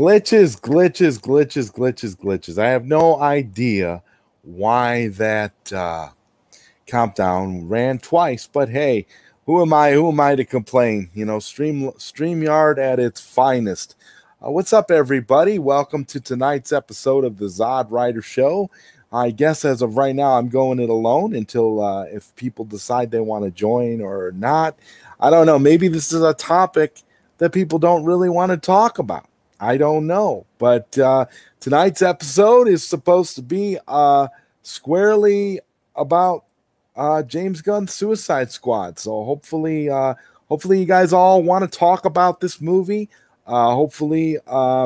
Glitches, glitches, glitches, glitches, glitches. I have no idea why that countdown ran twice, but hey, who am I? Who am I to complain? You know, StreamYard at its finest. What's up, everybody? Welcome to tonight's episode of the Zod Rider Show. I guess as of right now, I'm going it alone until if people decide they want to join or not. I don't know. Maybe this is a topic that people don't really want to talk about. I don't know. But tonight's episode is supposed to be squarely about James Gunn's Suicide Squad. So hopefully you guys all want to talk about this movie. Hopefully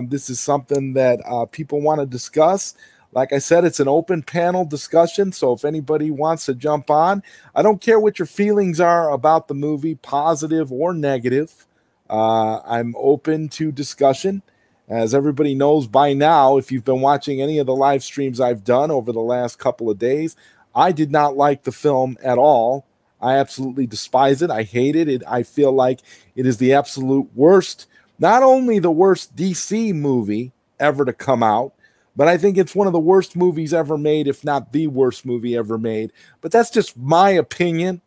this is something that people want to discuss. Like I said, it's an open panel discussion, so if anybody wants to jump on, I don't care what your feelings are about the movie, positive or negative. I'm open to discussion. As everybody knows by now, if you've been watching any of the live streams I've done over the last couple of days, I did not like the film at all. I absolutely despise it. I hate it. I feel like it is the absolute worst, not only the worst DC movie ever to come out, but I think it's one of the worst movies ever made, if not the worst movie ever made. But that's just my opinion.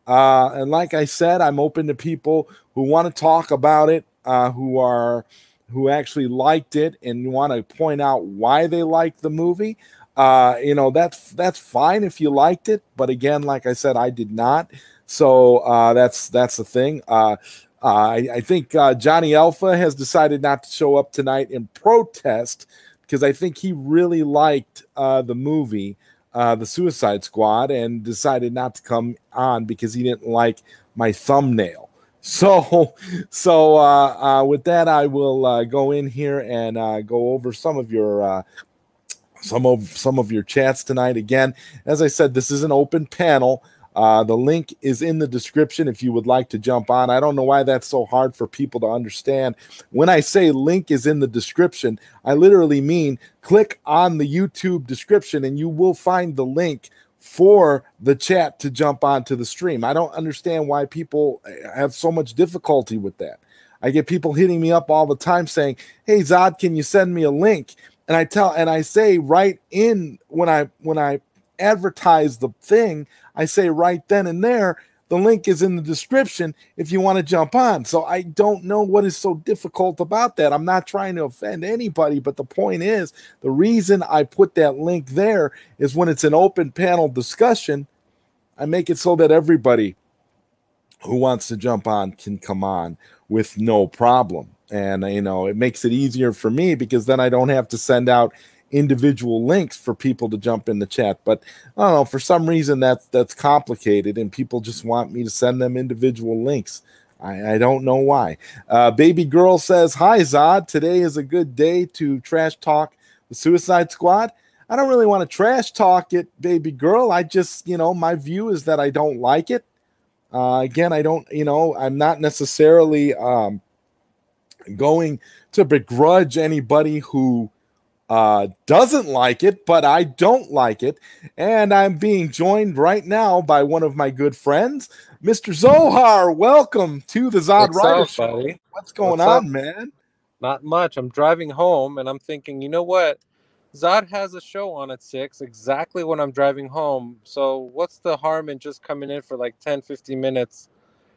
And like I said, I'm open to people who want to talk about it, who actually liked it and want to point out why they liked the movie. You know, that's fine if you liked it. But again, like I said, I did not. So that's the thing. I think Johnny Alpha has decided not to show up tonight in protest, because I think he really liked the movie, The Suicide Squad, and decided not to come on because he didn't like my thumbnail. So with that, I will go in here and go over some of your chats tonight. Again, as I said, this is an open panel. The link is in the description if you would like to jump on. I don't know why that's so hard for people to understand. When I say link is in the description, I literally mean click on the YouTube description and you will find the link for the chat to jump onto the stream. I don't understand why people have so much difficulty with that. I get people hitting me up all the time saying, "Hey Zod, can you send me a link?" And I say right in when I advertise the thing, I say right then and there, the link is in the description if you want to jump on. So I don't know what is so difficult about that. I'm not trying to offend anybody, but the point is, the reason I put that link there is when it's an open panel discussion, I make it so that everybody who wants to jump on can come on with no problem. And, you know, it makes it easier for me because then I don't have to send out individual links for people to jump in the chat. But I don't know, for some reason that's complicated and people just want me to send them individual links. I don't know why. Baby Girl says, "Hi Zod, today is a good day to trash talk the Suicide Squad." I don't really want to trash talk it, Baby Girl. I just, you know, my view is that I don't like it. Again, I don't, you know, I'm not necessarily going to begrudge anybody who doesn't like it, but I don't like it. And I'm being joined right now by one of my good friends, Mr. Zohar. Welcome to the Zod Rider Show. Buddy? What's going on, man? Not much. I'm driving home and I'm thinking, you know what? Zod has a show on at 6, exactly when I'm driving home. So what's the harm in just coming in for like 10, 15 minutes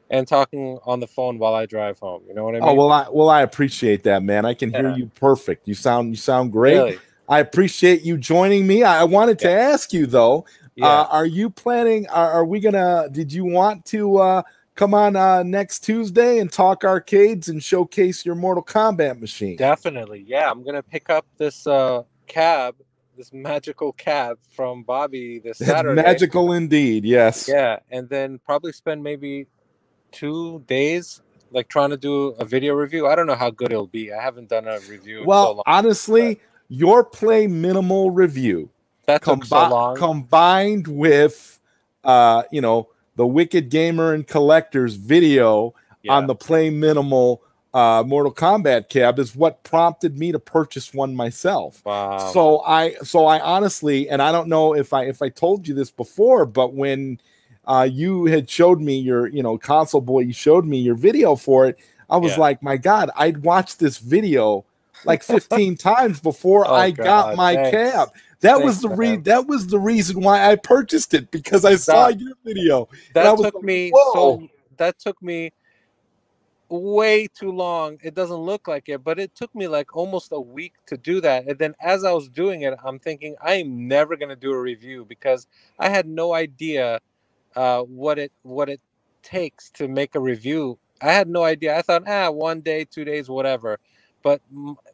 and talking on the phone while I drive home? You know what I mean? Oh, well, I appreciate that, man. I can hear you perfect. You sound great. Really? I appreciate you joining me. I wanted to ask you though, are you planning, did you want to come on next Tuesday and talk arcades and showcase your Mortal Kombat machine? Definitely. Yeah, I'm going to pick up this this magical cab from Bobby this Saturday. Magical indeed, yes. Yeah, and then probably spend maybe 2 days like trying to do a video review. I don't know how good it'll be. I haven't done a review. Well, so long, honestly, your Play Minimal review that took so long, combined with you know, the Wicked Gamer and Collectors video on the Play Minimal Mortal Kombat cab is what prompted me to purchase one myself. Wow. So I honestly, and I don't know if I told you this before, but when you had showed me your, you know, Console Boy, you showed me your video for it, I was like, my God, I'd watched this video like 15 times before Oh I got God, my thanks. cab. That was Thanks, the man. that was the reason why I purchased it, because I saw That your video and I that was took like, me whoa. that took me way too long. It doesn't look like it, but it took me like almost a week to do that. And then as I was doing it, I'm thinking I'm never gonna do a review because I had no idea what it takes to make a review. I had no idea. I thought, 1 day, 2 days, whatever. But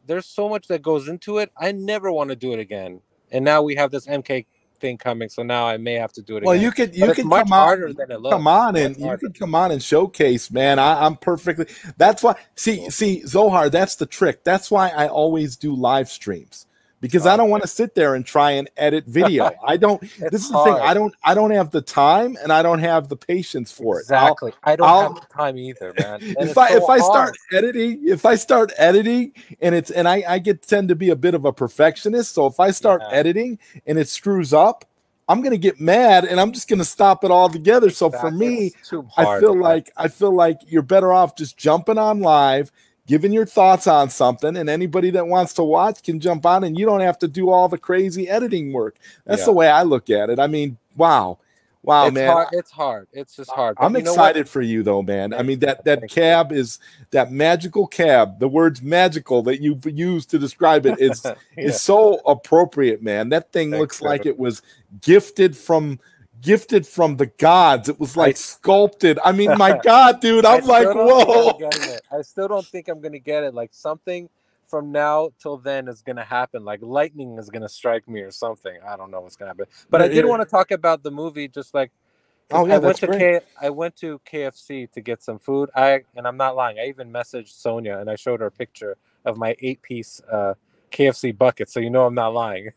there's so much that goes into it. I never want to do it again. And now we have this MK thing coming, so now I may have to do it Well, again. you could But it's much come on, harder than it looks. Much harder. come on and showcase, man. I'm perfectly. That's why. See, Zohar. That's the trick. That's why I always do live streams, because I don't want Okay. to sit there and try and edit video. I don't. It's This is the thing. hard. I don't have the time and I don't have the patience for it. Exactly. I don't have I'll the time either, man. And it's so if I start hard. editing, and it's and I get tend to be a bit of a perfectionist. So if I start Yeah, editing and it screws up, I'm gonna get mad and I'm just gonna stop it all together. So for exactly. me, It's too hard, man. I feel like you're better off just jumping on live, giving your thoughts on something, and anybody that wants to watch can jump on, and you don't have to do all the crazy editing work. That's the Yeah. way I look at it. I mean, wow, It's man. hard. It's hard. It's just hard. But I'm you know what? excited for you though, man. I Thank mean you. that Thank you. cab is that magical cab. The words magical that you've used to describe it Yeah. is so appropriate, man. That thing Thanks, looks like dude. it was gifted from the gods. It was I like sculpted. I mean, my God, dude, I I'm like, still don't think I'm whoa. getting it. I still don't think I'm gonna get it. Like something from now till then is gonna happen. Like lightning is gonna strike me or something. I don't know what's gonna happen. But I Here, did here. want to talk about the movie, just like because Oh yeah, that's great. I went to KFC to get some food. And I'm not lying. I even messaged Sonia and I showed her a picture of my 8-piece KFC bucket, so you know I'm not lying.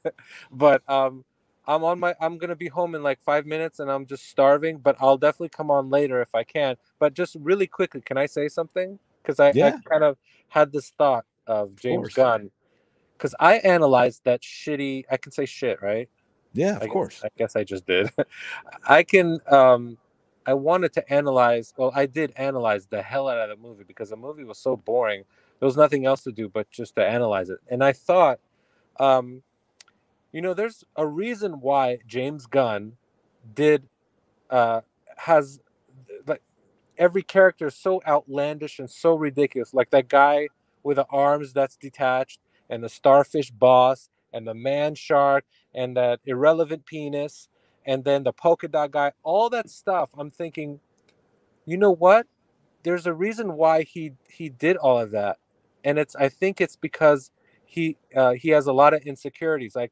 But I'm gonna be home in like 5 minutes and I'm just starving, but I'll definitely come on later if I can. But just really quickly, can I say something? Because I Yeah, kind of had this thought of of James course. Gunn. Because I analyzed that shitty, I can say shit, right? Yeah, of I guess course. I guess I just did. I can I wanted to analyze, well, I did analyze the hell out of the movie because the movie was so boring. There was nothing else to do but just to analyze it. And I thought um there's a reason why James Gunn did has like every character is so outlandish and so ridiculous. Like that guy with the arms that's detached, and the starfish boss, and the man shark, and that irrelevant penis, and then the polka dot guy. All that stuff. I'm thinking, you know what? There's a reason why he did all of that, and I think it's because he has a lot of insecurities. Like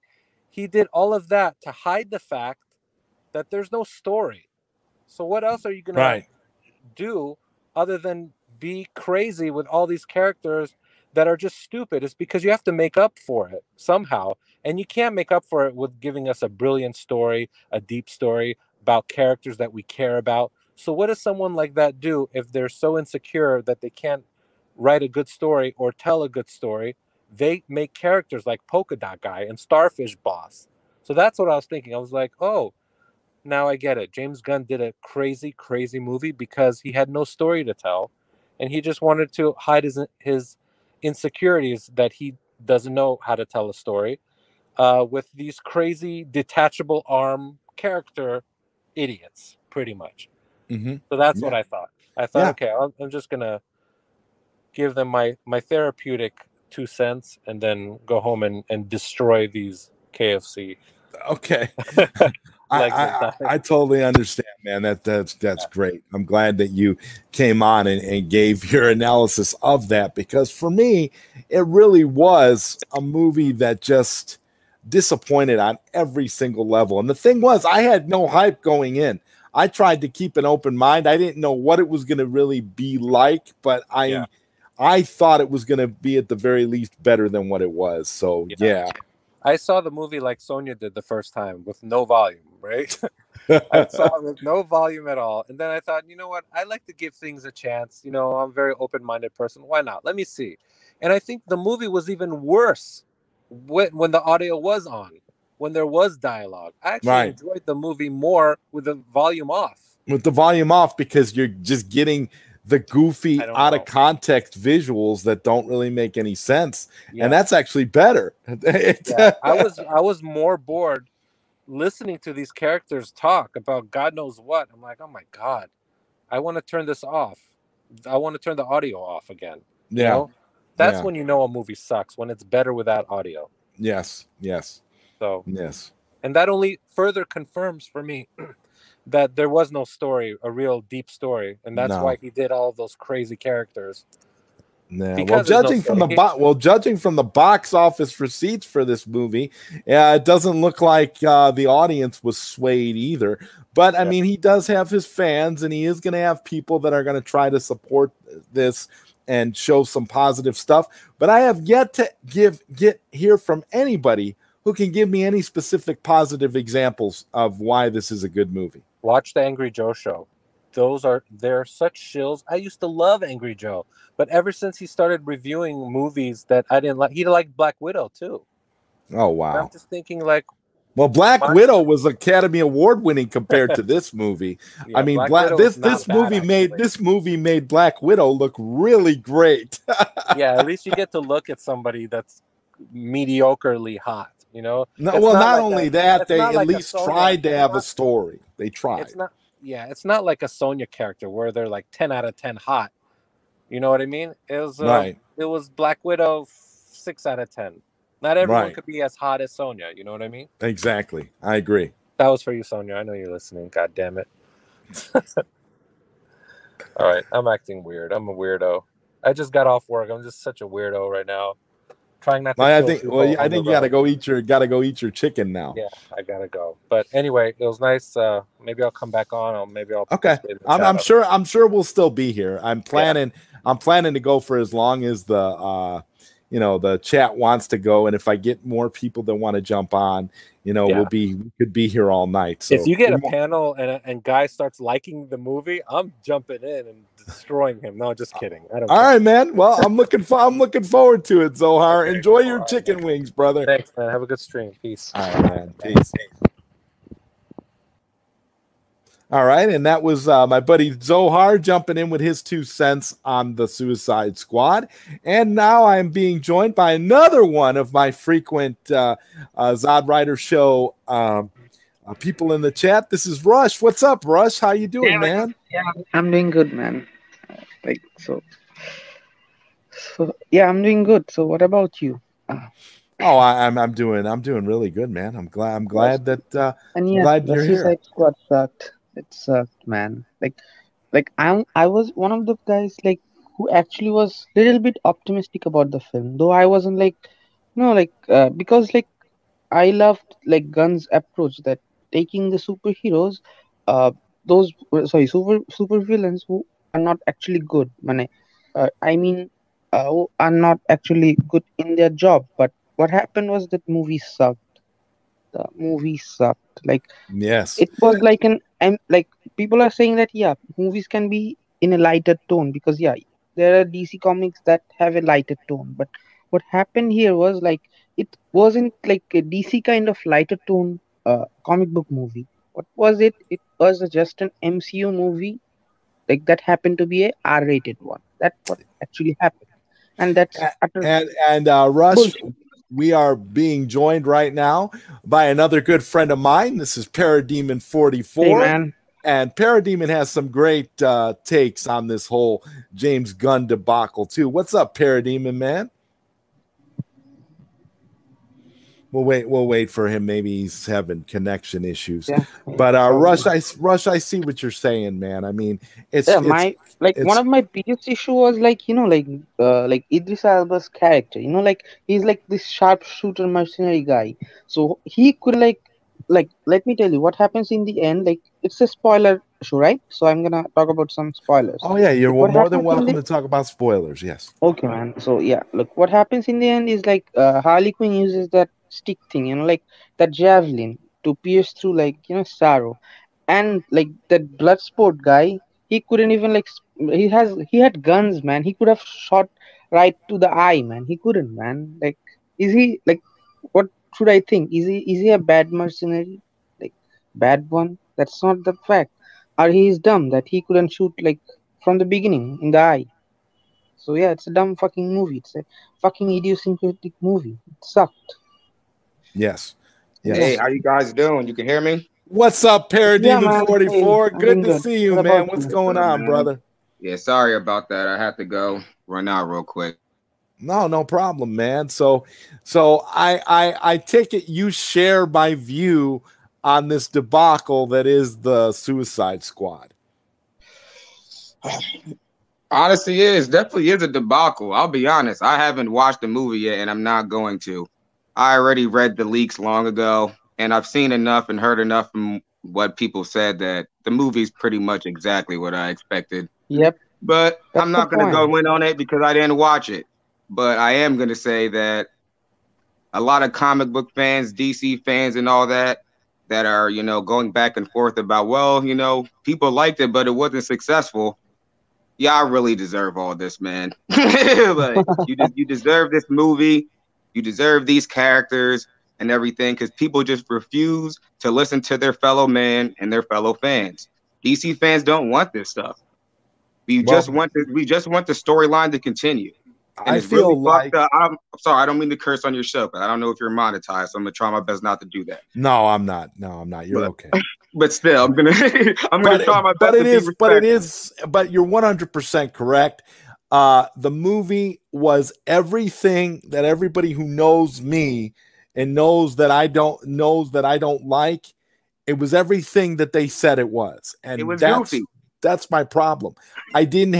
he did all of that to hide the fact that there's no story. So what else are you gonna Right. do other than be crazy with all these characters that are just stupid? It's because you have to make up for it somehow. And you can't make up for it with giving us a brilliant story, a deep story about characters that we care about. So, what does someone like that do if they're so insecure that they can't write a good story or tell a good story? They make characters like Polka Dot Guy and Starfish Boss. So, that's what I was thinking. I was like, oh, now I get it. James Gunn did a crazy, crazy movie because he had no story to tell, and he just wanted to hide his insecurities that he doesn't know how to tell a story with these crazy detachable arm character idiots, pretty much. Mm-hmm. So that's what Yeah. I thought. I thought, Yeah. okay, I'm just gonna give them my therapeutic 2 cents and then go home and destroy these KFC Okay. legs and thighs. I totally understand, man. That's great. I'm glad that you came on and gave your analysis of that, because for me, it really was a movie that just disappointed on every single level. And the thing was, I had no hype going in. I tried to keep an open mind. I didn't know what it was going to really be like, but Yeah, I thought it was going to be at the very least better than what it was. So yeah. yeah. I saw the movie like Sonia did the first time with no volume, right? I saw it with no volume at all. And then I thought, you know what? I like to give things a chance. I'm a very open-minded person. Why not? Let me see. And I think the movie was even worse when the audio was on, when there was dialogue. I actually Right. enjoyed the movie more with the volume off. With the volume off, because you're just getting the goofy, I don't out of know. context visuals that don't really make any sense, Yeah. and that's actually better. Yeah, I was more bored listening to these characters talk about God knows what. I'm like, oh my God, I want to turn this off. I want to turn the audio off again. You Yeah. know, that's Yeah. when you know a movie sucks, when it's better without audio. Yes. Yes. So, Yes. and that only further confirms for me that there was no story, a real deep story, and that's No. why he did all those crazy characters. Yeah. Well, Because there's no judging from the story. judging from the box office receipts for this movie, yeah, it doesn't look like the audience was swayed either. But I Yeah. mean, he does have his fans, and he is going to have people that are going to try to support this and show some positive stuff. But I have yet to hear from anybody who can give me any specific positive examples of why this is a good movie. Watch the Angry Joe show. They're such shills. I used to love Angry Joe, but ever since he started reviewing movies that I didn't like, he liked Black Widow too. Oh And wow! I'm just thinking like, Well, Black my- Widow was Academy Award winning compared to this movie. yeah, I mean, Widow is not this bad, movie made actually. this movie made Black Widow look really great. Yeah, at least you get to look at somebody that's mediocrely hot. You know, No, It's well, not like only that, it's they not at like a least Sonya- tried to it's have a not- story. They tried. It's not. Yeah, it's not like a Sonya character where they're like 10 out of 10 hot. You know what I mean? It was Right. It was Black Widow 6 out of 10. Not everyone Right. could be as hot as Sonya. You know what I mean? Exactly. I agree. That was for you, Sonya. I know you're listening. God damn it. All right, I'm acting weird. I'm a weirdo. I just got off work. I'm just such a weirdo right now. Trying not to. I kill think. people Well, I on think the you gotta road. go eat your chicken now. Yeah, I gotta go. But anyway, it was nice. Maybe I'll come back on, or maybe I'll. Okay. participate in the I'm chat. sure we'll still be here. I'm planning to go for as long as the the chat wants to go, and if I get more people that want to jump on, Yeah. we could be here all night. So If you get a panel and guy starts liking the movie, I'm jumping in and destroying him. No, just kidding. I don't. all care. right, man. Well, I'm looking forward to it, Zohar. Okay. Enjoy your All right. chicken wings, brother. Thanks, man. Have a good stream. Peace. All right, man. Peace. All right, and that was my buddy Zohar jumping in with his 2 cents on the Suicide Squad. And now I'm being joined by another one of my frequent Zod Rider Show people in the chat. This is Rush. What's up, Rush? How you doing, man? Yeah, I'm doing good, man. Yeah, I'm doing good. So what about you? Oh, I'm doing really good, man. I'm glad that And yeah, glad the you're here. Suicide Squad sucked. It sucked, man. I was one of the guys who actually was a little bit optimistic about the film, though I wasn't because I loved Gunn's approach that taking the superheroes, those super villains who are not actually good. Who are not actually good in their job. But what happened was that movie sucked. The movie sucked. Yes. It was people are saying that movies can be in a lighter tone because there are DC comics that have a lighter tone. But what happened here was it wasn't like a DC kind of lighter tone comic book movie. What was it? It was just an MCU movie that happened to be a R-rated one. That's what actually happened, and that's utter And Rush, bullshit. we are being joined right now by another good friend of mine. This is Parademon 44. Hey, man. And Parademon has some great takes on this whole James Gunn debacle too. What's up, Parademon, man? We'll wait for him. Maybe he's having connection issues. Yeah. But Rush, I see what you're saying, man. I mean, One of my biggest issue was Idris Elba's character. He's this sharpshooter mercenary guy. So he could let me tell you what happens in the end. It's a spoiler show, right? So I'm gonna talk about some spoilers. Oh yeah, you're What more than happens in welcome to talk about spoilers. Yes. Okay, man. So yeah, look, what happens in the end is Harley Quinn uses that stick thing, that javelin to pierce through Starro, and that Bloodsport guy, he couldn't even he had guns, man. He could have shot right to the eye, man. He couldn't, man. Is he what should I think? Is he a bad mercenary, bad one? That's not the fact. Or he is dumb that he couldn't shoot from the beginning in the eye. So yeah, it's a dumb fucking movie. It's a fucking idiosyncratic movie. It sucked. Yes. So, Hey, Yes. how you guys doing? You can hear me? What's up, yeah, man. Hey, Parademon44? I'm Good doing to good. see you, What man. about What's you? going What's up, on, man? brother? Yeah, sorry about that. I had to go run out real quick. No problem, man. So I take it you share my view on this debacle that is the Suicide Squad. Honestly, it definitely is a debacle. I'll be honest. I haven't watched the movie yet, and I'm not going to. I already read the leaks long ago, and I've seen enough and heard enough from what people said that the movie's pretty much exactly what I expected. Yep, But that's I'm the not going to point. go in on it because I didn't watch it. But I am going to say that a lot of comic book fans, DC fans, and all that are, going back and forth about, well, people liked it, but it wasn't successful. Y'all really deserve all this, man. Like, you deserve this movie. You deserve these characters and everything because people just refuse to listen to their fellow man and their fellow fans. DC fans don't want this stuff. We just want the storyline to continue. And I it's feel really like fucked up. I'm sorry, I don't mean to curse on your show, but I don't know if you're monetized, so I'm gonna try my best not to do that. no, I'm not. You're okay. But still, I'm gonna try my best. But to be respectful. but you're 100% correct. The movie was everything that everybody who knows me and knows that I don't like. It was everything that they said it was, and It was goofy. That's my problem. I didn't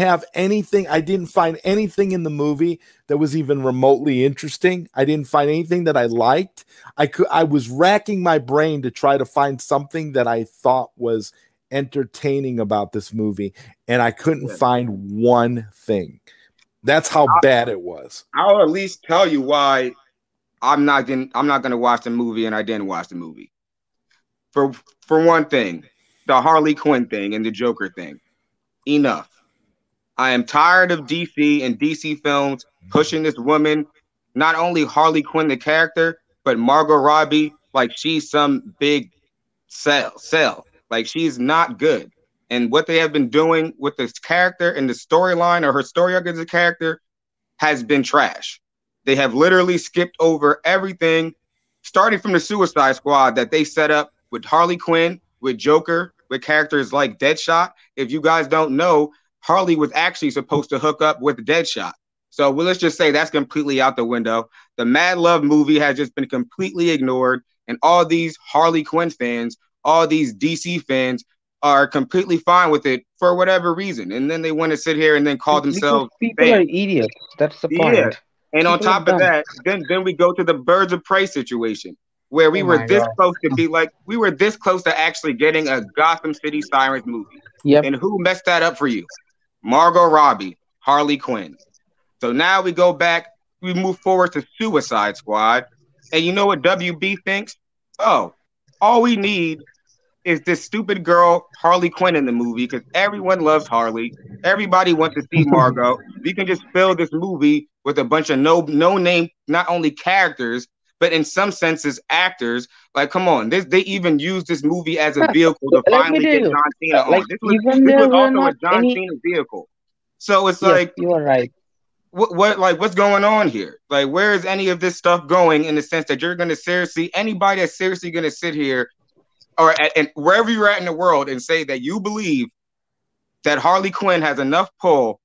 find anything in the movie that was even remotely interesting. I didn't find anything that I liked. I was racking my brain to try to find something that I thought was entertaining about this movie, and I couldn't find one thing. That's how bad it was. I'll at least tell you why I'm not gonna watch the movie, and I didn't watch the movie. For one thing, the Harley Quinn thing and the Joker thing. Enough. I am tired of DC and DC films pushing this woman, not only Harley Quinn the character, but Margot Robbie like she's some big sell. Like she's not good. And what they have been doing with this character and the storyline or her story arc as a character has been trash. They have literally skipped over everything, starting from the Suicide Squad that they set up with Harley Quinn, with Joker, with characters like Deadshot. If you guys don't know, Harley was actually supposed to hook up with Deadshot. So let's just say that's completely out the window. The Mad Love movie has just been completely ignored, and all these Harley Quinn fans, all these DC fans are completely fine with it for whatever reason. And then they want to sit here and then call themselves people fans. are idiots. That's the point. Yeah. And on top of that, then we go to the Birds of Prey situation, where we were this close to actually getting a Gotham City Sirens movie. Yep. And who messed that up for you? Margot Robbie, Harley Quinn. So now we go back, we move forward to Suicide Squad. And you know what WB thinks? Oh, all we need is this stupid girl, Harley Quinn, in the movie because everyone loves Harley. Everybody wants to see Margot. We can just fill this movie with a bunch of no name, not only characters, but in some senses, actors. Like, come on, they even used this movie as a vehicle to finally get John Cena on. This was also a John Cena vehicle. So it's like, you are right. What's going on here? Like, where is any of this stuff going in the sense that you're going to anybody that's seriously going to sit here and wherever you're at in the world and say that you believe that Harley Quinn has enough pull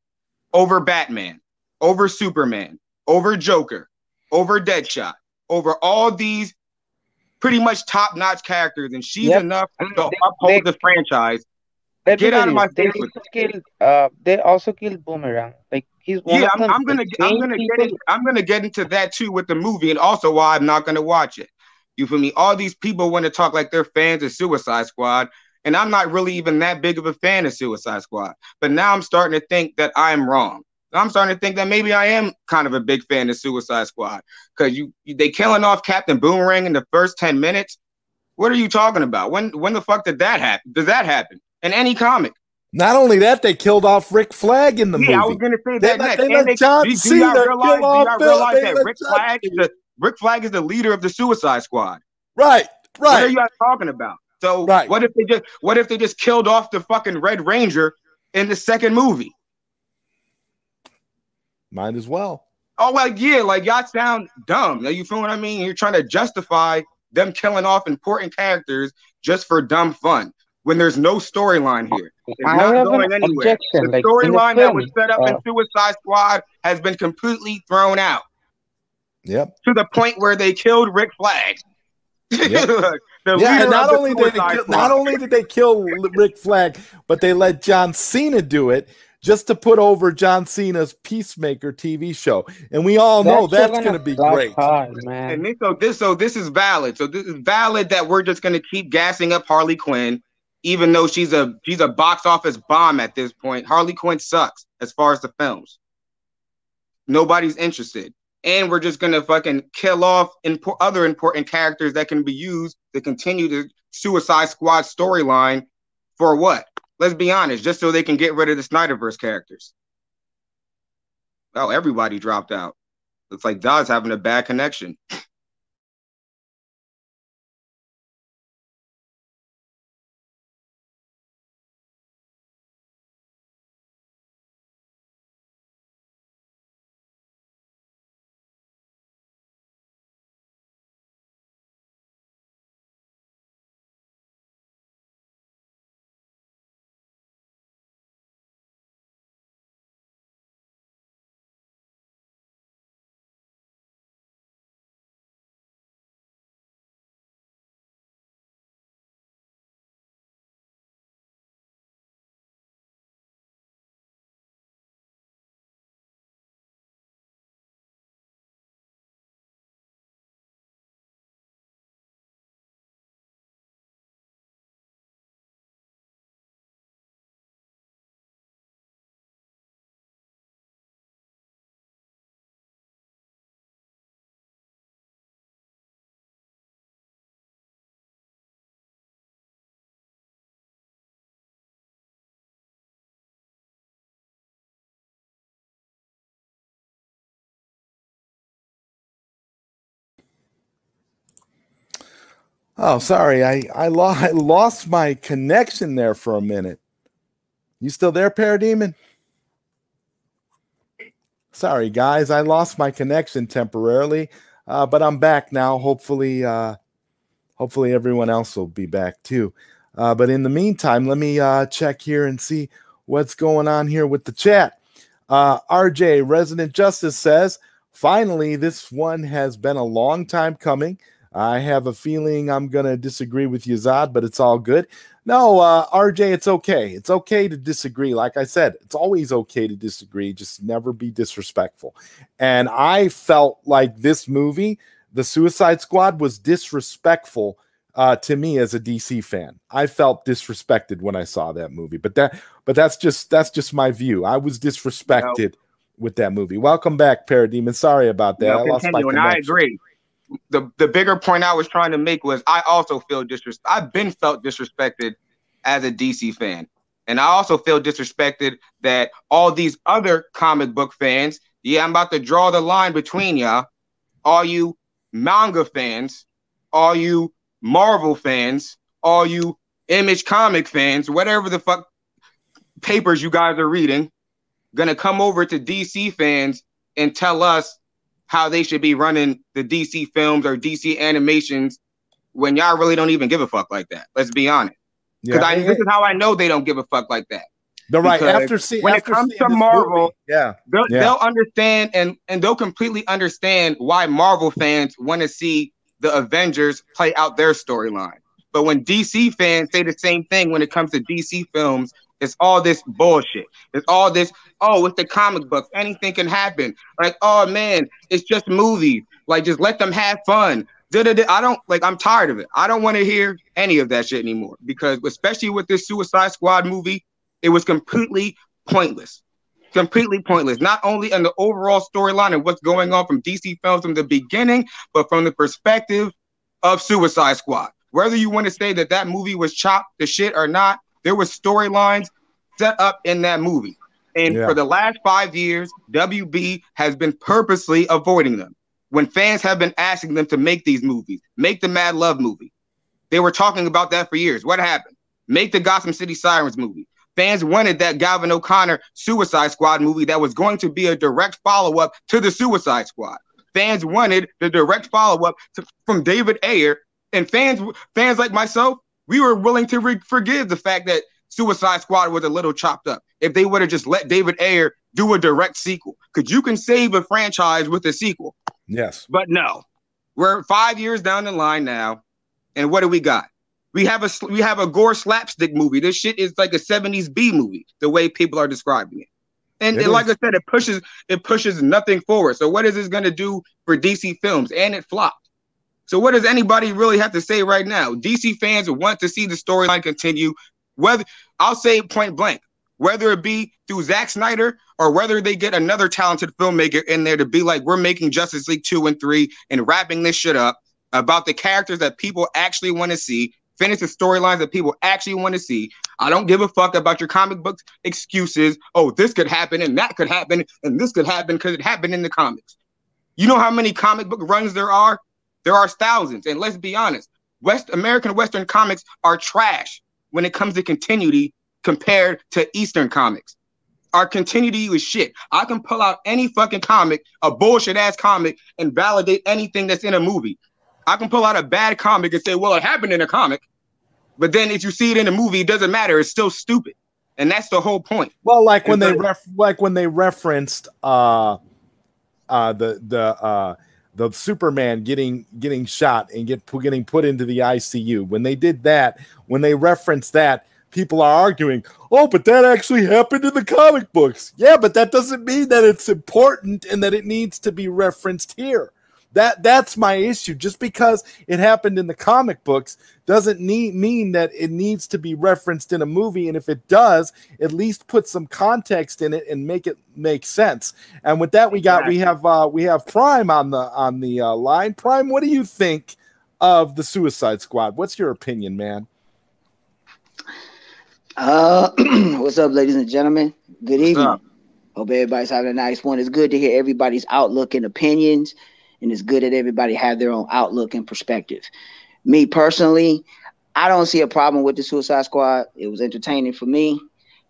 over Batman, over Superman, over Joker, over Deadshot, over all these pretty much top-notch characters, and she's enough to uphold the franchise. Get out of my face with it. They also killed Boomerang. Like he's one of them. I'm gonna get into that too with the movie, and also why I'm not gonna watch it. You feel me? All these people want to talk like they're fans of Suicide Squad, and I'm not really even that big of a fan of Suicide Squad. But now I'm starting to think that I'm wrong. I'm starting to think that maybe I am kind of a big fan of Suicide Squad because they killing off Captain Boomerang in the first 10 minutes. What are you talking about? When the fuck did that happen? Does that happen in any comic? Not only that, they killed off Rick Flag in the movie. Yeah, I was going to say that next. They let John Cena kill off that Rick Flag is the leader of the Suicide Squad. Right. What are you guys talking about? So what if they just killed off the fucking Red Ranger in the second movie. Might as well. Oh, well, yeah, like y'all sound dumb. Now, you feel what I mean? You're trying to justify them killing off important characters just for dumb fun when there's no storyline here. It's I not have an going anywhere. objection. The Like in the storyline that was film, set up in Suicide Squad has been completely thrown out. Yep. To the point where they killed Rick Flag. Yep. The Yeah, and leader of not the only Suicide Squad. not only did they kill Rick Flag, but they let John Cena do it just to put over John Cena's Peacemaker TV show. And we all know that's going to be great. Hard, man. And this is valid. So this is valid that we're just going to keep gassing up Harley Quinn, even though she's a box office bomb at this point. Harley Quinn sucks as far as the films. Nobody's interested. And we're just going to fucking kill off other important characters that can be used to continue the Suicide Squad storyline for what? Let's be honest, just so they can get rid of the Snyderverse characters. Oh, everybody dropped out. Looks like Dod's having a bad connection. Oh, sorry. I lost my connection there for a minute. You still there, Parademon? Sorry, guys. I lost my connection temporarily, but I'm back now. Hopefully everyone else will be back too. But in the meantime, let me check here and see what's going on here with the chat. RJ, Resident Justice says, finally, this one has been a long time coming. I have a feeling I'm going to disagree with you, Zod, but it's all good. No, RJ, it's okay. It's okay to disagree. Like I said, it's always okay to disagree. Just never be disrespectful. And I felt like this movie, The Suicide Squad, was disrespectful to me as a DC fan. I felt disrespected when I saw that movie. But that's just my view. I was disrespected with that movie. Welcome back, Parademon. Sorry about that. I lost my connection. I agree. The bigger point I was trying to make was I also feel I've been felt disrespected as a DC fan. And I also feel disrespected that all these other comic book fans, I'm about to draw the line between y'all, all you manga fans, all you Marvel fans, all you Image comic fans, whatever the fuck papers you guys are reading, gonna come over to DC fans and tell us how they should be running the DC films or DC animations when y'all really don't even give a fuck like that. Let's be honest. Because this is how I know they don't give a fuck like that. They're right. When it comes to Marvel, movie, they'll understand and they'll completely understand why Marvel fans want to see the Avengers play out their storyline. But when DC fans say the same thing when it comes to DC films, it's all this bullshit. It's all this, with the comic books, anything can happen. Like, oh man, it's just movies. Like, just let them have fun. I'm tired of it. I don't want to hear any of that shit anymore because especially with this Suicide Squad movie, it was completely pointless. Completely pointless. Not only in the overall storyline and what's going on from DC films from the beginning, but from the perspective of Suicide Squad. Whether you want to say that movie was chopped to shit or not, there were storylines set up in that movie. And for the last 5 years, WB has been purposely avoiding them. When fans have been asking them to make these movies, make the Mad Love movie. They were talking about that for years. What happened? Make the Gotham City Sirens movie. Fans wanted that Galvin O'Connor Suicide Squad movie that was going to be a direct follow-up to the Suicide Squad. Fans wanted the direct follow-up from David Ayer, and fans like myself, we were willing to forgive the fact that Suicide Squad was a little chopped up if they would have just let David Ayer do a direct sequel, because you can save a franchise with a sequel. Yes. But no, we're 5 years down the line now, and what do we got? We have a gore slapstick movie. This shit is like a 70s B movie, the way people are describing it. And like I said, it pushes nothing forward. So what is this going to do for DC Films? And it flopped. So what does anybody really have to say right now? DC fans want to see the storyline continue. Whether I'll say point blank, whether it be through Zack Snyder or whether they get another talented filmmaker in there to be like, we're making Justice League 2 and 3 and wrapping this shit up about the characters that people actually want to see. Finish the storylines that people actually want to see. I don't give a fuck about your comic books excuses. Oh, this could happen and that could happen and this could happen because it happened in the comics. You know how many comic book runs there are? There are thousands. And let's be honest, American Western comics are trash when it comes to continuity compared to Eastern comics. Our continuity is shit. I can pull out any fucking comic, a bullshit ass comic, and validate anything that's in a movie. I can pull out a bad comic and say, well, it happened in a comic. But then if you see it in a movie, it doesn't matter. It's still stupid. And that's the whole point. Well, like when they referenced the Superman getting shot and getting put into the ICU. When they did that, when they referenced that, people are arguing, oh, but that actually happened in the comic books. Yeah, but that doesn't mean that it's important and that it needs to be referenced here. That's my issue. Just because it happened in the comic books doesn't mean that it needs to be referenced in a movie. And if it does, at least put some context in it and make it make sense. And with that, we have Prime on the line. Prime, what do you think of the Suicide Squad? What's your opinion, man? What's up, ladies and gentlemen? Good evening. Hope everybody's having a nice one. It's good to hear everybody's outlook and opinions. And it's good that everybody have their own outlook and perspective. Me personally, I don't see a problem with the Suicide Squad. It was entertaining for me.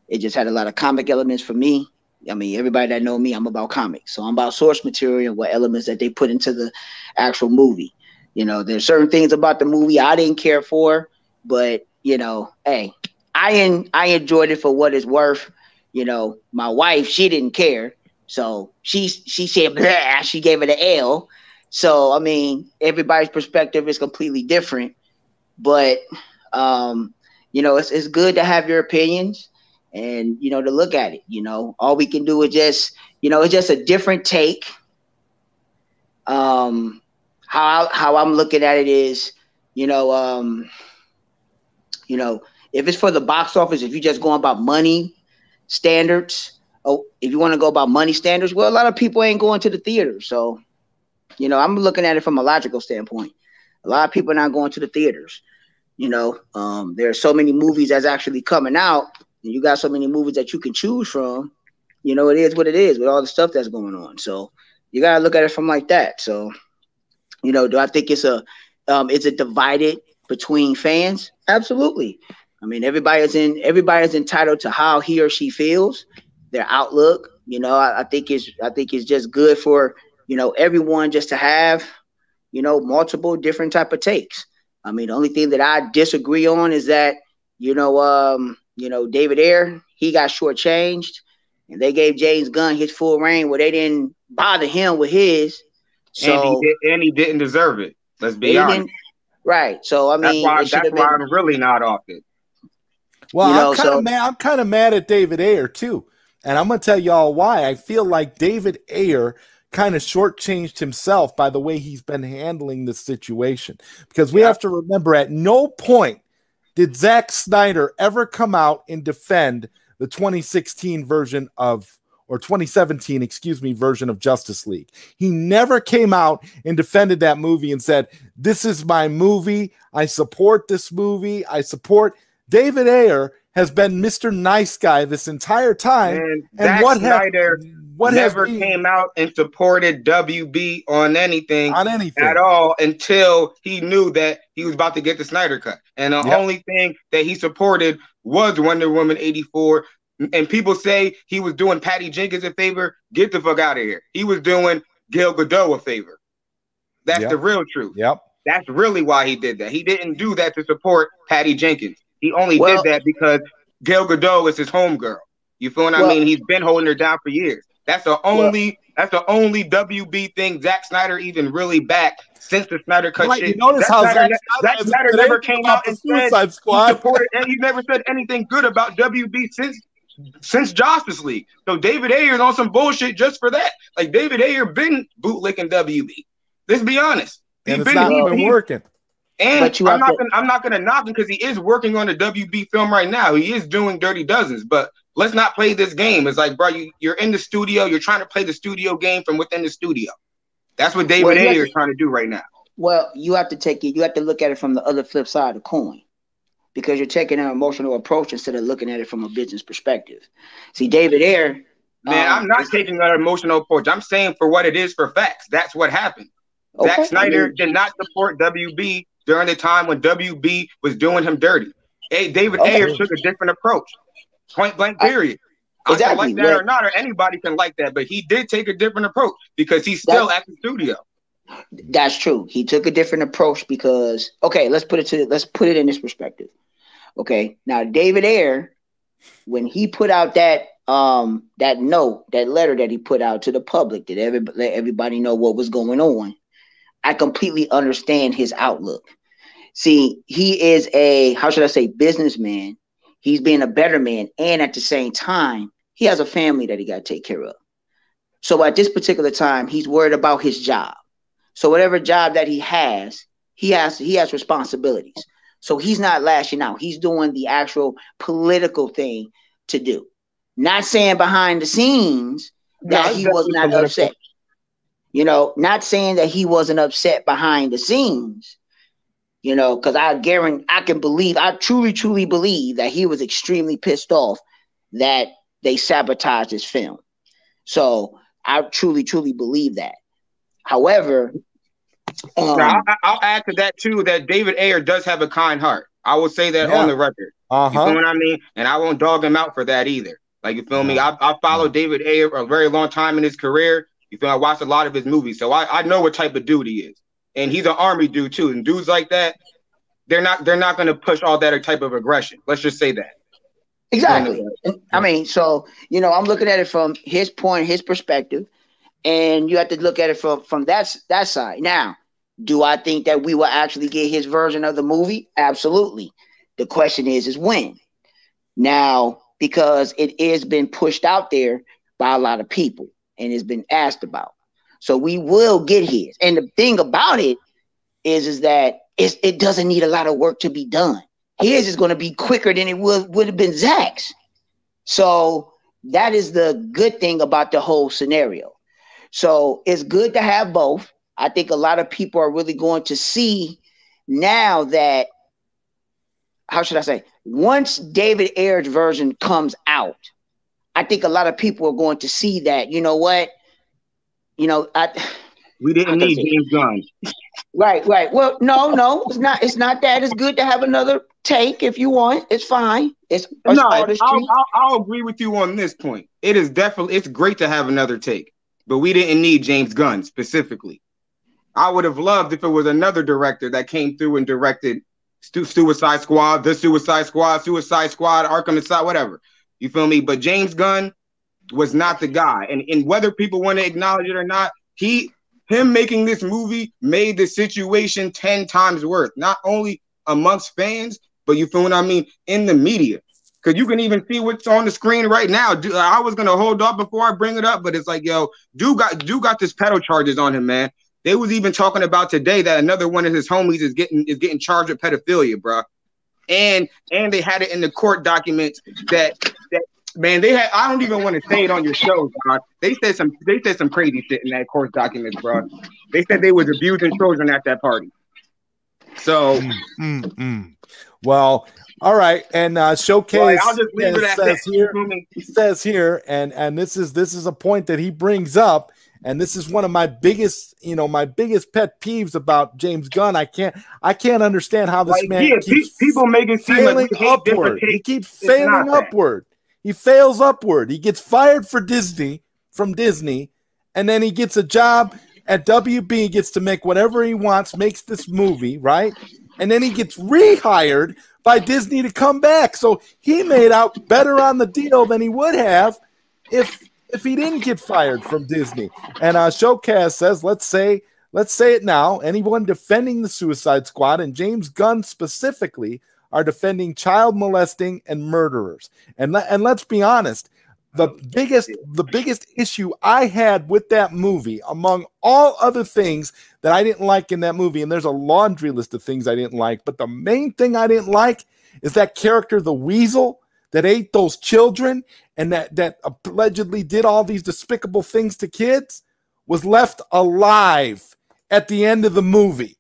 It just had a lot of comic elements for me. I mean, everybody that know me, I'm about comics. So I'm about source material and what elements that they put into the actual movie. You know, there's certain things about the movie I didn't care for, but, you know, hey, I enjoyed it for what it's worth. You know, my wife, she didn't care. So she said, blah, she gave it an L. So, I mean, everybody's perspective is completely different, but, you know, it's good to have your opinions and, you know, to look at it, you know, all we can do is just, you know, it's just a different take. How I'm looking at it is, you know, if it's for the box office, if you're just going about money standards, if you want to go about money standards, well, a lot of people ain't going to the theater. So, you know, I'm looking at it from a logical standpoint. A lot of people are not going to the theaters. You know, there are so many movies that's actually coming out, and you got so many movies that you can choose from. You know, it is what it is with all the stuff that's going on. So you got to look at it from like that. So, you know, do I think is it divided between fans? Absolutely. I mean, everybody's entitled to how he or she feels, their outlook. You know, I think it's just good for, you know, everyone just to have, you know, multiple different type of takes. I mean, the only thing that I disagree on is that, you know, David Ayer, he got shortchanged, and they gave James Gunn his full reign where they didn't bother him with his. So and he didn't deserve it. Let's be honest. Right. So I mean, that's why I'm really not off it. Well, you know, I'm kind of mad at David Ayer too, and I'm gonna tell y'all why. I feel like David Ayer kind of shortchanged himself by the way he's been handling the situation. Because we have to remember, at no point did Zack Snyder ever come out and defend the 2016 version of, or 2017, version of Justice League. He never came out and defended that movie and said, this is my movie. I support this movie. David Ayer has been Mr. Nice Guy this entire time. And what Snyder never came out and supported WB on anything at all until he knew that he was about to get the Snyder Cut. And the only thing that he supported was Wonder Woman 84. And people say he was doing Patty Jenkins a favor. Get the fuck out of here. He was doing Gal Gadot a favor. That's the real truth. Yep. That's really why he did that. He didn't do that to support Patty Jenkins. He only did that because Gal Gadot is his homegirl. You feel what I mean? He's been holding her down for years. That's the only WB thing Zack Snyder even really backed since the Snyder Cut shit. You notice how Zack Snyder never came out and said Suicide Squad. He supported, and he never said anything good about WB since Justice League. So David Ayer's on some bullshit just for that. Like David Ayer been bootlicking WB. Let's be honest. And it's not even working. And I'm not gonna knock him because he is working on a WB film right now. He is doing Dirty Dozens, but let's not play this game. It's like, bro, you're in the studio. You're trying to play the studio game from within the studio. That's what David Ayer is trying to do right now. Well, you have to look at it from the other flip side of the coin, because you're taking an emotional approach instead of looking at it from a business perspective. See, David Ayer. Man, I'm not taking an emotional approach. I'm saying for what it is for facts. That's what happened. Okay. Zack Snyder did not support WB during the time when WB was doing him dirty. Hey, David Ayer took a different approach. Point blank, period. I can like that or not, or anybody can like that, but he did take a different approach because he's still at the studio. That's true. He took a different approach because let's put it in this perspective. Okay, now David Ayer, when he put out that letter that he put out to the public that let everybody know what was going on, I completely understand his outlook. See, he is a businessman. He's being a better man, and at the same time, he has a family that he got to take care of. So at this particular time, he's worried about his job. So whatever job that he has responsibilities. So he's not lashing out. He's doing the actual political thing to do. Not saying behind the scenes that he was not upset. Not saying that he wasn't upset behind the scenes. Because I truly believe that he was extremely pissed off that they sabotaged his film. So I truly believe that. However, now, I'll add to that too that David Ayer does have a kind heart. I will say that on the record. You feel what I mean? And I won't dog him out for that either. Like, you feel me? I followed David Ayer a very long time in his career. You feel me? I watched a lot of his movies, so I know what type of dude he is. And he's an army dude too. And dudes like that, they're not going to push all that type of aggression. Let's just say that. Exactly. I mean, so I'm looking at it from his perspective, and you have to look at it from that side. Now, do I think that we will actually get his version of the movie? Absolutely. The question is when? Now, because it has been pushed out there by a lot of people and it's been asked about. So we will get his. And the thing about it is that it doesn't need a lot of work to be done. His is going to be quicker than it would have been Zack's. So that is the good thing about the whole scenario. So it's good to have both. I think a lot of people are really going to see now that, once David Ayer's version comes out, I think a lot of people are going to see that, we didn't need James Gunn. Right. Well, no, it's not that. It's good to have another take if you want. It's fine. I'll agree with you on this point. It's great to have another take, but we didn't need James Gunn specifically. I would have loved if it was another director that came through and directed Suicide Squad, Suicide Squad, Arkham Asylum, whatever. You feel me? But James Gunn was not the guy. And whether people want to acknowledge it or not, him making this movie made the situation 10 times worse, not only amongst fans, but you feel what I mean, in the media. Because you can even see what's on the screen right now. I was going to hold off before I bring it up, but it's like, yo, dude got this pedo charges on him, man. They was even talking about today that another one of his homies is getting charged with pedophilia, bro. And they had it in the court documents that man, they had. I don't even want to say it on your show, bro. They said some crazy shit in that court documents, bro. They said they was abusing children at that party. So Well, all right, and Showcase Well, I'll just leave it at says that. says here, and this is a point that he brings up, and this is one of my biggest, my biggest pet peeves about James Gunn. I can't understand how this man keeps people make it seem failing like we hate upward. different He keeps It's not failing that. upward. He fails upward. He gets fired from Disney, and then he gets a job at WB, gets to make whatever he wants, makes this movie, right? And then he gets rehired by Disney to come back. So he made out better on the deal than he would have if he didn't get fired from Disney. And Showcast says, let's say it now. Anyone defending the Suicide Squad, and James Gunn specifically, are defending child molesting and murderers. And let's be honest, the biggest issue I had with that movie, among all other things that I didn't like in that movie, and there's a laundry list of things I didn't like, but the main thing I didn't like is that character, the Weasel, that ate those children and that allegedly did all these despicable things to kids, was left alive at the end of the movie.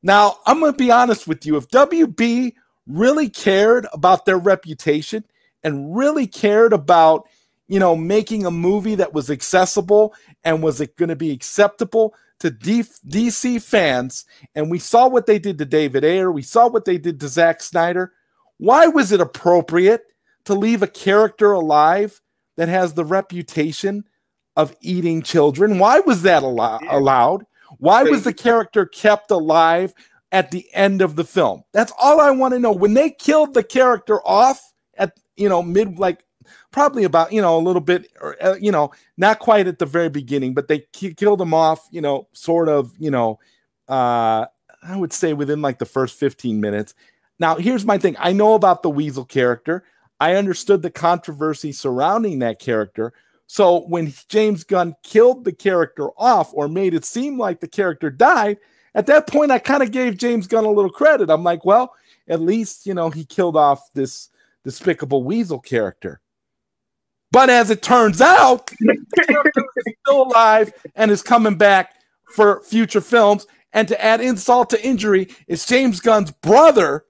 Now, I'm going to be honest with you. If WB really cared about their reputation and really cared about, making a movie that was accessible and was it going to be acceptable to DC fans, and we saw what they did to David Ayer, we saw what they did to Zack Snyder, why was it appropriate to leave a character alive that has the reputation of eating children? Why was that allowed? Why was the character kept alive at the end of the film? That's all I want to know. When they killed the character off at, probably about, a little bit, or, not quite at the very beginning, but they killed him off, sort of, I would say within like the first 15 minutes. Now, here's my thing. I know about the Weasel character. I understood the controversy surrounding that character. So when James Gunn killed the character off or made it seem like the character died, at that point, I kind of gave James Gunn a little credit. I'm like, well, at least, he killed off this despicable Weasel character. But as it turns out, the character is still alive and is coming back for future films. And to add insult to injury, it's James Gunn's brother,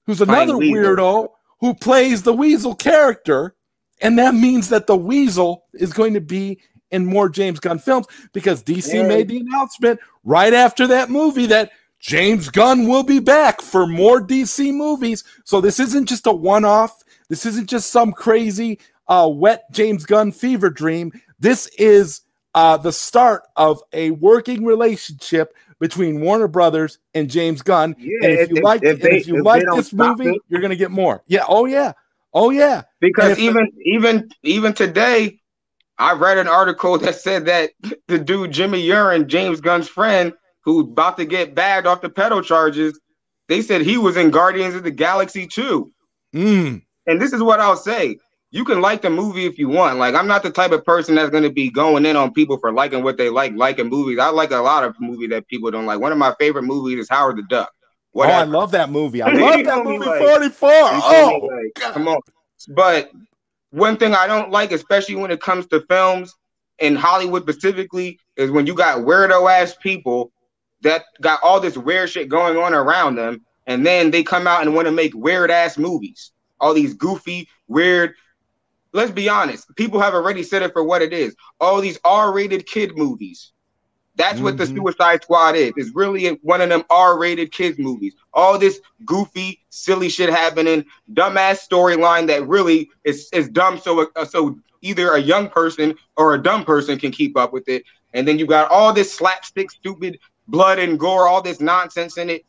who's another weirdo, who plays the Weasel character. And that means that the Weasel is going to be in more James Gunn films, because DC made the announcement right after that movie that James Gunn will be back for more DC movies. So this isn't just a one-off. This isn't just some crazy wet James Gunn fever dream. This is the start of a working relationship between Warner Brothers and James Gunn. Yeah, and if you like this movie, you're going to get more. Yeah. Oh yeah. Because even today, I read an article that said that the dude Jimmy Urine, James Gunn's friend, who's about to get bagged off the pedo charges, they said he was in Guardians of the Galaxy 2. And this is what I'll say. You can like the movie if you want. Like, I'm not the type of person that's going to be going in on people for liking what they liking movies. I like a lot of movies that people don't like. One of my favorite movies is Howard the Duck. I love that movie. I love that movie, 44. Oh, come on. But one thing I don't like, especially when it comes to films in Hollywood specifically, is when you got weirdo ass people that got all this weird shit going on around them, and then they come out and want to make weird ass movies. All these goofy, weird. Let's be honest. People have already said it for what it is. All these R-rated kid movies. That's what the Suicide Squad is. It's really one of them R-rated kids movies. All this goofy, silly shit happening, dumbass storyline that really is dumb. So either a young person or a dumb person can keep up with it. And then you got all this slapstick, stupid blood and gore, all this nonsense in it.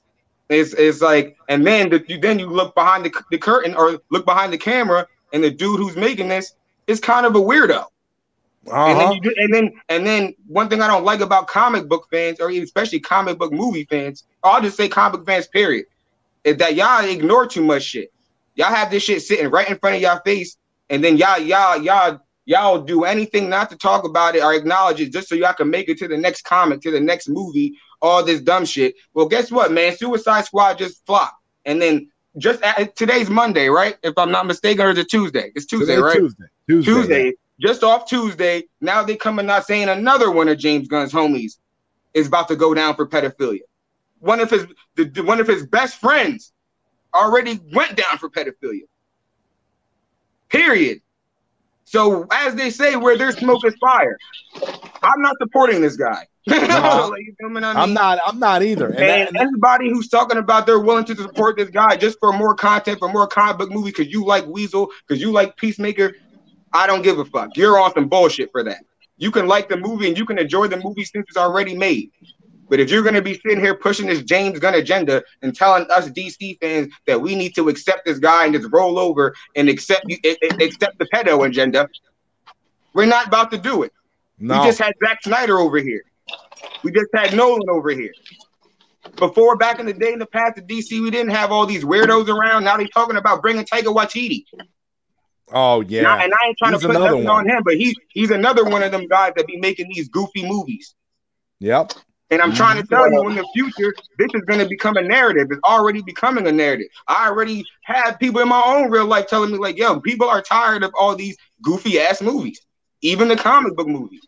It's like, and then you look behind the curtain or look behind the camera, and the dude who's making this is kind of a weirdo. And then one thing I don't like about comic book fans, or especially comic book movie fans, or I'll just say comic book fans, period, is that y'all ignore too much shit. Y'all have this shit sitting right in front of y'all face, and then y'all do anything not to talk about it or acknowledge it just so y'all can make it to the next comic, to the next movie, all this dumb shit. Well, guess what, man? Suicide Squad just flopped. And then today's Monday, right? If I'm not mistaken, or is it Tuesday? It's Tuesday, right? Tuesday. Just off Tuesday. Now they coming out saying another one of James Gunn's homies is about to go down for pedophilia. One of his best friends already went down for pedophilia. Period. So as they say, where there's smoke is fire. I'm not supporting this guy. No, Like, you know what I mean? I'm not either. And everybody who's talking about they're willing to support this guy just for more content, for more comic book movie, because you like Weasel, because you like Peacemaker, I don't give a fuck. You're on some bullshit for that. You can like the movie and you can enjoy the movie since it's already made. But if you're going to be sitting here pushing this James Gunn agenda and telling us DC fans that we need to accept this guy and just roll over and accept the pedo agenda, we're not about to do it. No. We just had Zack Snyder over here. We just had Nolan over here. Before, back in the day, in the past, at DC, we didn't have all these weirdos around. Now they're talking about bringing Taika Waititi. Oh, yeah. And I ain't trying to put nothing on him, but he's another one of them guys that be making these goofy movies. Yep. And I'm trying to tell you, in the future, this is going to become a narrative. It's already becoming a narrative. I already have people in my own real life telling me, like, yo, people are tired of all these goofy-ass movies, even the comic book movies.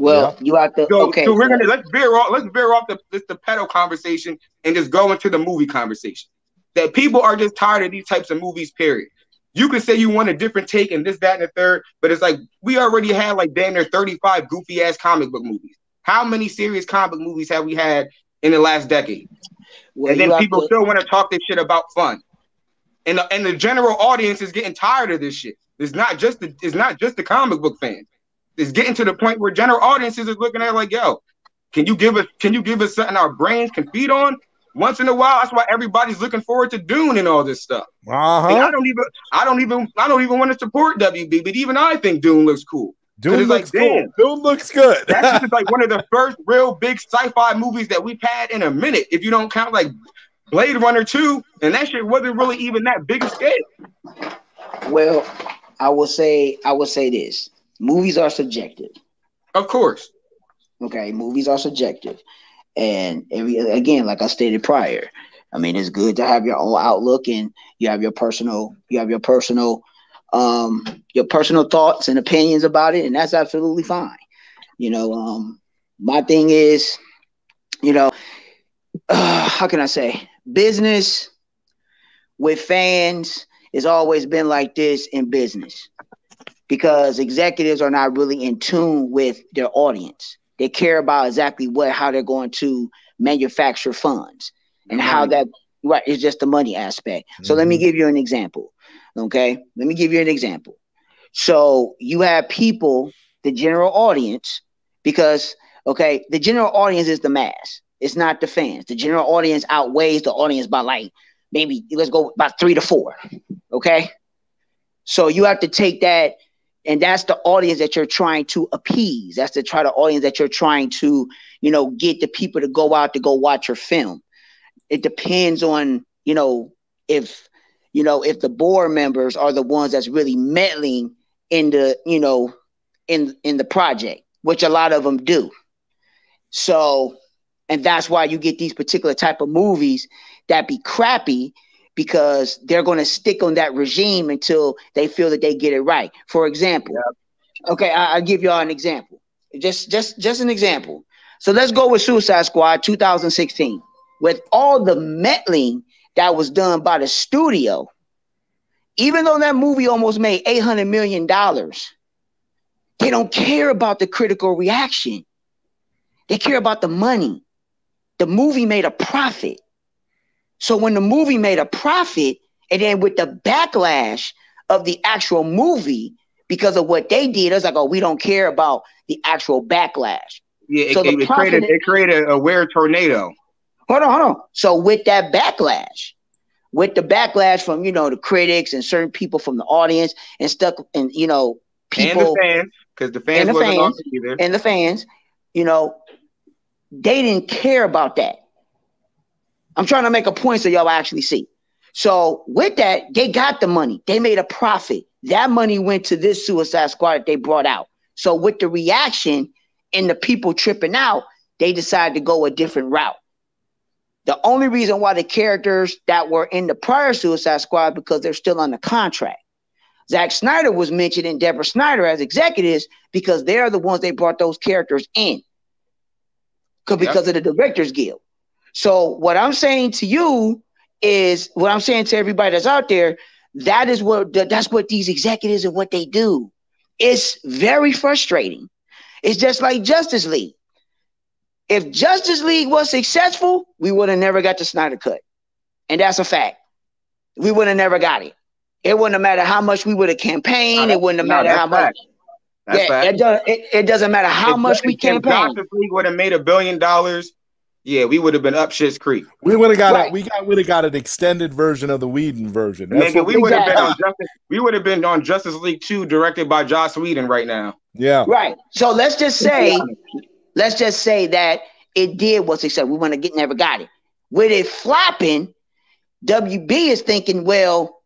Well, you have to. So we're gonna let's veer off the pedo conversation and just go into the movie conversation. That people are just tired of these types of movies. Period. You can say you want a different take and this, that, and the third, but it's like we already had like damn near 35 goofy ass comic book movies. How many serious comic book movies have we had in the last decade? Well, and then people still want to talk this shit about fun, and the general audience is getting tired of this shit. It's not just the comic book fans. It's getting to the point where general audiences are looking at it like, yo, can you give us something our brains can feed on once in a while? That's why everybody's looking forward to Dune and all this stuff. Uh-huh. And I don't even want to support WB, but even I think Dune looks cool. Dune looks cool. Dune looks good. That's just like one of the first real big sci-fi movies that we've had in a minute, if you don't count like Blade Runner 2, and that shit wasn't really even that big a scale. Well, I will say this. Movies are subjective. Of course. Okay, movies are subjective. And again, like I stated prior, I mean, it's good to have your own outlook and you have your personal thoughts and opinions about it, and that's absolutely fine. You know, my thing is, you know, how can I say, business with fans has always been like this in business. Because executives are not really in tune with their audience. They care about exactly how they're going to manufacture funds and how that is just the money aspect. So let me give you an example. Okay, let me give you an example. So you have people, the general audience, because the general audience is the mass. It's not the fans. The general audience outweighs the audience by like maybe let's go about 3 to 4. Okay, so you have to take that. And that's the audience that you're trying to appease. That's the audience that you're trying to, you know, get the people to go out to go watch your film. It depends on, if the board members are the ones that's really meddling in the, in the project, which a lot of them do. So, and that's why you get these particular type of movies that be crappy, because they're going to stick on that regime until they feel that they get it right. For example, I'll give y'all an example. Just an example. So let's go with Suicide Squad 2016. With all the meddling that was done by the studio, even though that movie almost made $800 million, they don't care about the critical reaction. They care about the money. The movie made a profit. So when the movie made a profit, and then with the backlash of the actual movie because of what they did, it's like, oh, we don't care about the actual backlash. Yeah, so it created a weird tornado. Hold on. So with that backlash, from the critics and certain people from the audience and stuff, and people and the fans, because the fans wasn't on it either, and the fans, they didn't care about that. I'm trying to make a point so y'all actually see. So with that, they got the money. They made a profit. That money went to this Suicide Squad that they brought out. So with the reaction and the people tripping out, they decided to go a different route. The only reason why the characters that were in the prior Suicide Squad, because they're still under contract. Zack Snyder was mentioned and Deborah Snyder as executives because they're the ones they brought those characters in because of the Directors Guild. So what I'm saying to you is what I'm saying to everybody that's out there. That's what these executives and what they do. It's very frustrating. It's just like Justice League. If Justice League was successful, we would have never got the Snyder Cut. And that's a fact. We would have never got it. It wouldn't have mattered how much we would have campaigned. It wouldn't have mattered how much. It doesn't matter how much we campaigned. If Justice League would have made $1 billion, yeah, we would have been up shit's creek. We would have got would have got an extended version of the Whedon version. Nigga, we would have been on Justice. We would have been on Justice League 2, directed by Joss Whedon right now. Yeah. Right. So let's just say that it did was successful. We want to never got it. With it flopping, WB is thinking, well,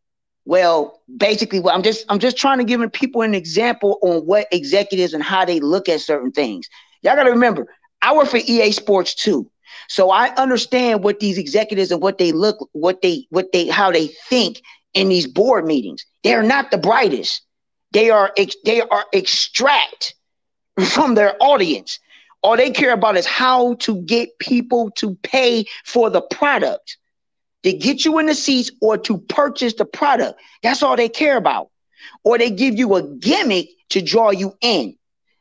basically, I'm just trying to give people an example on what executives and how they look at certain things. Y'all got to remember, I work for EA Sports too. So I understand what these executives and how they think in these board meetings. They're not the brightest. They are extract from their audience. All they care about is how to get people to pay for the product, to get you in the seats or to purchase the product. That's all they care about. Or they give you a gimmick to draw you in.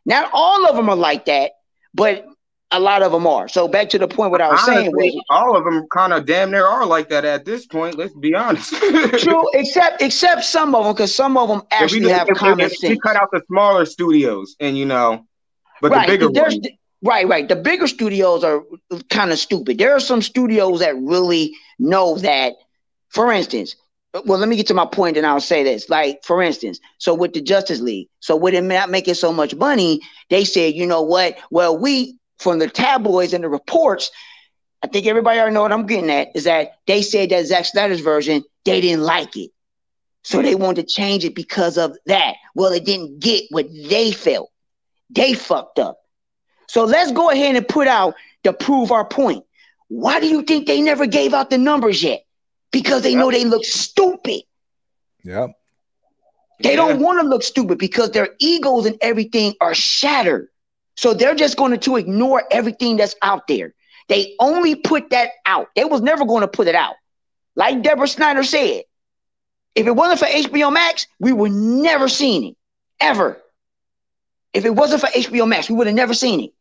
Not all of them are like that, but a lot of them are. So back to the point what I was saying was all of them kind of damn near are like that at this point. Let's be honest. True, except some of them, because some of them actually have common sense. We cut out the smaller studios, and but the bigger ones. Right. The bigger studios are kind of stupid. There are some studios that really know that. For instance, well, let me get to my point, and I'll say this. Like, for instance, so with the Justice League, so with it not making so much money, they said, you know what? Well, from the tabloids and the reports, I think everybody already know what I'm getting at, is that they said that Zack Snyder's version, they didn't like it. So they wanted to change it because of that. Well, it didn't get what they felt. They fucked up. So let's go ahead and put out to prove our point. Why do you think they never gave out the numbers yet? Because they know they look stupid. Yep. They don't want to look stupid because their egos and everything are shattered. So they're just going to ignore everything that's out there. They only put that out. They was never going to put it out. Like Deborah Snyder said, if it wasn't for HBO Max, we would never seen it, ever. If it wasn't for HBO Max, we would have never seen it.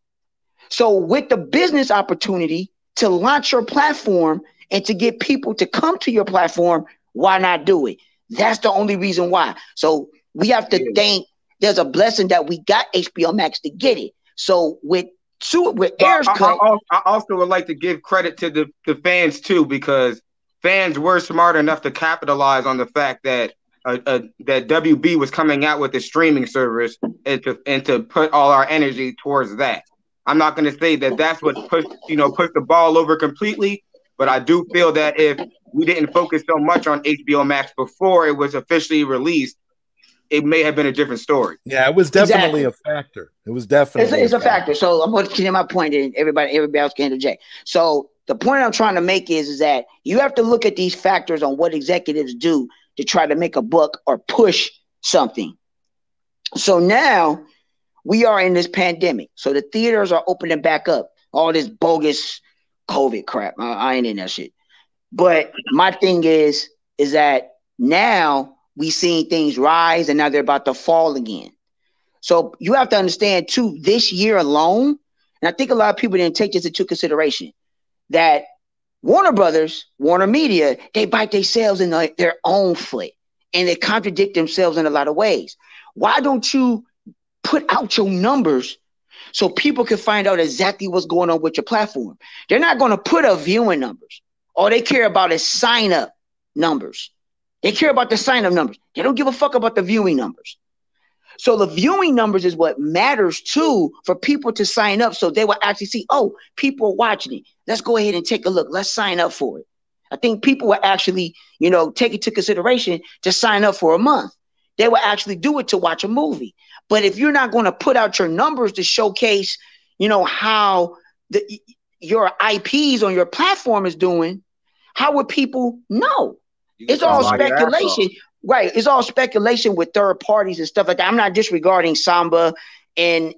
So with the business opportunity to launch your platform and to get people to come to your platform, why not do it? That's the only reason why. So we have to think there's a blessing that we got HBO Max to get it. So with Ayers cut, I also would like to give credit to the fans too, because fans were smart enough to capitalize on the fact that that WB was coming out with a streaming service and to put all our energy towards that. I'm not going to say that that's what pushed the ball over completely, but I do feel that if we didn't focus so much on HBO Max before it was officially released, it may have been a different story. Yeah, it was definitely a factor. It was definitely it's a factor. So I'm going to get my point, and everybody else can interject. So the point I'm trying to make is that you have to look at these factors on what executives do to try to make a buck or push something. So now we are in this pandemic. So the theaters are opening back up. All this bogus COVID crap. I ain't in that shit. But my thing is that now we seeing things rise and now they're about to fall again. So you have to understand too, this year alone, and I think a lot of people didn't take this into consideration, that Warner Brothers, Warner Media, they bite themselves in their own foot and they contradict themselves in a lot of ways. Why don't you put out your numbers so people can find out exactly what's going on with your platform? They're not going to put up viewing numbers. All they care about is sign up numbers. They care about the sign up numbers. They don't give a fuck about the viewing numbers. So the viewing numbers is what matters too for people to sign up, so they will actually see, oh, people are watching it. Let's go ahead and take a look. Let's sign up for it. I think people will actually, take it to consideration to sign up for a month. They will actually do it to watch a movie. But if you're not going to put out your numbers to showcase, how your IPs on your platform is doing, how would people know? It's all speculation. Right. It's all speculation with third parties and stuff like that. I'm not disregarding Samba and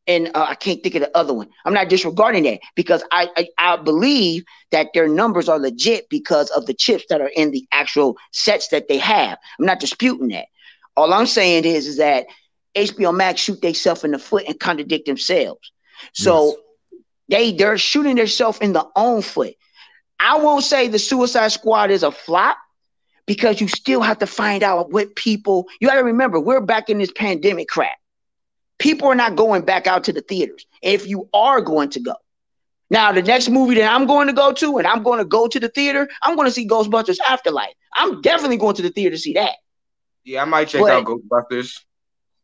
and I can't think of the other one. I'm not disregarding that because I believe that their numbers are legit because of the chips that are in the actual sets that they have. I'm not disputing that. All I'm saying is that HBO Max shoot themselves in the foot and contradict themselves. So they're shooting themselves in the own foot. I won't say the Suicide Squad is a flop because you still have to find out what people. You got to remember, we're back in this pandemic crap. People are not going back out to the theaters. If you are going to go. Now, the next movie that I'm going to go to, and I'm going to go to the theater, I'm going to see Ghostbusters Afterlife. I'm definitely going to the theater to see that. Yeah, I might check out Ghostbusters.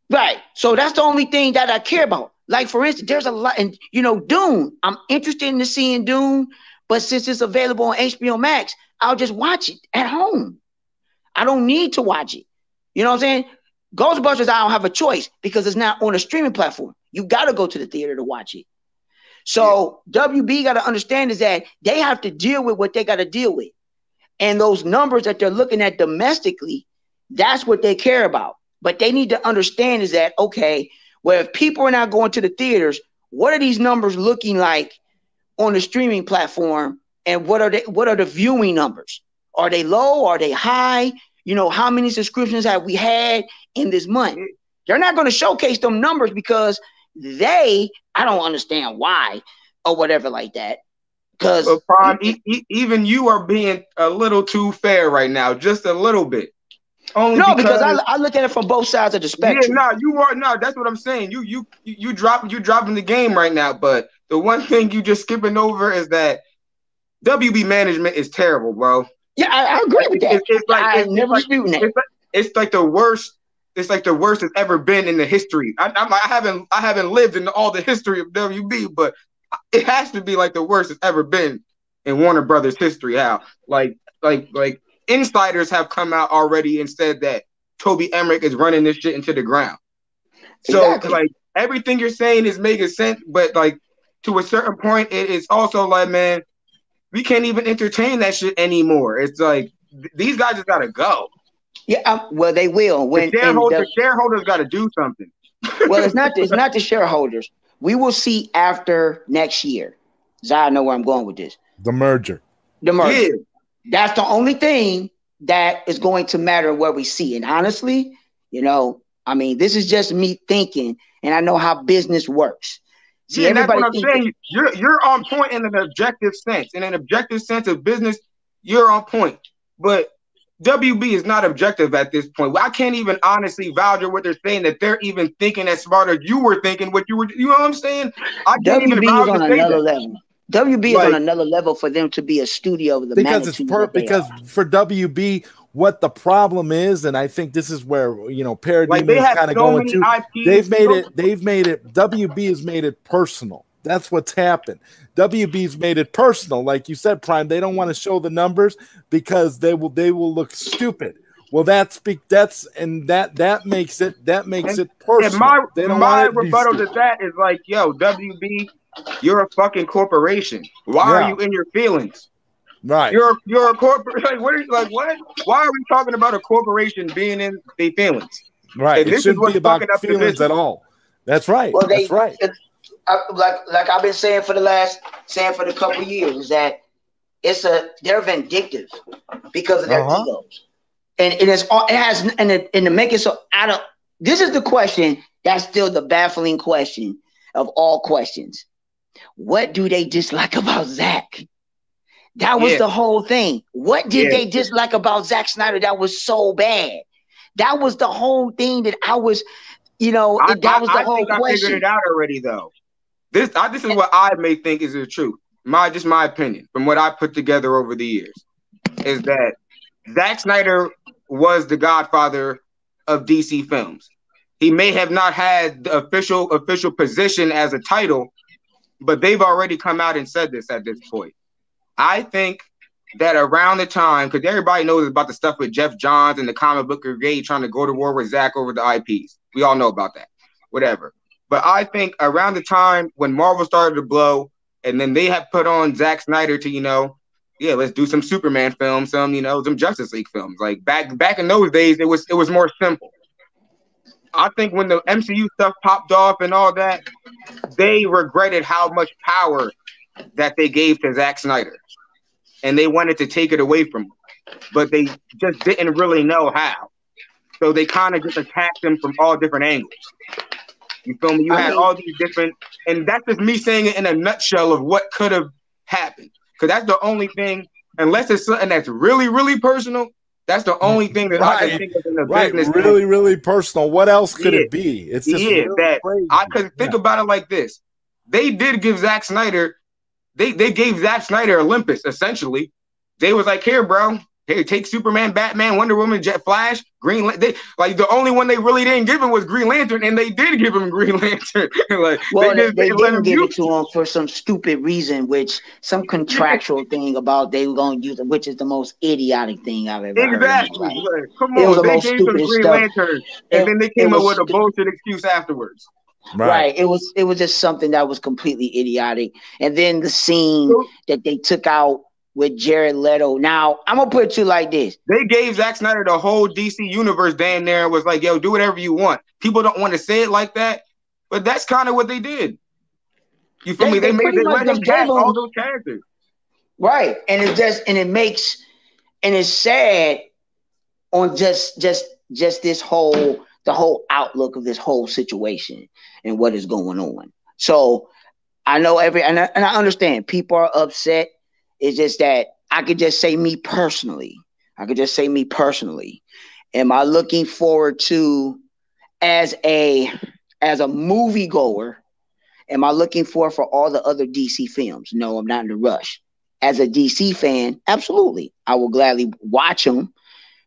Right. So that's the only thing that I care about. Like, for instance, there's a lot, and Dune. I'm interested in seeing Dune, but since it's available on HBO Max, I'll just watch it at home. I don't need to watch it. You know what I'm saying? Ghostbusters, I don't have a choice because it's not on a streaming platform. You got to go to the theater to watch it. So WB got to understand is that they have to deal with what they got to deal with. And those numbers that they're looking at domestically, that's what they care about. But they need to understand is that, okay, well, if people are not going to the theaters, what are these numbers looking like on the streaming platform? And what are the viewing numbers? Are they low? Are they high? How many subscriptions have we had in this month? They're not going to showcase them numbers because I don't understand why or whatever like that. Because even you are being a little too fair right now, just a little bit. Because I look at it from both sides of the spectrum. Yeah, that's what I'm saying. You dropping the game right now. But the one thing you just skipping over is that WB management is terrible, bro. Yeah, I agree with that. I'm never disputing that. It's like the worst. It's like the worst it's ever been in the history. I haven't lived in all the history of WB, but it has to be like the worst it's ever been in Warner Brothers history. How like insiders have come out already and said that Toby Emmerich is running this shit into the ground. So like everything you're saying is making sense, but like to a certain point, it is also like, man, we can't even entertain that shit anymore. It's like these guys just gotta go. Yeah, well, they will. When the shareholders got to do something. Well, it's not the shareholders. We will see after next year. I know where I'm going with this. The merger. Yeah. That's the only thing that is going to matter where we see. And honestly, this is just me thinking, and I know how business works. See, and that's what I'm saying. You're on point in an objective sense. In an objective sense of business, you're on point. But WB is not objective at this point. I can't even honestly vouch for what they're saying, that they're even thinking as smart as you were thinking what you were. You know what I'm saying? I can't WB even is on another level. WB is on another level for them to be a studio of the because for WB, what the problem is, and I think this is where Paradigm is kind of going to. They've made it. WB has made it personal. That's what's happened. WB's made it personal, like you said, Prime. They don't want to show the numbers because they will look stupid. Well, that makes it personal. And my rebuttal to that is like, yo, WB, you're a fucking corporation. Why are you in your feelings? Right. You're a corporate. Like, what? Why are we talking about a corporation being in their feelings? Right. It shouldn't be about feelings at all. That's right. Well, that's right. Like I've been saying for the couple of years, is that they're vindictive because of their egos, and to make it so this is the question that's still the baffling question of all questions. What do they dislike about Zack? That was the whole thing. What did they dislike about Zack Snyder that was so bad? That was the whole thing that I was, that was the whole question. I figured it out already, though. This is what I may think is the truth. My opinion from what I put together over the years is that Zack Snyder was the godfather of DC films. He may have not had the official position as a title, but they've already come out and said this at this point. I think that around the time, because everybody knows about the stuff with Jeff Johns and the comic book brigade trying to go to war with Zack over the IPs. We all know about that. Whatever. But I think around the time when Marvel started to blow, and then they have put on Zack Snyder to, let's do some Superman films, some Justice League films. Like back in those days, it was more simple. I think when the MCU stuff popped off and all that, they regretted how much power that they gave to Zack Snyder, and they wanted to take it away from him, but they just didn't really know how. So they kind of just attacked him from all different angles. You feel me? You had all these different, and that's just me saying it in a nutshell of what could have happened. Because that's the only thing, unless it's something that's really, really personal, that's the only thing that I can think of in the business. Really, really personal. What else could it be? It's just really that crazy. I could think about it like this. They did give Zack Snyder, they gave Zack Snyder Olympus, essentially. They was like, here, bro. Hey, take Superman, Batman, Wonder Woman, Jet Flash, Green Lantern. Like the only one they really didn't give him was Green Lantern, and they did give him Green Lantern. Like, well, they didn't give it to him for some stupid reason, which some contractual thing about they were going to use it, which is the most idiotic thing I've ever heard. Exactly. Like, come on, they gave some Green Lantern, and then they came up with a bullshit excuse afterwards. Right. It was just something that was completely idiotic. And then the scene that they took out with Jared Leto. Now, I'm going to put it to you like this. They gave Zack Snyder the whole DC universe damn near and was like, yo, do whatever you want. People don't want to say it like that, but that's kind of what they did. You feel me? They let him cast all those characters. Right. And it's sad on just this the whole outlook of this whole situation and what is going on. So I know and I understand people are upset. It's just that I could just say me personally. Am I looking forward to, as a moviegoer, am I looking for all the other DC films? No, I'm not in a rush. As a DC fan, absolutely. I will gladly watch them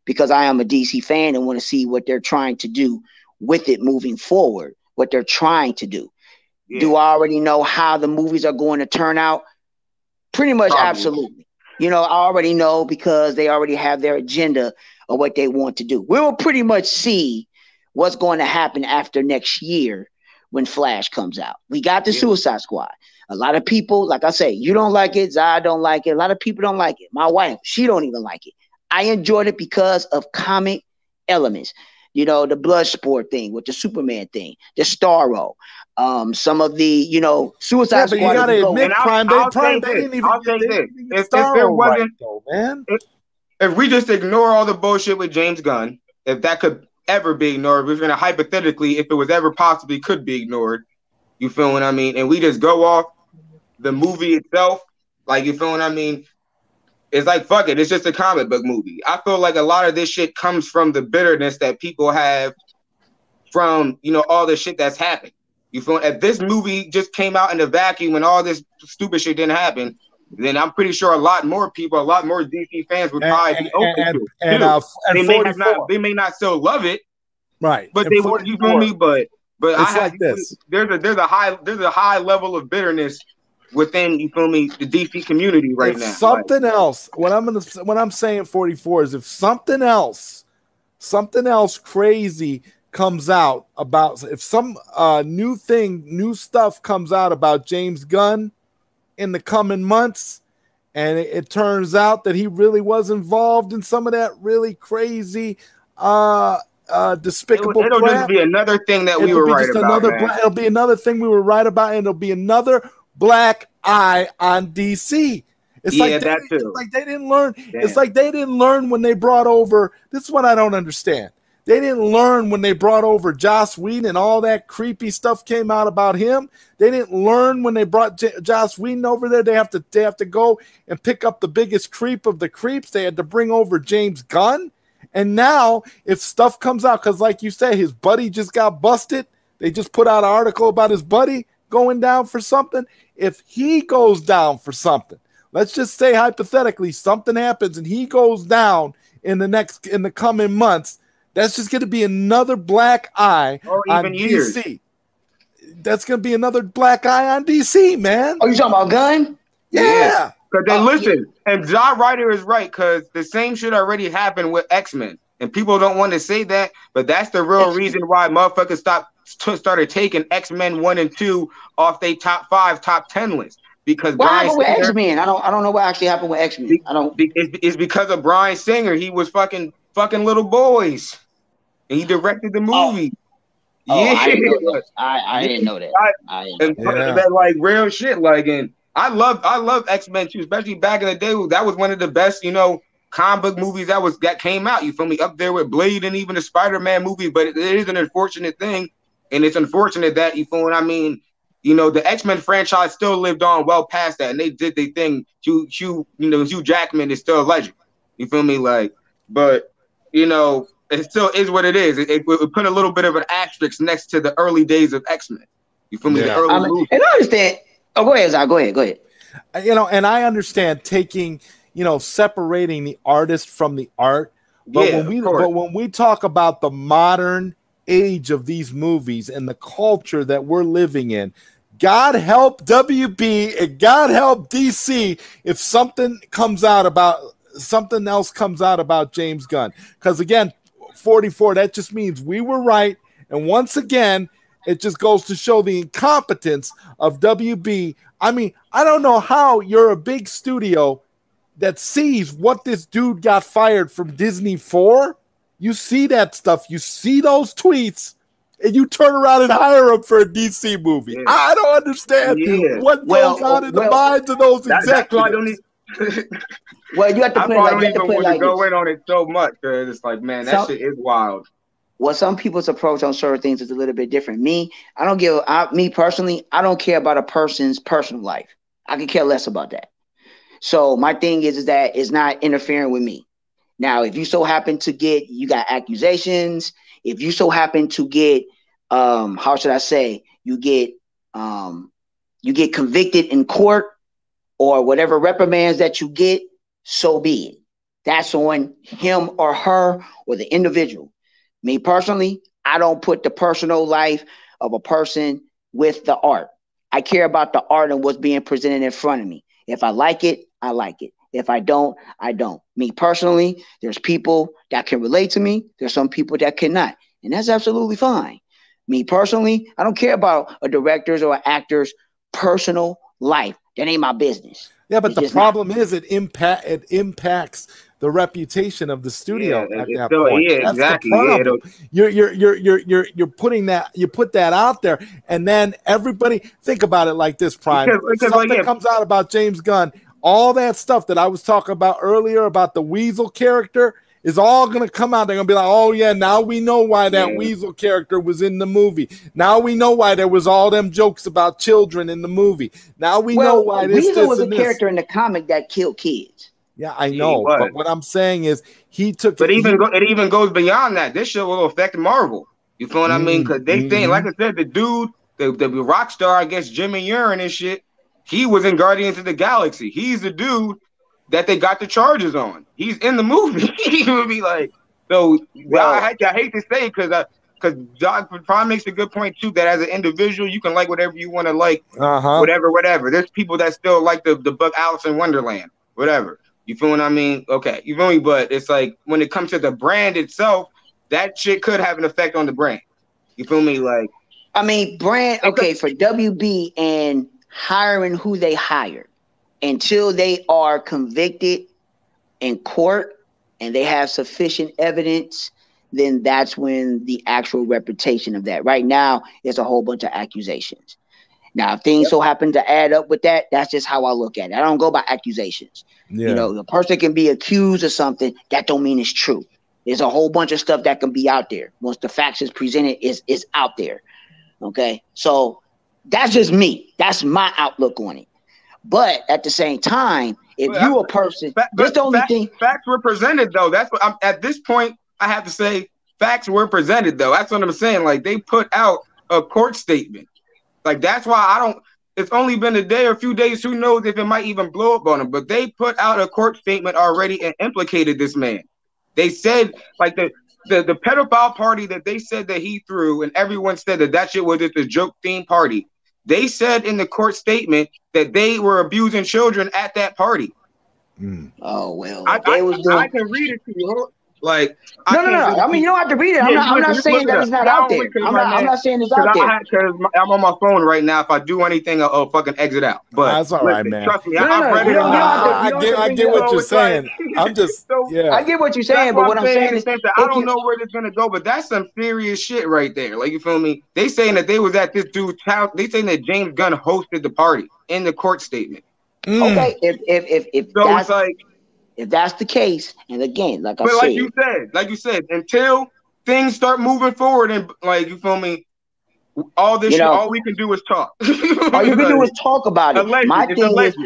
because I am a DC fan and want to see what they're trying to do with it moving forward, what they're trying to do. Yeah. Do I already know how the movies are going to turn out? Pretty much, probably. Absolutely. You know, I already know because they already have their agenda of what they want to do. We will pretty much see what's going to happen after next year when Flash comes out. We got the Suicide Squad. A lot of people, like I say, you don't like it, Zai don't like it. A lot of people don't like it. My wife, she don't even like it. I enjoyed it because of comic elements. You know, the Bloodsport thing with the Superman thing, the Starro. Some of the, Suicide Squad. But you gotta admit, Prime, they didn't even. I'll say this: if there wasn't, man, if we just ignore all the bullshit with James Gunn, if that could ever be ignored, we're gonna hypothetically, if it was ever possibly could be ignored, you feel what I mean? And we just go off the movie itself, like, you feel what I mean? It's like, fuck it, it's just a comic book movie. I feel like a lot of this shit comes from the bitterness that people have from, all the shit that's happened. You feel? If this movie just came out in a vacuum and all this stupid shit didn't happen, then I'm pretty sure a lot more people, a lot more DC fans would probably be open to it. They may not still love it, right? But they would. You feel me? But it's like this. There's a high level of bitterness within, you feel me, the DC community right now. Something else. What I'm saying 44 is if something else crazy comes out about, if some new stuff comes out about James Gunn in the coming months, and it turns out that he really was involved in some of that really crazy despicable it'll crap. Just be another thing that we were right about. It'll be another thing we were right about, and it'll be another black eye on DC. It's like they didn't learn. Damn. It's like they didn't learn when they brought over. This is what I don't understand. They didn't learn when they brought over Joss Whedon and all that creepy stuff came out about him. They didn't learn when they brought Joss Whedon over there. They have to go and pick up the biggest creep of the creeps. They had to bring over James Gunn. And now if stuff comes out, because like you say, his buddy just got busted. They just put out an article about his buddy going down for something. If he goes down for something, let's just say hypothetically something happens and he goes down in the coming months, that's just going to be another black eye on DC. That's going to be another black eye on DC, man. Oh, you talking about Gunn? Yeah. Because then listen, and Zack Ryder is right, because the same shit already happened with X-Men. And people don't want to say that, but that's the real reason why motherfuckers started taking X-Men 1 and 2 off their top 5, top 10 list. Because what happened with X-Men? I don't know what actually happened with X-Men. It's because of Bryan Singer. He was fucking little boys, and he directed the movie. Oh, Yeah, I didn't know like, that. I didn't know that. I didn't and know that. Yeah. that like real shit. Like, and I love X-Men too, especially back in the day. That was one of the best, comic book movies that came out. You feel me? Up there with Blade and even the Spider-Man movie. But it is an unfortunate thing, and it's unfortunate that you feel what I mean. The X-Men franchise still lived on well past that, and they did their thing. Hugh Jackman is still a legend. You feel me? Like, but it still is what it is. It put a little bit of an asterisk next to the early days of X-Men. You feel me? Yeah. The early movies. And I understand. Oh, go ahead, Zach. Go ahead. And I understand taking, separating the artist from the art. But when we talk about the modern age of these movies and the culture that we're living in, God help WB and God help DC if something else comes out about James Gunn. Because again, 44, that just means we were right. And once again, it just goes to show the incompetence of WB. I mean, I don't know how you're a big studio that sees what this dude got fired from Disney for. You see that stuff. You see those tweets, and you turn around and hire him for a DC movie. Yeah. I don't understand what goes on in the minds of those executives. That's why I don't Well, you have to put it like go in on it so much because it's like, man, that shit is wild. Well, some people's approach on certain things is a little bit different. Me personally, I don't care about a person's personal life. I could care less about that. So my thing is that it's not interfering with me. Now, if you so happen to you got accusations, if you so happen to get, how should I say, you get convicted in court or whatever reprimands that you get, so be it. That's on him or her or the individual. Me personally, I don't put the personal life of a person with the art. I care about the art and what's being presented in front of me. If I like it, I like it. If I don't, I don't. Me personally, there's people that can relate to me. There's some people that cannot. And that's absolutely fine. Me personally, I don't care about a director's or an actor's personal life. That ain't my business. Yeah, but the problem is it impacts the reputation of the studio at that point. Yeah, that's exactly. The problem. You're putting that, you put that out there, and then everybody think about it like this, Prime. Because something comes out about James Gunn, all that stuff that I was talking about earlier about the Weasel character is all going to come out. They're going to be like, oh yeah, now we know why that Weasel character was in the movie. Now we know why there was all them jokes about children in the movie. Now we know why Weasel was a character in the comic that killed kids. Yeah, I know, but what I'm saying is he took. But it even goes beyond that. This shit will affect Marvel. You feel what I mean? Because they think, like I said, the dude, the rock star, I guess Jimmy Urine and shit, he was in Guardians of the Galaxy. He's the dude that they got the charges on. He's in the movie. He would be like, so. I hate to say because Doc Prime makes a good point too. That as an individual, you can like whatever you want to like, whatever. There's people that still like the book Alice in Wonderland, whatever. You feel what I mean? Okay, you feel me? But it's like when it comes to the brand itself, that shit could have an effect on the brand. You feel me? Like, I mean, brand. Okay, for WB and hiring who they hired, until they are convicted in court and they have sufficient evidence, then that's when the actual reputation of that. Right now, it's a whole bunch of accusations. Now, if things so happen to add up with that, that's just how I look at it. I don't go by accusations. Yeah. You know, the person can be accused of something. That don't mean it's true. There's a whole bunch of stuff that can be out there. Once the facts is presented, is out there. Okay? So that's just me. That's my outlook on it. But at the same time, if you a person, that's the only thing. Facts were presented, though. That's what at this point, I have to say, facts were presented, though. That's what I'm saying. Like, they put out a court statement. Like, that's why it's only been a day or a few days. Who knows if it might even blow up on them. But they put out a court statement already and implicated this man. They said, like, the pedophile party that they said that he threw, and everyone said that shit was just a joke-themed party. They said in the court statement that they were abusing children at that party. Oh, well. I can read it to you. Like, No. I mean, you don't have to read it. I'm not saying that it's not out there. I'm not saying it's out there. Because I'm on my phone right now. If I do anything, I'll fucking exit out. But that's all right, man. Trust me, I've read it. I get what you're saying. I'm just, I get what you're saying, but what I'm saying is, I don't know where it's gonna go, but that's some serious shit right there. Like, you feel me? They saying that they was at this dude's house. They saying that James Gunn hosted the party in the court statement. Okay, if so that's it's like, if that's the case, and again, like you said, until things start moving forward, and like, you feel me, all this shit, all we can do is talk. All you can do is talk about it. Alleged.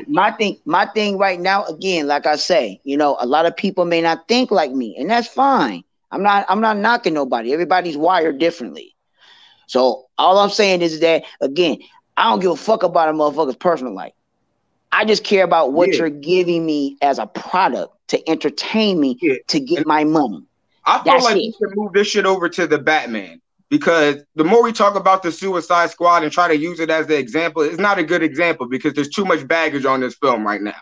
My thing right now, again, like I say, a lot of people may not think like me, and that's fine. I'm not knocking nobody. Everybody's wired differently. So all I'm saying is that, again, I don't give a fuck about a motherfucker's personal life. I just care about what you're giving me as a product to entertain me to get my money. I feel like we should move this shit over to the Batman, because the more we talk about the Suicide Squad and try to use it as the example, it's not a good example because there's too much baggage on this film right now.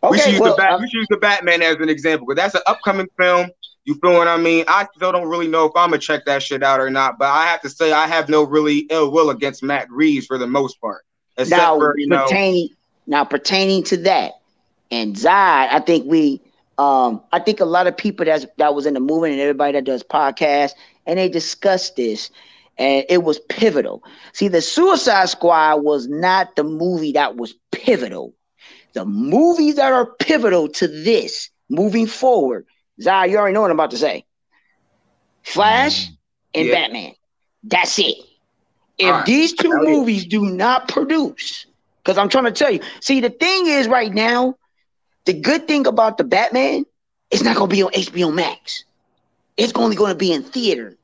Okay, we should use the Batman as an example, because that's an upcoming film. You feel what I mean? I still don't really know if I'm gonna check that shit out or not, but I have to say I have no really ill will against Matt Reeves for the most part. Except for, pertaining to that, and Zod, I think a lot of people that was in the movement and everybody that does podcasts, and they discussed this, and it was pivotal. See, the Suicide Squad was not the movie that was pivotal. The movies that are pivotal to this moving forward, Zod, you already know what I'm about to say. Flash and Batman. That's it. If these two movies do not produce, because I'm trying to tell you, see, the thing is right now, the good thing about the Batman, it's not going to be on HBO Max. It's only going to be in theater.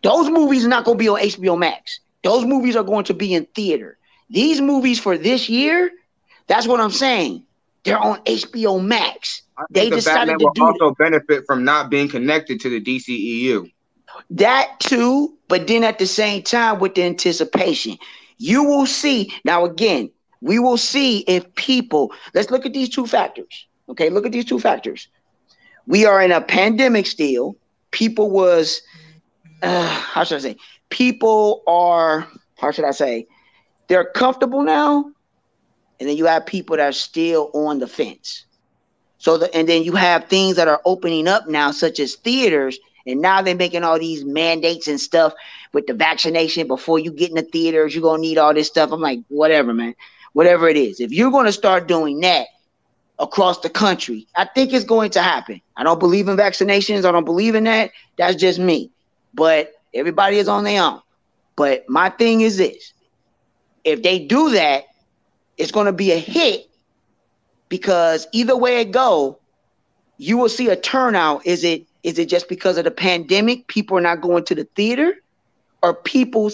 Those movies are not going to be on HBO Max. Those movies are going to be in theater. These movies for this year, that's what I'm saying. They're on HBO Max. They decided to do also benefit from not being connected to the DCEU. That too, but then at the same time with the anticipation, you will see. Now again, we will see if people. Let's look at these two factors. Okay, look at these two factors. We are in a pandemic still. People was, how should I say? People are, how should I say? They're comfortable now, and then you have people that are still on the fence. And then you have things that are opening up now, such as theaters, and now they're making all these mandates and stuff with the vaccination. Before you get in the theaters, you're gonna need all this stuff. I'm like, whatever, man, whatever it is. If you're gonna start doing that across the country, I think it's going to happen. I don't believe in vaccinations. I don't believe in that. That's just me. But everybody is on their own. But my thing is this: if they do that, it's going to be a hit, because either way it go, you will see a turnout. Is it just because of the pandemic, people are not going to the theater, or people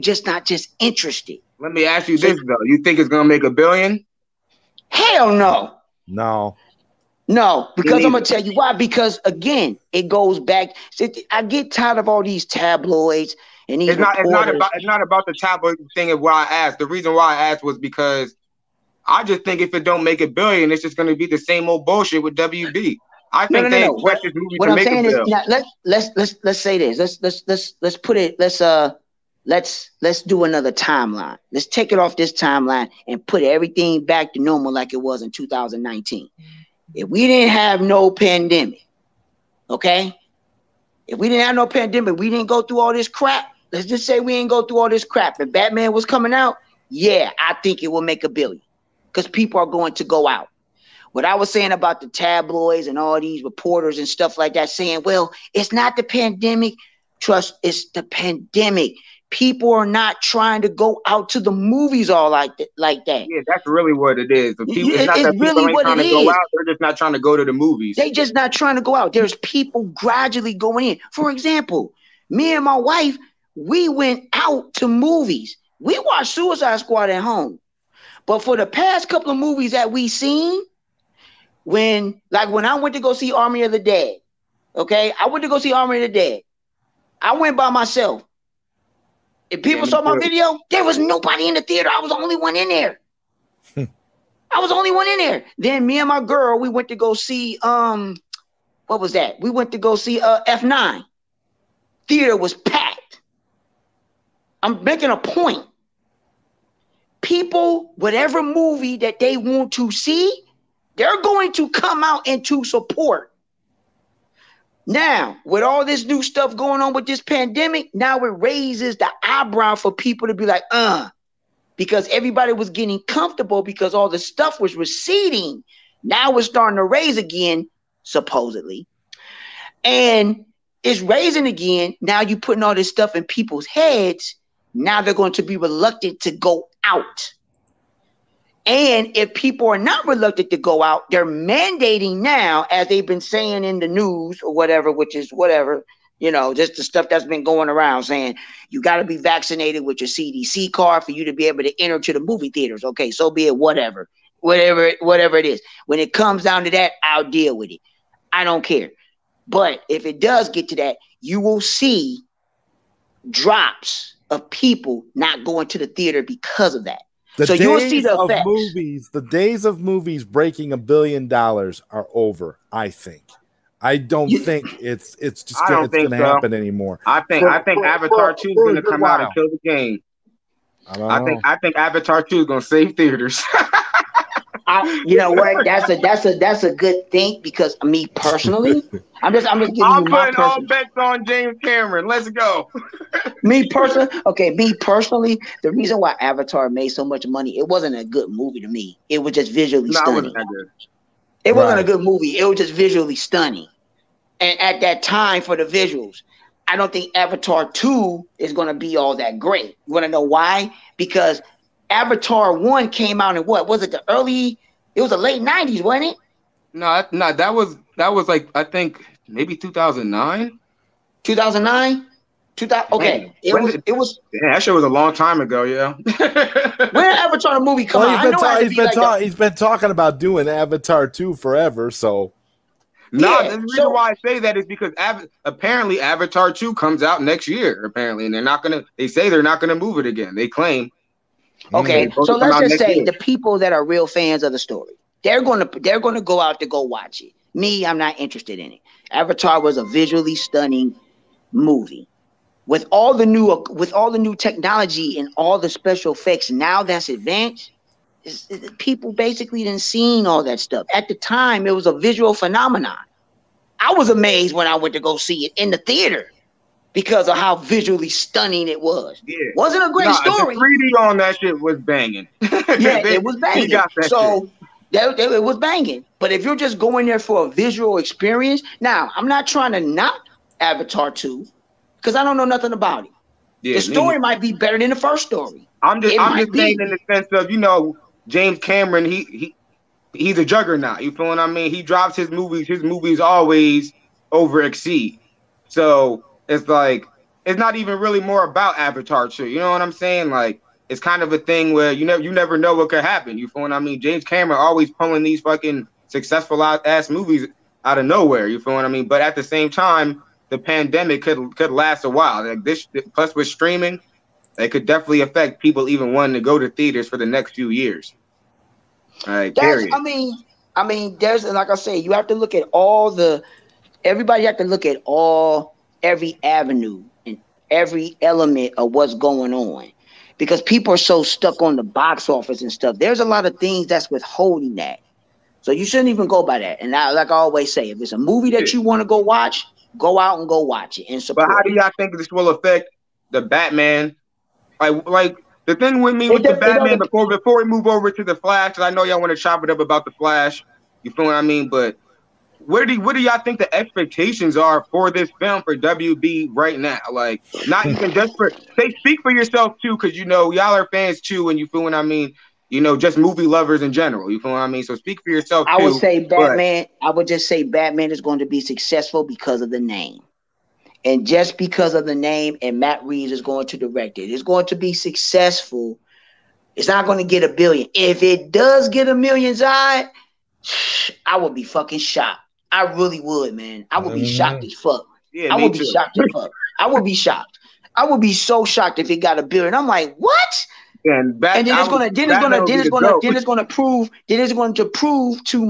just not interested? Let me ask you this though: you think it's going to make $1 billion? Hell no. No, because I'm gonna tell you why. Because again, it goes back. I get tired of all these tabloids and these. It's not about the tabloid thing. Of why I asked. The reason why I asked was because I just think if it don't make $1 billion, it's just going to be the same old bullshit with WB. I think they expect this movie to make $1 billion. Let's say this. Let's put it. Let's do another timeline. Let's take it off this timeline and put everything back to normal like it was in 2019. If we didn't have no pandemic, okay? If we didn't have no pandemic, we didn't go through all this crap. Let's just say we didn't go through all this crap. If Batman was coming out, yeah, I think it will make $1 billion, because people are going to go out. What I was saying about the tabloids and all these reporters and stuff like that saying, well, it's not the pandemic. Trust, it's the pandemic. People are not trying to go out to the movies all like that. Yeah, that's really what it is. It's not that people ain't trying to go out. They're just not trying to go to the movies. They just not trying to go out. There's people gradually going in. For example, me and my wife, we went out to movies. We watched Suicide Squad at home. But for the past couple of movies that we seen, when I went to go see Army of the Dead, okay? I went to go see Army of the Dead. I went by myself. If people saw my video, there was nobody in the theater. I was the only one in there. I was the only one in there. Then me and my girl, we went to go see, what what was that? We went to go see F9. Theater was packed. I'm making a point. People, whatever movie that they want to see, they're going to come out and to support. Now, with all this new stuff going on with this pandemic, now it raises the eyebrow for people to be like, because everybody was getting comfortable because all the stuff was receding. Now it's starting to raise again, supposedly. And it's raising again. Now you're putting all this stuff in people's heads. Now they're going to be reluctant to go out. And if people are not reluctant to go out, they're mandating now, as they've been saying in the news or whatever, which is whatever, you know, just the stuff that's been going around saying you got to be vaccinated with your CDC card for you to be able to enter to the movie theaters. Okay, so be it, whatever it is. When it comes down to that, I'll deal with it. I don't care. But if it does get to that, you will see drops of people not going to the theater because of that. So you will see the effects. The days of movies breaking $1 billion are over, I think. I don't think it's going to happen anymore. I think Avatar 2 is going to come out and kill the game. I think Avatar 2 is going to save theaters. You know what? That's a good thing because me personally, I'm just giving you my putting all bets on James Cameron. Let's go. Me personally, the reason why Avatar made so much money, it wasn't a good movie to me. It was just visually stunning. It wasn't a good movie. It was just visually stunning. And at that time for the visuals, I don't think Avatar 2 is going to be all that great. You want to know why? Because Avatar 1 came out in what? Was it it was the late 90s, wasn't it? No, that was like, I think maybe 2009. 2009? Okay. It was yeah, that shit was a long time ago, yeah. When did Avatar the movie come out? He's been talking about doing Avatar 2 forever, so no, the reason why I say that is because apparently Avatar 2 comes out next year, apparently, and they say they're not gonna move it again. They claim. Okay, so let's just say the people that are real fans of the story, they're gonna go out to go watch it. Me, I'm not interested in it. Avatar was a visually stunning movie. With all the new technology and all the special effects now that's advanced, people basically didn't seen all that stuff. At the time, it was a visual phenomenon. I was amazed when I went to go see it in the theater because of how visually stunning it was. Yeah. Wasn't a great story. The 3D on that shit was banging. Yeah, it was banging. It was banging. But if you're just going there for a visual experience, now I'm not trying to knock Avatar 2 because I don't know nothing about it. Yeah, the story might be better than the first story. I'm just saying in the sense of, you know, James Cameron, he's a juggernaut. You feel what I mean? He drops his movies. His movies always over exceed. So it's like it's not even really more about Avatar 2. You know what I'm saying? Like it's kind of a thing where you never know what could happen. You feel what I mean? James Cameron always pulling these fucking successful ass movies out of nowhere. You feel what I mean? But at the same time, the pandemic could last a while. Like this, plus with streaming, it could definitely affect people even wanting to go to theaters for the next few years. Period. I mean, there's, like I say, you have to look at everybody have to look at every avenue and every element of what's going on, because people are so stuck on the box office and stuff. There's a lot of things that's withholding that. So you shouldn't even go by that. And like I always say, if it's a movie that you want to go watch, go out and go watch it and support. But how do y'all think this will affect the Batman? Like the thing with me with the Batman before we move over to the Flash, because I know y'all want to chop it up about the Flash. You feel what I mean? But what do y'all think the expectations are for this film for WB right now? Like, not even just speak for yourself too, because you know y'all are fans too, and you feel what I mean. You know, just movie lovers in general. You feel what I mean? So speak for yourself too. I would say Batman. I would just say Batman is going to be successful because of the name. And just because of the name, and Matt Reeves is going to direct it, it's going to be successful. It's not going to get $1 billion. If it does get $1 million, I would be fucking shocked. I really would, man. I would be shocked as fuck. Yeah, I would be shocked as fuck. I would be shocked. I would be so shocked if it got $1 billion. I'm like, what? And then it's going to prove to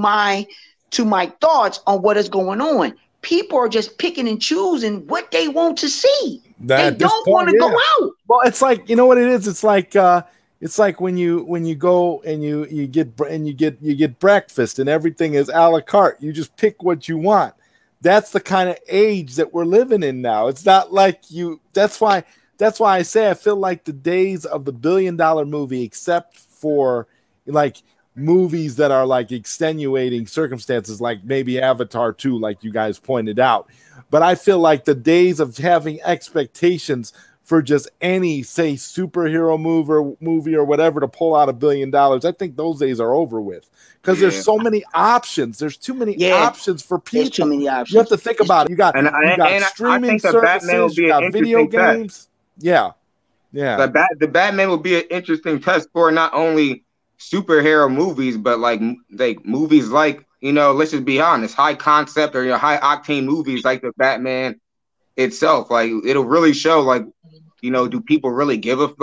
my thoughts on what is going on. people are just picking and choosing what they want to see. They don't want to go out. Well, it's like, you know what it is? It's like when you go and you get breakfast and everything is a la carte. You just pick what you want. That's the kind of age that we're living in now. It's not like that's why I say I feel like the days of the $1 billion movie, except for like movies that are like extenuating circumstances, like maybe Avatar 2, like you guys pointed out. But I feel like the days of having expectations for just any, say, superhero movie or whatever to pull out $1 billion, I think those days are over with, because there's so many options. There's too many options for people. There's too many options. You have to think about it. You got streaming services, you got video games. Yeah. The Batman will be an interesting test for not only superhero movies, but like movies like, you know, let's just be honest, high concept or high octane movies like the Batman itself. Like, it'll really show, like, you know, do people really give a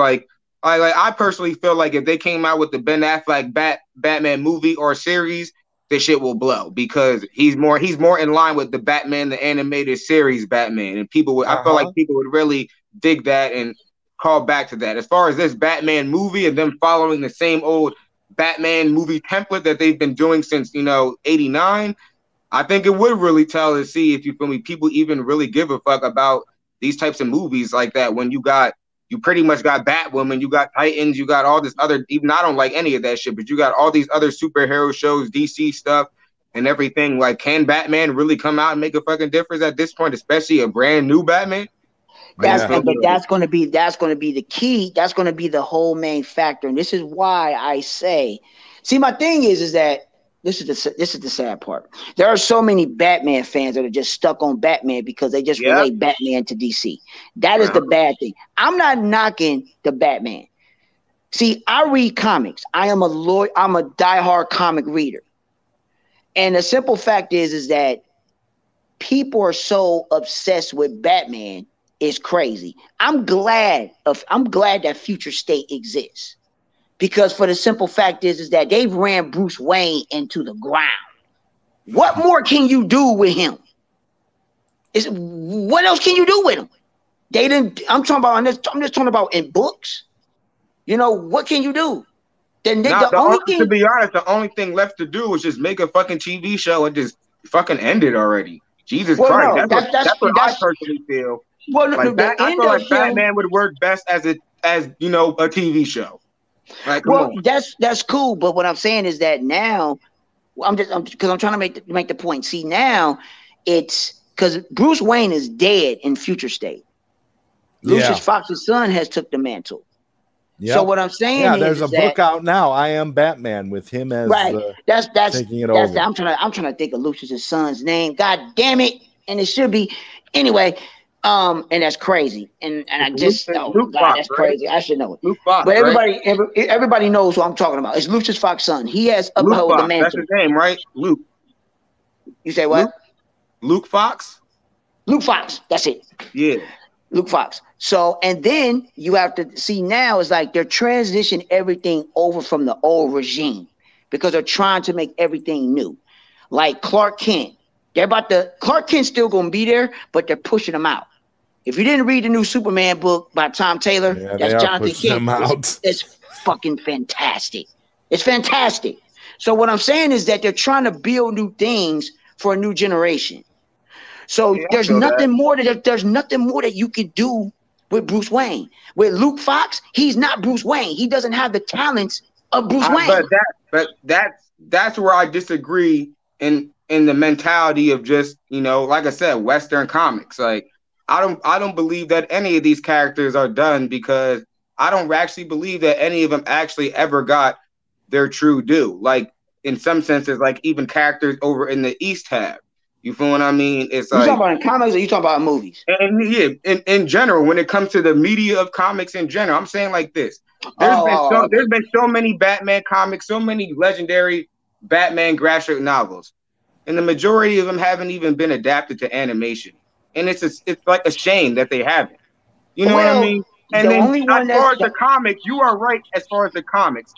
I personally feel like if they came out with the Ben Affleck Batman movie or series, this shit will blow, because he's more in line with the Batman the animated series Batman, and people would I feel like people would really dig that and call back to that. As far as this Batman movie and them following the same old Batman movie template that they've been doing since, you know, 89, I think it would really tell to see if, you feel me, people even really give a fuck about these types of movies like that, when you pretty much got Batwoman, you got Titans, you got all this other, even I don't like any of that shit, but you got all these other superhero shows, DC stuff and everything. Like, can Batman really come out and make a fucking difference at this point, especially a brand new Batman? That's going to be the key. That's going to be the whole main factor. And this is why I say, see, my thing is that this is the sad part. There are so many Batman fans that are just stuck on Batman because they just relate Batman to DC. That is the bad thing. I'm not knocking the Batman. See, I read comics. I'm a diehard comic reader. And the simple fact is that people are so obsessed with Batman. Is crazy. I'm glad that Future State exists, because for the simple fact is that they've ran Bruce Wayne into the ground. What more can you do with him? What else can you do with him? They didn't. I'm just talking about in books. You know, what can you do? To be honest, the only thing left to do is just make a fucking TV show and just fucking end it already. Jesus Christ, that's what I personally feel. Well, like I feel like Batman would work best as you know, a TV show. Like, that's cool, but what I'm saying is that now I'm trying to make the point. See, now it's because Bruce Wayne is dead in Future State. Lucius Fox's son has took the mantle. Yep. So what I'm saying is there's a book out now, I Am Batman, with him as that's taking it over. I'm trying to think of Lucius's son's name. God damn it, and it should be anyway. And that's crazy. And I just that's crazy. I should know it. Luke Fox, but everybody knows who I'm talking about. It's Lucius Fox's son. He has upheld the mantle. That's his name, right? Luke. You say what? Luke Fox? Luke Fox. That's it. Yeah. Luke Fox. So, and then you have to see now is like they're transitioning everything over from the old regime because they're trying to make everything new. Like Clark Kent. Clark Kent's still going to be there, but they're pushing him out. If you didn't read the new Superman book by Tom Taylor, that's Jonathan Kent. It's fucking fantastic. It's fantastic. So what I'm saying is that they're trying to build new things for a new generation. So there's nothing more that you could do with Bruce Wayne. With Luke Fox, he's not Bruce Wayne. He doesn't have the talents of Bruce Wayne. But that's where I disagree in the mentality of just, you know, like I said, Western comics. Like, I don't believe that any of these characters are done, because I don't actually believe that any of them actually ever got their true due. Like, in some senses, like even characters over in the East have. You feel what I mean? It's you talking about in comics, or you talking about in movies? And in general, when it comes to the media of comics in general, I'm saying like this. There's been so many Batman comics, so many legendary Batman graphic novels, and the majority of them haven't even been adapted to animation. And it's like a shame that they haven't. You know what I mean? And then as far as the comics, you are right. As far as the comics,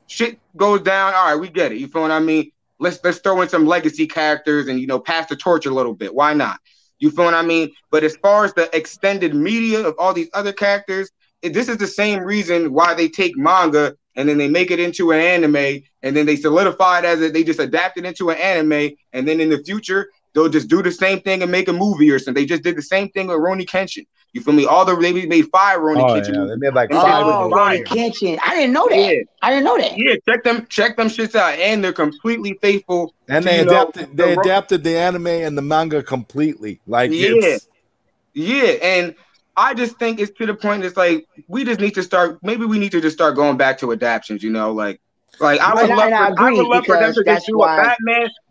shit goes down. All right, we get it. You feel what I mean? let's throw in some legacy characters and pass the torch a little bit. Why not? You feel what I mean? But as far as the extended media of all these other characters, this is the same reason why they take manga and then they make it into an anime, and then they solidify it they just adapt it into an anime, and then in the future they'll just do the same thing and make a movie or something. They just did the same thing with Rurouni Kenshin. You feel me? They made 5 Rurouni Kenshin. Yeah, they made like 5 Rurouni Kenshin. I didn't know that. Yeah. I didn't know that. Yeah, check them shits out, and they're completely faithful. And they adapted the anime and the manga completely. Like and I just think it's to the point. It's like we just need to start. Maybe we need to just start going back to adaptions. Like I would love for them to just do a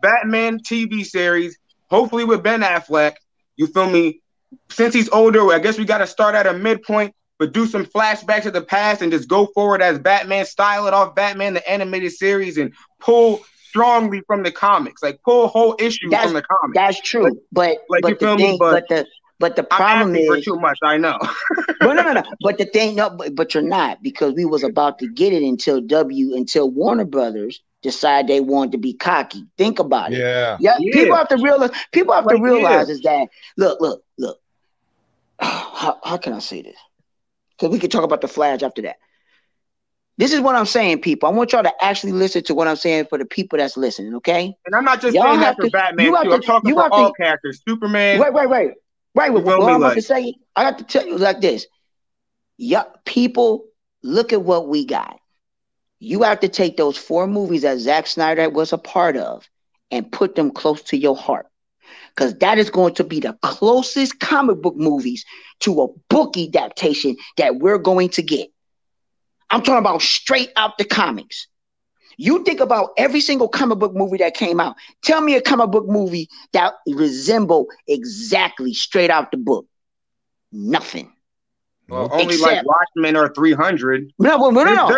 Batman TV series, hopefully with Ben Affleck. You feel me? Since he's older, I guess we got to start at a midpoint, but do some flashbacks of the past and just go forward as Batman, style it off Batman, the animated series, and pull strongly from the comics, like pull whole issues from the comics. That's true, but you feel me? But the problem is for too much. I know. No. But the thing, but you're not, because we was about to get it until Warner Brothers decide they wanted to be cocky. Think about it. Yeah. People have to realize is that look. How can I say this? Because we can talk about the Flash after that. This is what I'm saying, people. I want y'all to actually listen to what I'm saying for the people that's listening, okay? And I'm not just saying that for Batman, too. I'm talking for all characters. Superman. Right. What I'm about to say, I got to tell you like this. Yeah, people, look at what we got. You have to take those 4 movies that Zack Snyder was a part of and put them close to your heart. Because that is going to be the closest comic book movies to a book adaptation that we're going to get. I'm talking about straight out the comics. You think about every single comic book movie that came out. Tell me a comic book movie that resemble exactly straight out the book. Nothing. Well, only like Watchmen or 300. No.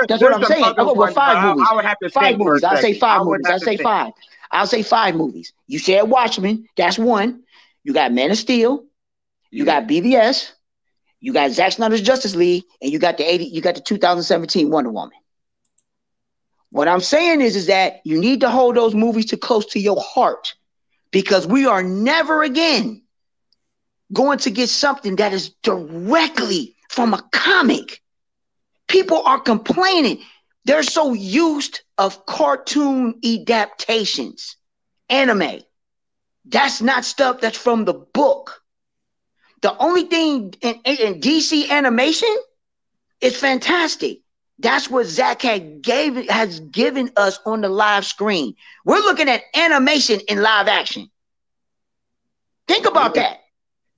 That's what I'm saying. Well, 5 movies. I would have to 5 movies. I'll say 5 movies. I'll say 5 movies. You said Watchmen. That's 1. You got Man of Steel. You got BVS. You got Zack Snyder's Justice League, and you got the 2017 Wonder Woman. What I'm saying is that you need to hold those movies close to your heart, because we are never again going to get something that is directly from a comic. People are complaining. They're so used of cartoon adaptations, anime. That's not stuff that's from the book. The only thing in DC animation is fantastic. That's what Zach has given us on the live screen. We're looking at animation in live action. Think about that.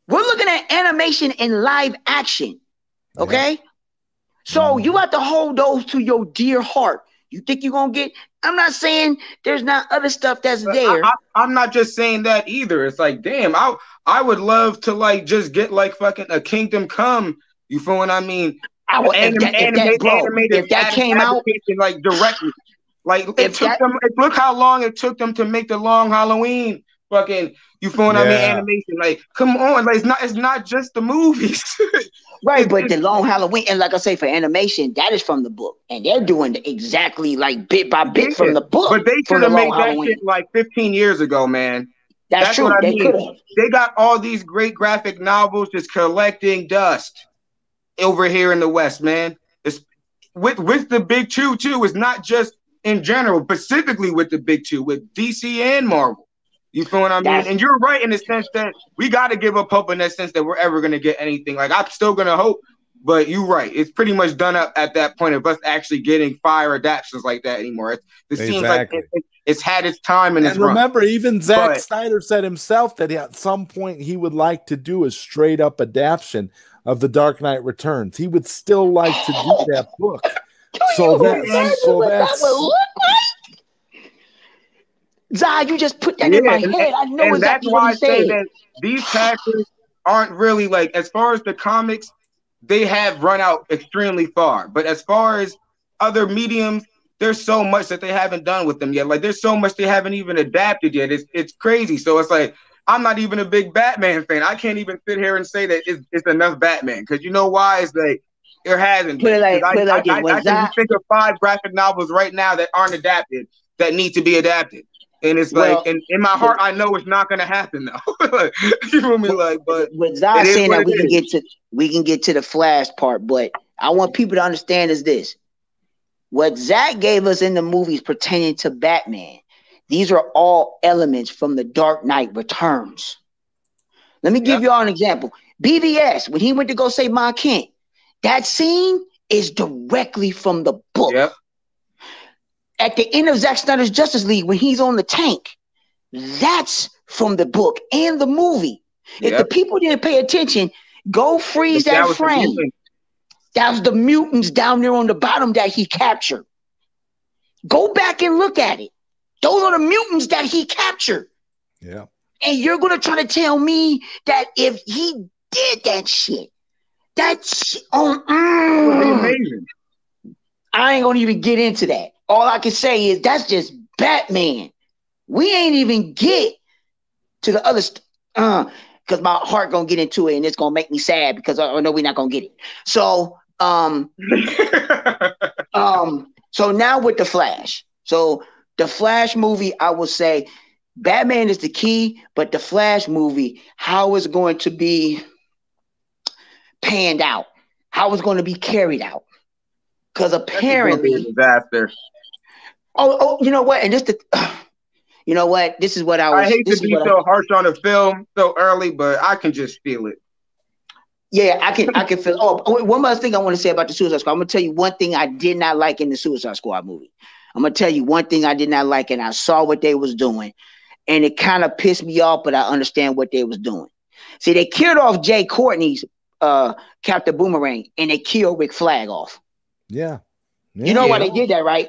We're looking at animation in live action. Okay? Yeah. So you have to hold those to your dear heart. You think you're going to get... I'm not saying there's not other stuff that's there. I'm not just saying that either. It's like, damn, I would love to just get fucking a Kingdom Come. You feel what I mean? If that came out directly, look how long it took them to make the Long Halloween fucking. You feel what I mean? Animation, come on, it's not just the movies, right? But the Long Halloween, and like I say, for animation, that is from the book, and they're doing exactly bit by bit from the book. But they should have made that shit 15 years ago, man. That's true. What I mean. They got all these great graphic novels just collecting dust over here in the West, man. It's with the big two too. It's not just in general, specifically with the big two, with DC and Marvel. You feel what I mean? And you're right in the sense that we got to give up hope in that sense that we're ever going to get anything. I'm still going to hope, but you're right. It's pretty much done up at that point of us actually getting fire adaptations like that anymore. It seems like it's had its time and its run. Remember, even Zack Snyder said himself that at some point he would like to do a straight up adaptation of The Dark Knight Returns. He would still like to do that book. Zah, you just put that in my head. I know exactly what you said. That these characters aren't really as far as the comics, they have run out extremely far. But as far as other mediums, there's so much that they haven't done with them yet. There's so much they haven't even adapted yet. It's crazy. So it's I'm not even a big Batman fan. I can't even sit here and say that it's enough Batman, because you know why? It's there hasn't been. I can think of 5 graphic novels right now that aren't adapted that need to be adapted. And it's Well, like, and in my heart, I know it's not gonna happen though. You feel me? Like, but with Zod it is saying what that it is. we can get to the Flash part, but I want people to understand is this: what Zach gave us in the movies pertaining to Batman. These are all elements from the Dark Knight Returns. Let me give you all an example. BVS, when he went to go save Ma Kent, that scene is directly from the book. Yep. At the end of Zack Snyder's Justice League, when he's on the tank, that's from the book and the movie. If the Yep. people didn't pay attention, go freeze That that was the frame. movie. That was the mutants down there on the bottom that he captured. Go back and look at it. Those are the mutants that he captured. Yeah. And you're going to try to tell me that if he did that shit, that's It would be amazing. I ain't going to even get into that. All I can say is that's just Batman. We ain't even get to the other because my heart going to get into it and it's going to make me sad because I know we're not going to get it. So, so now with the Flash. So the Flash movie, I will say Batman is the key, but the Flash movie, how it's going to be panned out, how it's going to be carried out. Because apparently, a disaster. Oh, you know what? And you know what? This is what I hate to be so harsh on a film so early, but I can just feel it. Yeah, I can feel. Oh, one more thing I want to say about the Suicide Squad. I'm gonna tell you one thing I did not like in the Suicide Squad movie. I'm gonna tell you one thing I did not like, and I saw what they was doing, and it kind of pissed me off, but I understand what they was doing. See, they killed off Jay Courtney's Captain Boomerang, and they killed Rick Flag off. Yeah. You know why they did that, right?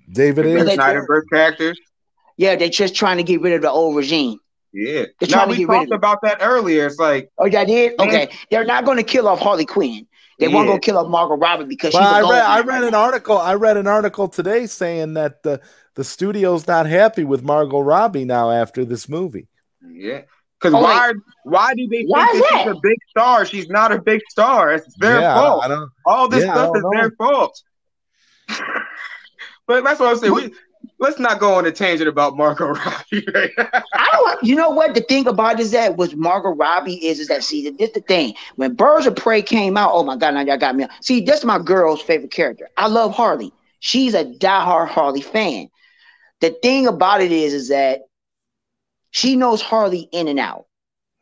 David Ayer. Snyderberg characters. Yeah, they're just trying to get rid of the old regime. Yeah. They're No, trying to we get rid of talked it. about that earlier. It's like, oh, y'all did? Man. Okay. They're not going to kill off Harley Quinn. They weren't going to kill off Margot Robbie because she's a gold I read an article. I read an article today saying that the studio's not happy with Margot Robbie now after this movie. Yeah. Because why do they think that she's a big star? She's not a big star. It's their fault. All this stuff is their fault. But that's what I'm saying. Let's not go on a tangent about Margot Robbie. Right? You know what the thing about is that with Margot Robbie is that see this the thing when Birds of Prey came out. Oh my God! Now y'all got me. See, that's my girl's favorite character. I love Harley. She's a diehard Harley fan. The thing about it is that she knows Harley in and out.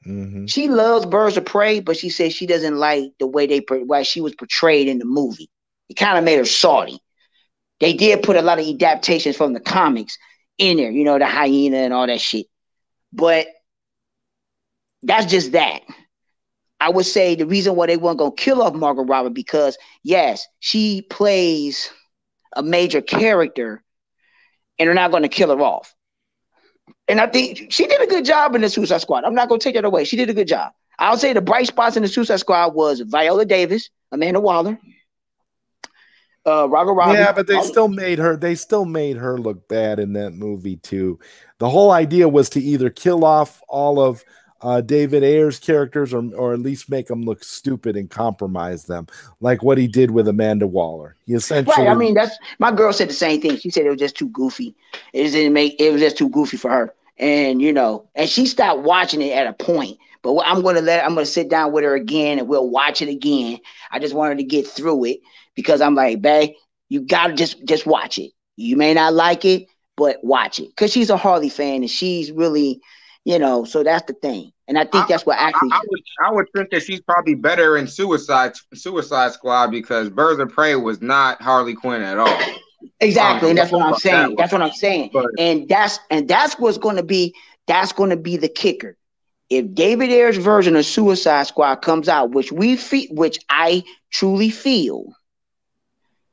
Mm-hmm. She loves Birds of Prey, but she says she doesn't like the way why she was portrayed in the movie. It kind of made her salty. They did put a lot of adaptations from the comics in there, you know, the hyena and all that shit. But that's just that. I would say the reason why they weren't going to kill off Margot Robbie because, yes, she plays a major character and they're not going to kill her off. And I think she did a good job in the Suicide Squad. I'm not going to take that away. She did a good job. I'll say the bright spots in the Suicide Squad was Viola Davis, Amanda Waller, Margot Robbie. Yeah, but they still made her look bad in that movie too. The whole idea was to either kill off all of David Ayer's characters or at least make them look stupid and compromise them, like what he did with Amanda Waller. He essentially, right. I mean, that's my girl said the same thing. She said it was just too goofy. It was just too goofy for her, and you know, and she stopped watching it at a point. But I'm gonna sit down with her again and we'll watch it again. I just wanted to get through it. Because I'm like, babe, you gotta just watch it. You may not like it, but watch it. Because she's a Harley fan and she's really, you know, so that's the thing. And I think that's what actually I would think that she's probably better in Suicide Squad because Birds of Prey was not Harley Quinn at all. Exactly, and that's what I'm saying. That's what I'm saying. But, and that's what's gonna be the kicker. If David Ayer's version of Suicide Squad comes out, which I truly feel.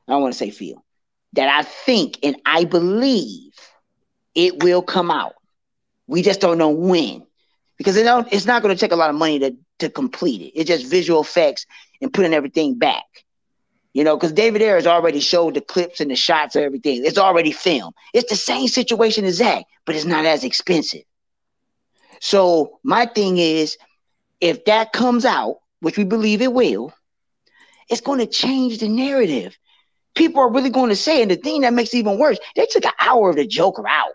I don't want to say feel that I think and I believe it will come out. We just don't know when because it's not going to take a lot of money to complete it. It's just visual effects and putting everything back, you know, because David Ayer has already showed the clips and the shots of everything. It's already filmed. It's the same situation as Zach, but it's not as expensive. So my thing is, if that comes out, which we believe it will, it's going to change the narrative. People are really going to say, and the thing that makes it even worse, they took an hour of the Joker out.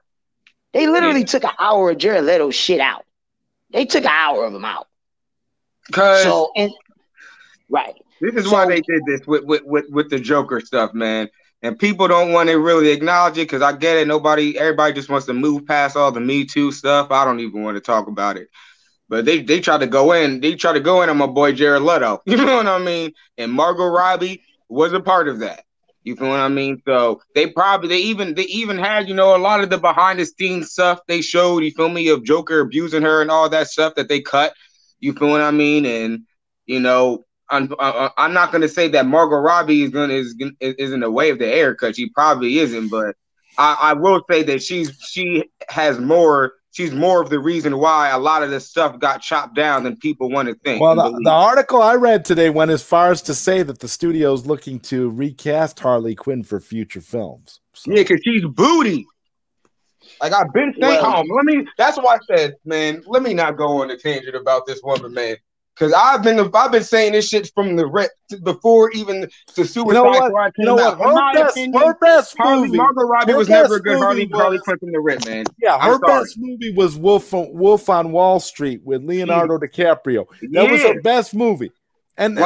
They literally took an hour of Jared Leto's shit out. They took an hour of him out. Cause right. This is why they did this with the Joker stuff, man. And people don't want to really acknowledge it because I get it. Everybody just wants to move past all the Me Too stuff. I don't even want to talk about it. But they try to go in. They try to go in on my boy Jared Leto. You know what I mean? And Margot Robbie was a part of that. You feel what I mean? So they even had, a lot of the behind the scenes stuff they showed, you feel me, of Joker abusing her and all that stuff that they cut. You feel what I mean? And I'm not gonna say that Margot Robbie is in the way of the air cut. She probably isn't, but I will say that she's more of the reason why a lot of this stuff got chopped down than people want to think. Well, the article I read today went as far as to say that the studio is looking to recast Harley Quinn for future films. So. Yeah, because she's booty. Like I've been saying, that's why I said, man, let me not go on a tangent about this woman, man. Because I've been saying this shit from the rip before even the Suicide Squad came out. Her best movie, Margot Robbie was never a good Harley Quinn from the rip, man. Yeah, her best movie was Wolf on Wall Street with Leonardo DiCaprio. That was her best movie. And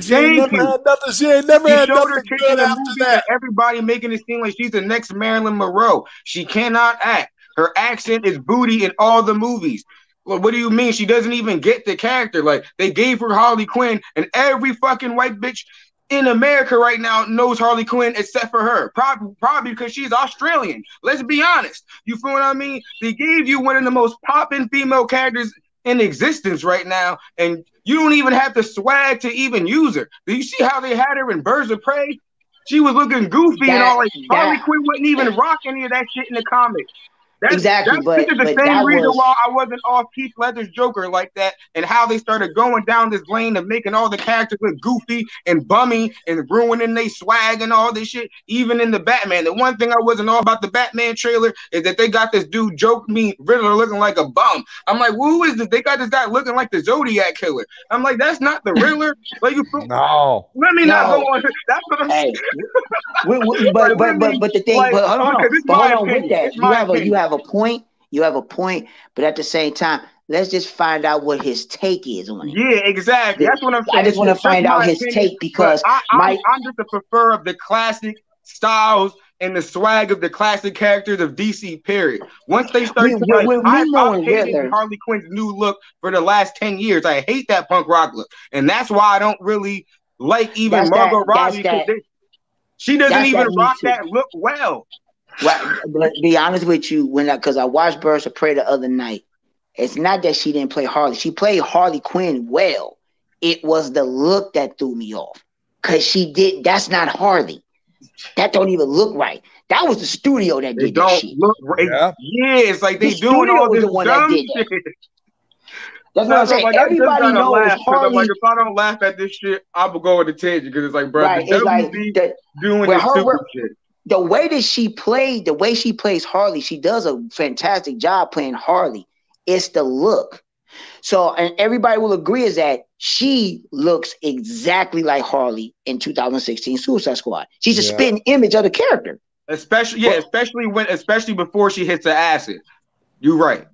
she ain't never had nothing. She ain't never had nothing good after that. Everybody making it seem like she's the next Marilyn Monroe. She cannot act. Her accent is booty in all the movies. Well, what do you mean? She doesn't even get the character. Like, they gave her Harley Quinn, and every fucking white bitch in America right now knows Harley Quinn except for her. Probably because she's Australian. Let's be honest. You feel what I mean? They gave you one of the most poppin' female characters in existence right now, and you don't even have the swag to even use her. Do you see how they had her in Birds of Prey? She was looking goofy and all. Like, Harley Quinn wouldn't even rock any of that shit in the comics. This is the same reason why I wasn't off Heath Ledger's Joker like that, and how they started going down this lane of making all the characters look goofy and bummy and ruining their swag and all this shit. Even in the Batman, the one thing I wasn't all about the Batman trailer is that they got this dude Riddler looking like a bum. I'm like, who is this? They got this guy looking like the Zodiac killer. I'm like, that's not the Riddler. Like, no. Let me not go on. That's what I'm saying. But the thing, hold on with that. You have a point. You have a point, but at the same time, let's just find out what his take is on it. Yeah, exactly. That's what I'm saying. I just want to find out his take because I'm just a prefer of the classic styles and the swag of the classic characters of DC. Period. Once they start, I've hated Harley Quinn's new look for the last 10 years. I hate that punk rock look, and that's why I don't really like even Margot Robbie. She doesn't even rock that look well. Well, but be honest with you, because I watched Birds of Prey the other night, it's not that she didn't play Harley. She played Harley Quinn well. It was the look that threw me off. Because that's not Harley. That don't even look right. That was the studio that did that shit. Look right. Yeah, it's like they doing all this dumb shit. That's what I'm saying. Everybody knows Harley. Like, if I don't laugh at this shit, I will go on the tangent because it's like, bro, right, the WB doing this stupid shit. The way she plays Harley, she does a fantastic job playing Harley. It's the look. So, and everybody will agree is that she looks exactly like Harley in 2016 Suicide Squad. She's a spitting image of the character. Especially before she hits the acid. You're right.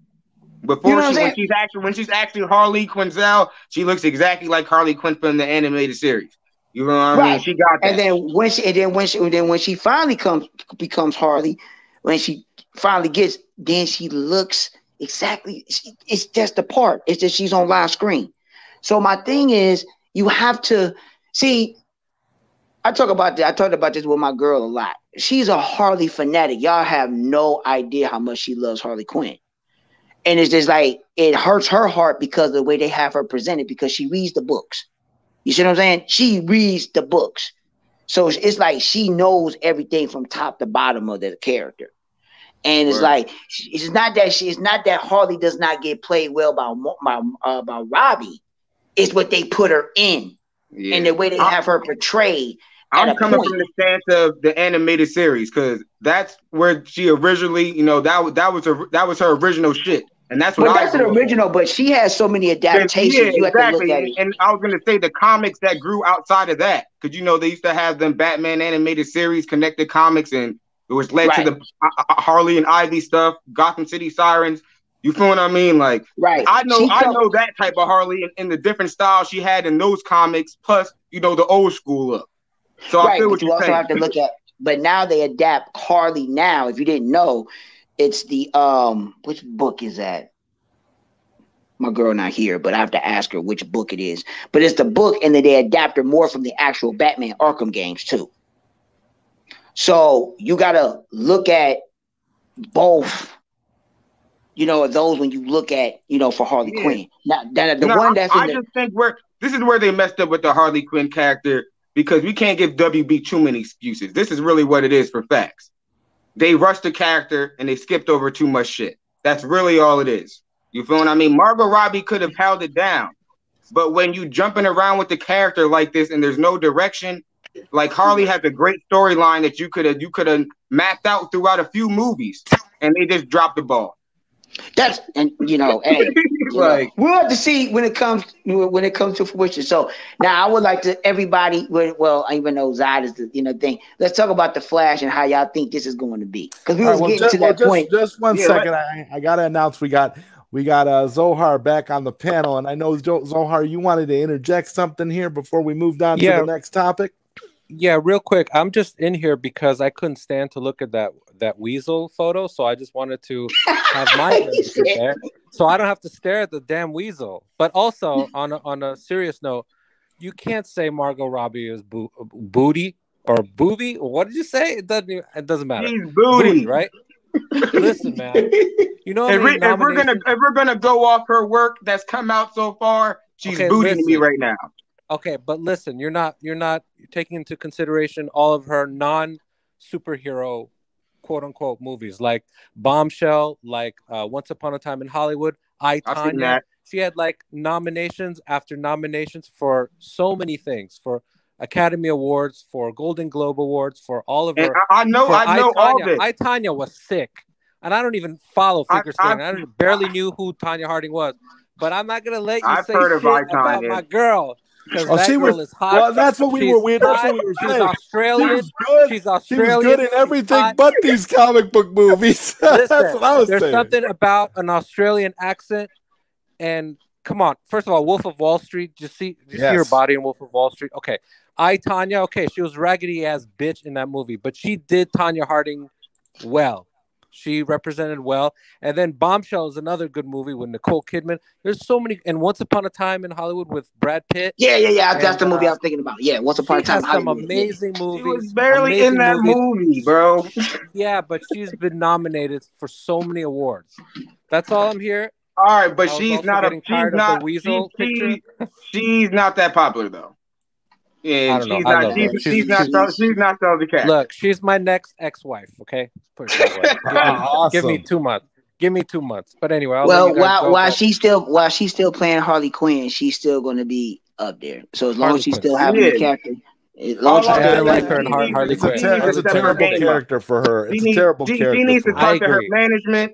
When she's actually Harley Quinzel, she looks exactly like Harley Quinn from the animated series. You know what I mean? She got that. And then when she finally becomes Harley, when she finally gets, then she looks exactly. It's just the part. It's just she's on live screen. So my thing is, you have to see. I talked about this with my girl a lot. She's a Harley fanatic. Y'all have no idea how much she loves Harley Quinn. And it's just like, it hurts her heart because of the way they have her presented, because she reads the books. You see what I'm saying? She reads the books. So it's like she knows everything from top to bottom of the character. And it's like, it's not that Harley does not get played well by Robbie. It's what they put her in and the way they have her portrayed. I'm coming from the stance of the animated series because that's where she originally, that was her original shit. And that's what that's an original, but she has so many adaptations. Yeah, you exactly. have to look at it. And I was gonna say the comics that grew outside of that, because they used to have them Batman animated series, connected comics, and which led to the Harley and Ivy stuff, Gotham City Sirens. You feel what I mean? Like, I know that type of Harley and the different style she had in those comics, plus the old school look. So I feel what you're saying. Also have to look at, but now they adapt Harley. Now, if you didn't know, it's the which book is that? My girl not here, but I have to ask her which book it is. But it's the book, and then they adapt her more from the actual Batman Arkham games too. So you gotta look at both, of those when you look at, for Harley Quinn. Now, I just think this is where they messed up with the Harley Quinn character, because we can't give WB too many excuses. This is really what it is for facts. They rushed the character and they skipped over too much shit. That's really all it is. You feel what I mean? Margot Robbie could have held it down, but when you jumping around with the character like this and there's no direction, like Harley has a great storyline that you could have mapped out throughout a few movies, and they just dropped the ball. Hey, we'll have to see when it comes to fruition. So now I would like to everybody. Well, even though Zod is the thing. Let's talk about the Flash and how y'all think this is going to be, because we was getting to that point. Just one second. I gotta announce we got Zohar back on the panel, and I know Zohar, you wanted to interject something here before we moved on to the next topic. Yeah, real quick. I'm just in here because I couldn't stand to look at that weasel photo, so I just wanted to have my there, so I don't have to stare at the damn weasel. But also, on a serious note, you can't say Margot Robbie is booty or booby. What did you say? It doesn't matter. She's booty, right? Listen, man. If we're gonna go off her work that's come out so far, she's booting me right now. Okay, but listen, you're not taking into consideration all of her non-superhero, quote unquote, movies like Bombshell, like Once Upon a Time in Hollywood, I, Tonya. She had like nominations after nominations for so many things, for Academy Awards, for Golden Globe Awards, for all of her. And I know all this. I, Tonya was sick, and I don't even follow figure skating. I barely knew who Tonya Harding was, but I'm not gonna let you say shit about my girl. Because that girl is hot. Well, that's what we were saying. She's Australian. She's Australian. She was good in everything but these comic book movies. That's what I was saying. There's something about an Australian accent. And come on, first of all, Wolf of Wall Street. Did you see her body in Wolf of Wall Street? Okay. I, Tonya. Okay, she was raggedy ass bitch in that movie, but she did Tonya Harding well. She represented well. And then Bombshell is another good movie with Nicole Kidman. There's so many. And Once Upon a Time in Hollywood with Brad Pitt. Yeah. That's the movie I was thinking about. Yeah, Once Upon a Time in Hollywood. Some amazing movies. She was barely in that movie, bro. Yeah, but she's been nominated for so many awards. That's all I'm here. All right, but she's not that popular though. Yeah, she's not the cat. Look, she's my next ex-wife. Okay, awesome. Give me 2 months. Give me 2 months. But anyway, while she's still playing Harley Quinn, she's still going to be up there. So as long as she's still having the character. I like her in Harley Quinn. It's a terrible character for her. It's a terrible character. She needs to talk to her management.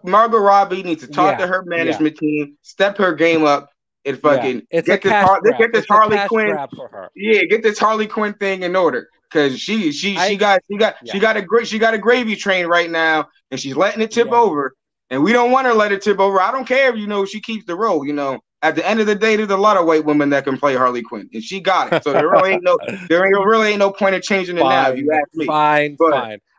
Margot Robbie needs to talk to her management team, step her game up, and fucking get this Harley Quinn. Get this Harley Quinn thing in order, because she got a gravy train right now, and she's letting it tip over, and we don't want her to let it tip over. I don't care if she keeps the role. At the end of the day, there's a lot of white women that can play Harley Quinn, and she got it. So there really ain't no point of changing it now. If you ask me. Fine.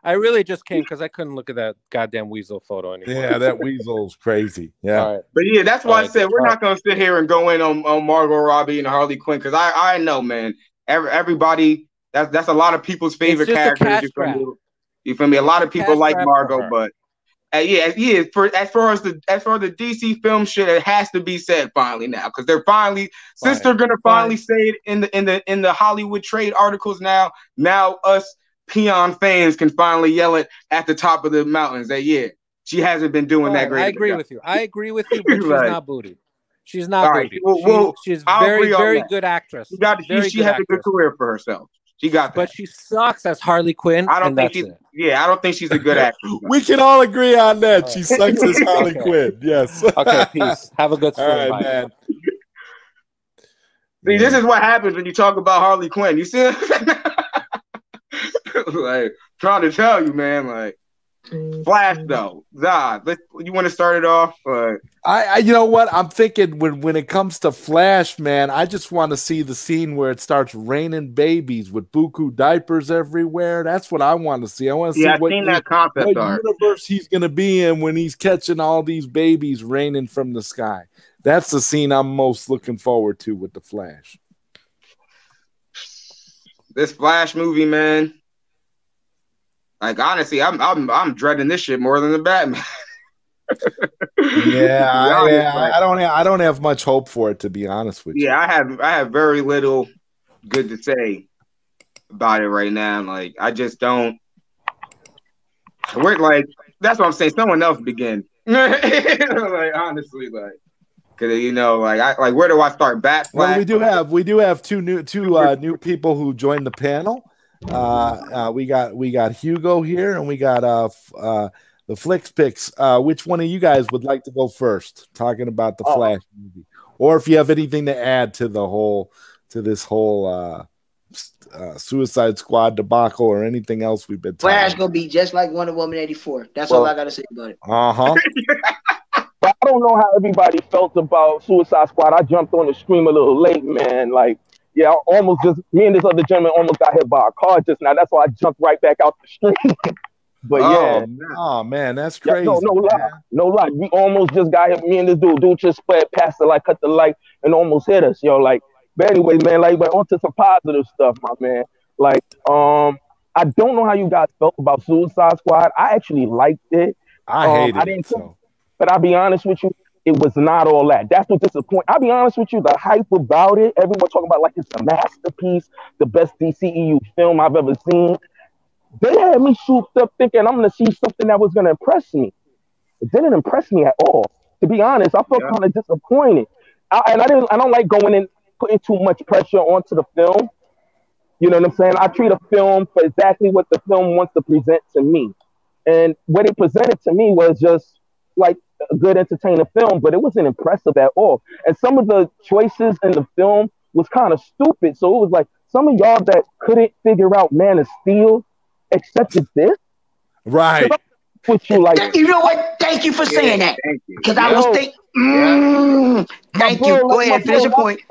I really just came because I couldn't look at that goddamn weasel photo anymore. Yeah, that weasel's crazy. Yeah, right. But yeah, that's why I said we're not gonna sit here and go in on Margot Robbie and Harley Quinn, because I know, man, everybody that's a lot of people's favorite characters. You feel me? A lot of people like Margot, but. As far as the DC film shit, it has to be said finally now, because they're since they're gonna finally say it in the Hollywood trade articles now us peon fans can finally yell it at the top of the mountains that she hasn't been doing that great. I agree with you, but she's not booty. She's not booty. She's very good actress. She has a good career for herself. She got that. But she sucks as Harley Quinn. I don't think she's a good actress. We can all agree on that. She sucks as Harley Quinn. Yes. Okay, peace. Have a good stream. All right, man. See, this is what happens when you talk about Harley Quinn. You see? Like, trying to tell you, man. Like, Flash though, Zod. You want to start it off? I you know what? I'm thinking when it comes to Flash, man, I just want to see the scene where it starts raining babies with buku diapers everywhere. That's what I want to see. I want to see I've seen that concept art. Universe he's going to be in when he's catching all these babies raining from the sky. That's the scene I'm most looking forward to with the Flash. This Flash movie, man. Like, honestly, I'm dreading this shit more than the Batman. I don't have much hope for it, to be honest with you. Yeah, I have very little good to say about it right now. Like, I just don't. We're like, that's what I'm saying. Someone else begin. Like, honestly, like, because like where do I start? Well, we do have two new people who joined the panel. We got Hugo here, and we got the Flicks Picks. Which one of you guys would like to go first, talking about the Flash movie, or if you have anything to add to this whole Suicide Squad debacle or anything else we've been talking? Flash gonna be just like Wonder Woman 84. That's all I gotta say about it. But I don't know how everybody felt about Suicide Squad. I jumped on the stream a little late, man. Like, yeah, me and this other gentleman almost got hit by a car just now. That's why I jumped right back out the stream. But man, that's crazy. Yeah, no lie. We almost just got hit. Me and this dude just sped past the light, cut the light, and almost hit us, yo. Like, but anyway, man, like, but onto some positive stuff, my man. Like, I don't know how you guys felt about Suicide Squad. I actually liked it. I hated it. But I'll be honest with you, it was not all that. That's what disappointed. I'll be honest with you, the hype about it, everyone talking about like it's a masterpiece, the best DCEU film I've ever seen. They had me souped up thinking I'm going to see something that was going to impress me. It didn't impress me at all. To be honest, I felt kind of disappointed. I don't like going in, putting too much pressure onto the film. You know what I'm saying? I treat a film for exactly what the film wants to present to me. And what it presented to me was just like a good entertaining film, but it wasn't impressive at all. And some of the choices in the film was kind of stupid. So it was like some of y'all that couldn't figure out Man of Steel accepted this. Right. Put you like, you know what? Thank you for saying that. Because I was thinking, thank you. Go ahead, finish your point.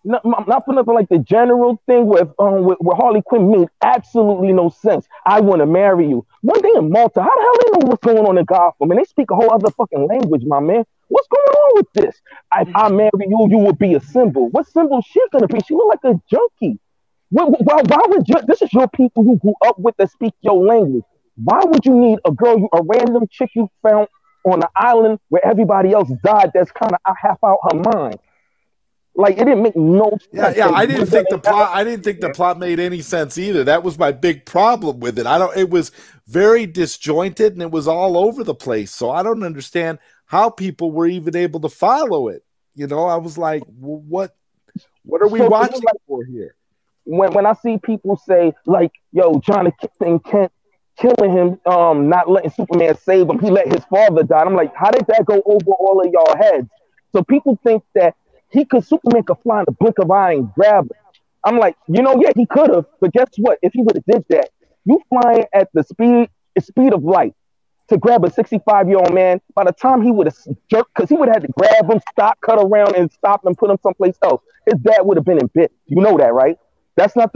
Not for nothing, like the general thing with Harley Quinn made absolutely no sense. I want to marry you. One day in Malta, how the hell they know what's going on in Gotham? And they speak a whole other fucking language, my man. What's going on with this? If I marry you, you would be a symbol. What symbol she gonna be? She look like a junkie. Why would you? This is your people you grew up with that speak your language. Why would you need a random chick you found on an island where everybody else died? That's kind of half out her mind. Like, it didn't make no sense. Yeah. I didn't think the plot made any sense either. That was my big problem with it. It was very disjointed and it was all over the place. So I don't understand how people were even able to follow it. You know, I was like, what are we watching for here? When I see people say, like, yo, Jonathan Kent killing him, not letting Superman save him, he let his father die. I'm like, how did that go over all of y'all heads? So people think that Superman could fly in the blink of an eye and grab him. I'm like, yeah, he could have, but guess what? If he would have did that, you flying at the speed of light to grab a 65-year-old man, by the time he would have jerked, because he would have had to grab him, stop, cut around, and stop and put him someplace else. His dad would have been in bit. You know that, right? That's not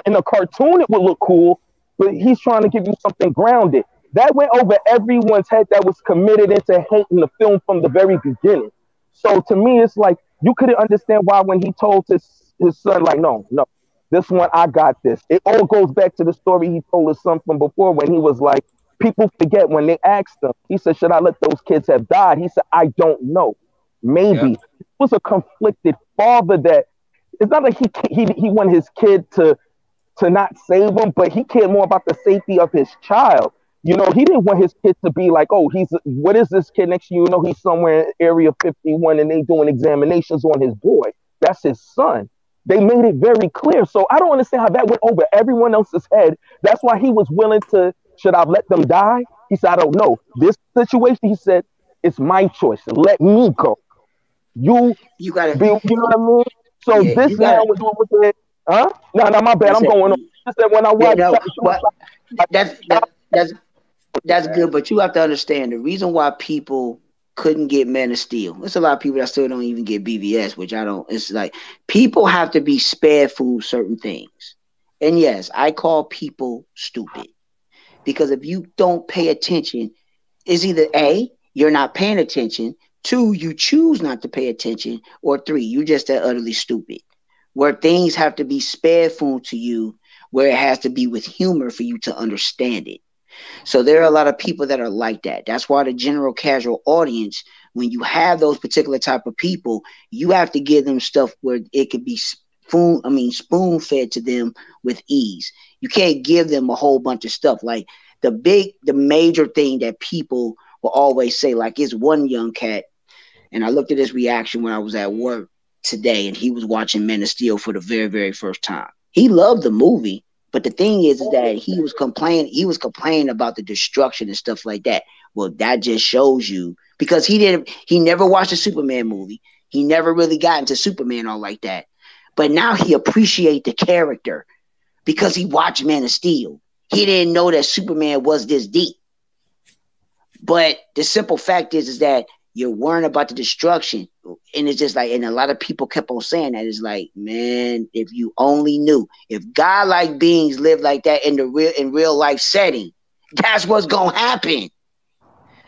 in a cartoon, it would look cool, but he's trying to give you something grounded. That went over everyone's head that was committed into hating the film from the very beginning. So to me, it's like, you couldn't understand why when he told his son, like, no, this one, I got this. It all goes back to the story he told his son from before when he was like, people forget when they asked him, he said, should I let those kids have died? He said, I don't know. Maybe. It was a conflicted father that, it's not like he wanted his kid to not save him, but he cared more about the safety of his child. He didn't want his kid to be like, oh, what is this kid next to you? He's somewhere in Area 51 and they doing examinations on his boy. That's his son. They made it very clear. So I don't understand how that went over everyone else's head. That's why he was willing to, should I let them die? He said, I don't know. This situation, he said, it's my choice. Let me go. You gotta be, you know what I mean? So this now was what was it? Huh? No, my bad. I'm going on. just that when I Yeah, watch no, Suicide, but that's good. But you have to understand the reason why people couldn't get Man of Steel. There's a lot of people that still don't even get BVS, which I don't. It's like people have to be spared from certain things. And yes, I call people stupid because if you don't pay attention, it's either A, you're not paying attention, two, you choose not to pay attention, or three, you're just that utterly stupid. Where things have to be spared from to you, where it has to be with humor for you to understand it. So there are a lot of people that are like that. That's why the general casual audience, when you have those particular type of people, you have to give them stuff where it could be spoon fed to them with ease. You can't give them a whole bunch of stuff. Like the major thing that people will always say, like it's one young cat, and I looked at his reaction when I was at work today, and he was watching Men of Steel for the very, very first time. He loved the movie. But the thing is that he was complaining about the destruction and stuff like that. Well, that just shows you because he never watched a Superman movie. He never really got into Superman all like that. But now he appreciates the character because he watched Man of Steel. He didn't know that Superman was this deep. But the simple fact is that you're worrying about the destruction. And it's just like, and a lot of people kept on saying that. It's like, man, if you only knew, if God-like beings live like that in real life setting, that's what's gonna happen.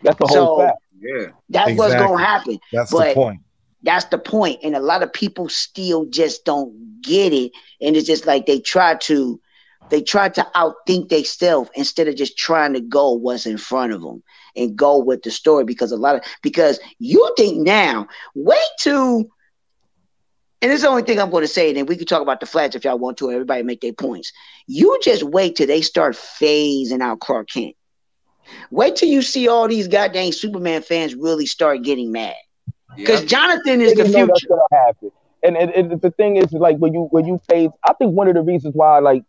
That's the whole fact. Yeah, that's what's gonna happen. That's the point. That's the point. And a lot of people still just don't get it. And it's just like they try to outthink themselves instead of just trying to go what's in front of them and go with the story because you think now, and this is the only thing I'm going to say, and then we can talk about the Flash if y'all want to, everybody make their points. You just wait till they start phasing out Clark Kent. Wait till you see all these goddamn Superman fans really start getting mad. Because Jonathan is the future. That's gonna happen. And the thing is, like, when you phase, I think one of the reasons why, like,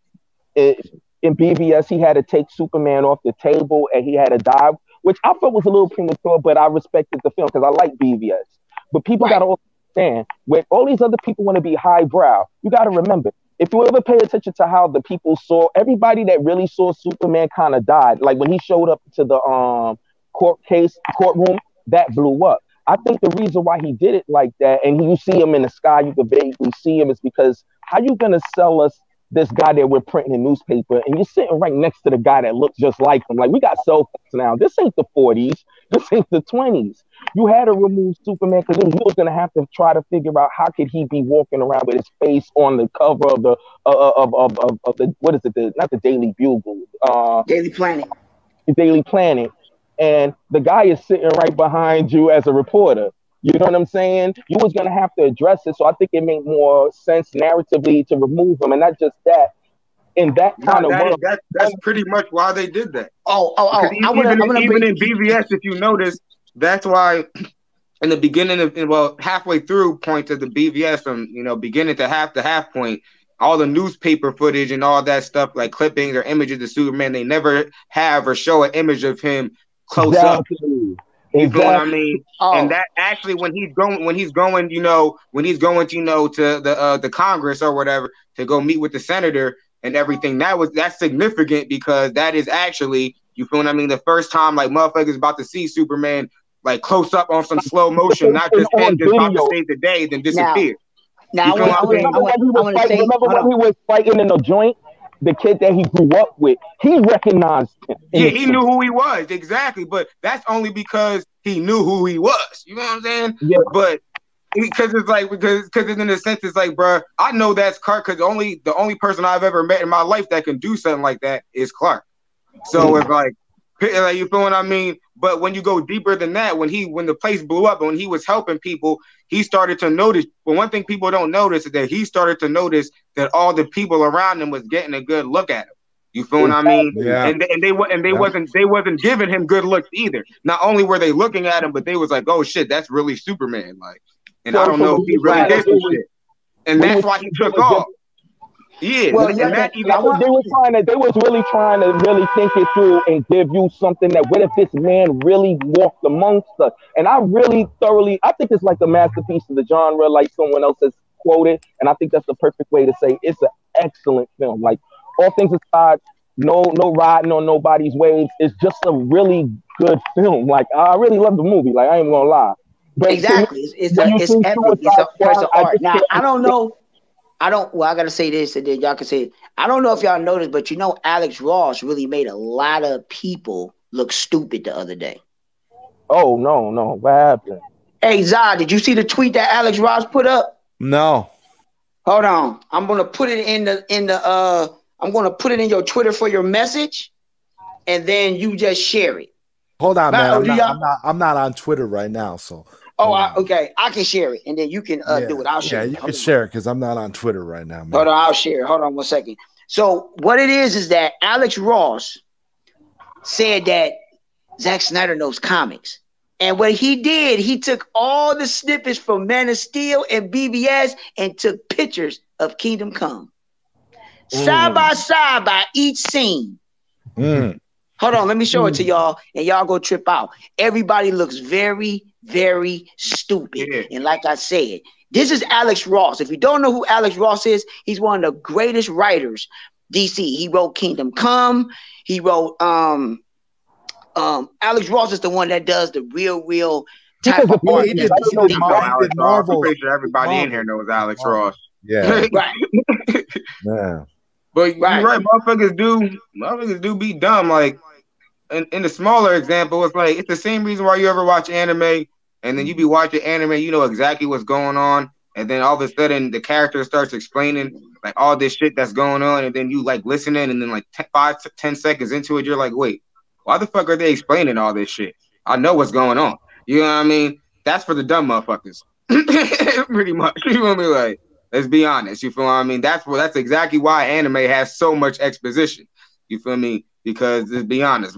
in BVS, he had to take Superman off the table and he had to die, which I thought was a little premature, but I respected the film because I like BVS. But people got to understand, when all these other people want to be highbrow, you got to remember, if you ever pay attention to how the people saw, everybody that really saw Superman kind of died. Like when he showed up to the courtroom, that blew up. I think the reason why he did it like that, and you see him in the sky, you can vaguely see him, is because how you going to sell us this guy that we're printing in newspaper, and you're sitting right next to the guy that looks just like him. Like, we got cell phones now. This ain't the 40s. This ain't the 20s. You had to remove Superman because you was going to have to try to figure out how could he be walking around with his face on the cover of the what is it? Not the Daily Bugle. Daily Planet. The Daily Planet. And the guy is sitting right behind you as a reporter. You know what I'm saying? You was going to have to address it. So I think it made more sense narratively to remove him. And not just that. In that kind of world. That's pretty much why they did that. Even in BVS, if you notice, that's why in the beginning halfway through points of the BVS, from beginning to half point, all the newspaper footage and all that stuff, like clippings or images of Superman, they never have or show an image of him close up. You feel what I mean? Oh. And that actually, when he's going, to the Congress or whatever to go meet with the senator and everything, that's significant because that is actually, you feel what I mean, the first time like motherfuckers about to see Superman like close up on some slow motion, not just him just about to save the day, then disappear. Now I want to say, remember when he was fighting in the joint? The kid that he grew up with, he recognized him. Yeah, he knew who he was, exactly. But that's only because he knew who he was. You know what I'm saying? Yeah. But because it's like, because in a sense, it's like, bro, I know that's Clark because the only person I've ever met in my life that can do something like that is Clark. So it's like, you feel what I mean? But when you go deeper than that, when the place blew up and when he was helping people, he started to notice. But one thing people don't notice is that he started to notice that all the people around him was getting a good look at him. You feel what I mean? Yeah. And they wasn't giving him good looks either. Not only were they looking at him, but they was like, oh shit, that's really Superman. Like, and I don't know if he really did some shit. And that's why he took off. Yeah, well, they was really trying to really think it through and give you something that what if this man really walked amongst us? And I really thoroughly, I think it's like a masterpiece of the genre, like someone else has quoted, and I think that's the perfect way to say it's an excellent film. Like all things aside, no riding on nobody's waves. It's just a really good film. Like I really love the movie. Like I ain't gonna lie. But Exactly. It's epic. It's a piece of art. Now I don't know. Well, I gotta say this, and then y'all can say it. I don't know if y'all noticed, but you know, Alex Ross really made a lot of people look stupid the other day. Oh no, what happened? Hey Zod, did you see the tweet that Alex Ross put up? No. Hold on. I'm gonna put it I'm gonna put it in your Twitter for your message, and then you just share it. Hold on, man. I'm not on Twitter right now, so. Okay. I can share it, and then you can do it. I'll share it. Yeah, you can share it because I'm not on Twitter right now, man. Hold on, I'll share it. Hold on 1 second. So what it is that Alex Ross said that Zack Snyder knows comics. And what he did, he took all the snippets from Man of Steel and BVS and took pictures of Kingdom Come. Side by side by each scene. Hold on, let me show it to y'all, and y'all go trip out. Everybody looks very, very stupid. Yeah. And like I said, this is Alex Ross. If you don't know who Alex Ross is, he's one of the greatest writers DC. He wrote Kingdom Come. He wrote Alex Ross is the one that does the real type of art. I'm pretty sure everybody in here knows Alex Ross. Yeah. Right. Yeah. But you're right, motherfuckers do be dumb. Like in the smaller example, it's like it's the same reason why you ever watch anime, and then you be watching anime, you know exactly what's going on, and then all of a sudden the character starts explaining like all this shit that's going on, and then you like listening, and then like 5 to 10 seconds into it, you're like, wait, why the fuck are they explaining all this shit? I know what's going on. You know what I mean? That's for the dumb motherfuckers. Pretty much. You know what I mean? Like, let's be honest. You feel what I mean? That's exactly why anime has so much exposition. You feel me? Because let's be honest,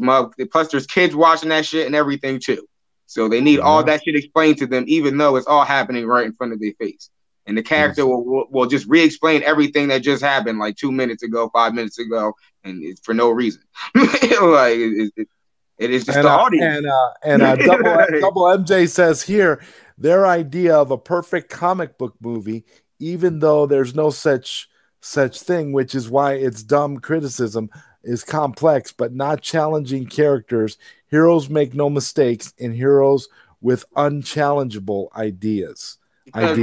plus there's kids watching that shit and everything too. So they need all that shit explained to them, even though it's all happening right in front of their face. And the character will just re-explain everything that just happened like 2 minutes ago, 5 minutes ago, and it's for no reason. Like it is just the audience. Double MJ says here, their idea of a perfect comic book movie, even though there's no such thing, which is why its dumb criticism is complex but not challenging characters. Heroes make no mistakes, and heroes with unchallengeable ideas. Zack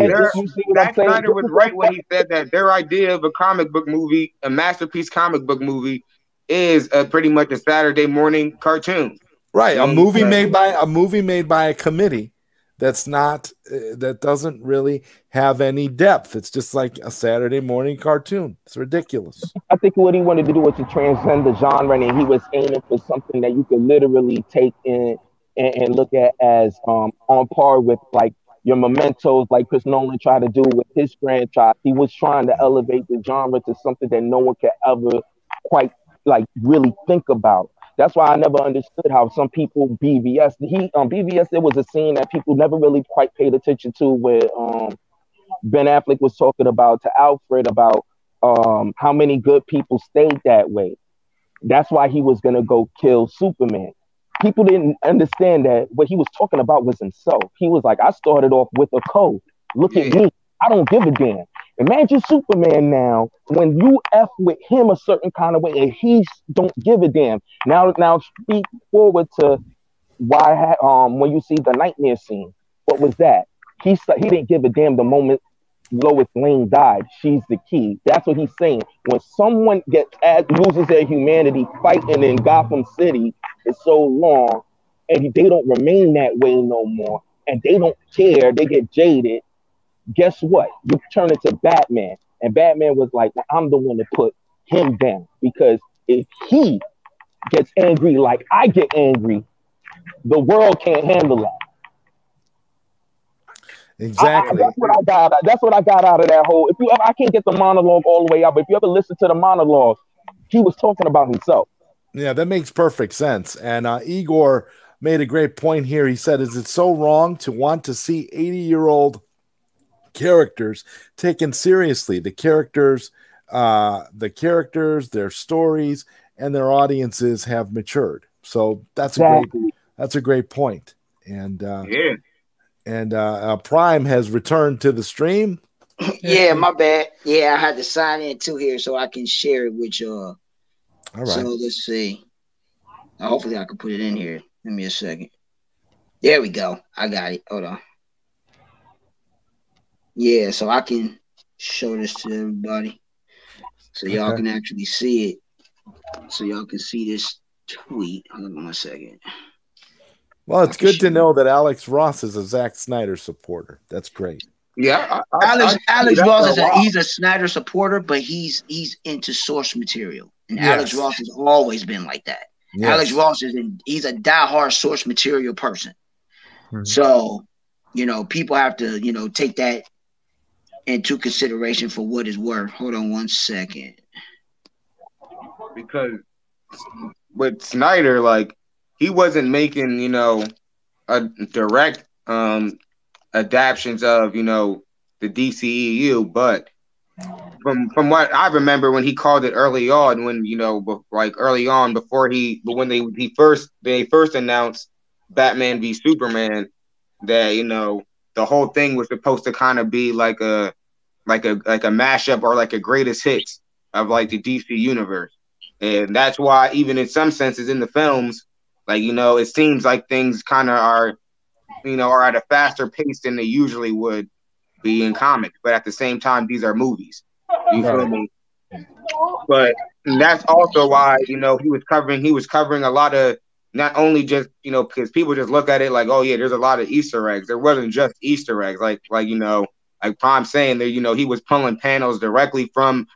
Snyder was right when he said that their idea of a comic book movie, a masterpiece comic book movie, is pretty much a Saturday morning cartoon. Right, a movie made by a committee that's not that doesn't really have any depth. It's just like a Saturday morning cartoon. It's ridiculous. I think what he wanted to do was to transcend the genre, and he was aiming for something that you could literally take in and look at as on par with like your Mementos, like Chris Nolan tried to do with his franchise. He was trying to elevate the genre to something that no one could ever quite like really think about. That's why I never understood how some people BVS. BVS, there was a scene that people never really quite paid attention to where Ben Affleck was talking about to Alfred about how many good people stayed that way. That's why he was gonna go kill Superman. People didn't understand that what he was talking about was himself. He was like, I started off with a code. Look at me. I don't give a damn. Imagine Superman now, when you F with him a certain kind of way and he don't give a damn. Now speak forward to why when you see the nightmare scene, what was that? He didn't give a damn the moment Lois Lane died. She's the key. That's what he's saying. When someone loses their humanity fighting in Gotham City for so long, and they don't remain that way no more, and they don't care, they get jaded. Guess what? You turn into Batman, and Batman was like, well, I'm the one to put him down, because if he gets angry like I get angry, the world can't handle that. Exactly. That's what I got. That's what I got out of that whole. I can't get the monologue all the way out, but if you ever listen to the monologue, he was talking about himself. Yeah, that makes perfect sense. And Igor made a great point here. He said, "Is it so wrong to want to see 80-year-old characters taken seriously? The characters, their stories, and their audiences have matured." So that's a great point. And Prime has returned to the stream. Yeah, my bad. Yeah, I had to sign in too here so I can share it with y'all. All right. So let's see. Hopefully I can put it in here. Give me a second. There we go. I got it. Hold on. Yeah, so I can show this to everybody. So y'all can actually see it. So y'all can see this tweet. Hold on 1 second. Well, it's good to know that Alex Ross is a Zack Snyder supporter. That's great. Yeah, Alex Ross he's a Snyder supporter, but he's into source material, and Alex Ross has always been like that. Yes. Alex Ross he's a diehard source material person. Mm-hmm. So, people have to take that into consideration for what it's worth. Hold on 1 second. Because with Snyder, like, he wasn't making a direct adaptions of the DCEU, but from what I remember when he called it early on, when they first announced Batman v Superman, that the whole thing was supposed to kind of be like a mashup or like a greatest hits of like the DC universe, and that's why even in some senses in the films, like it seems like things kind of are at a faster pace than they usually would be in comics, but at the same time, these are movies. You feel me? But that's also why he was covering a lot of, not only just because people just look at it like, oh yeah, there's a lot of Easter eggs. There wasn't just Easter eggs, like Prime saying there, he was pulling panels directly from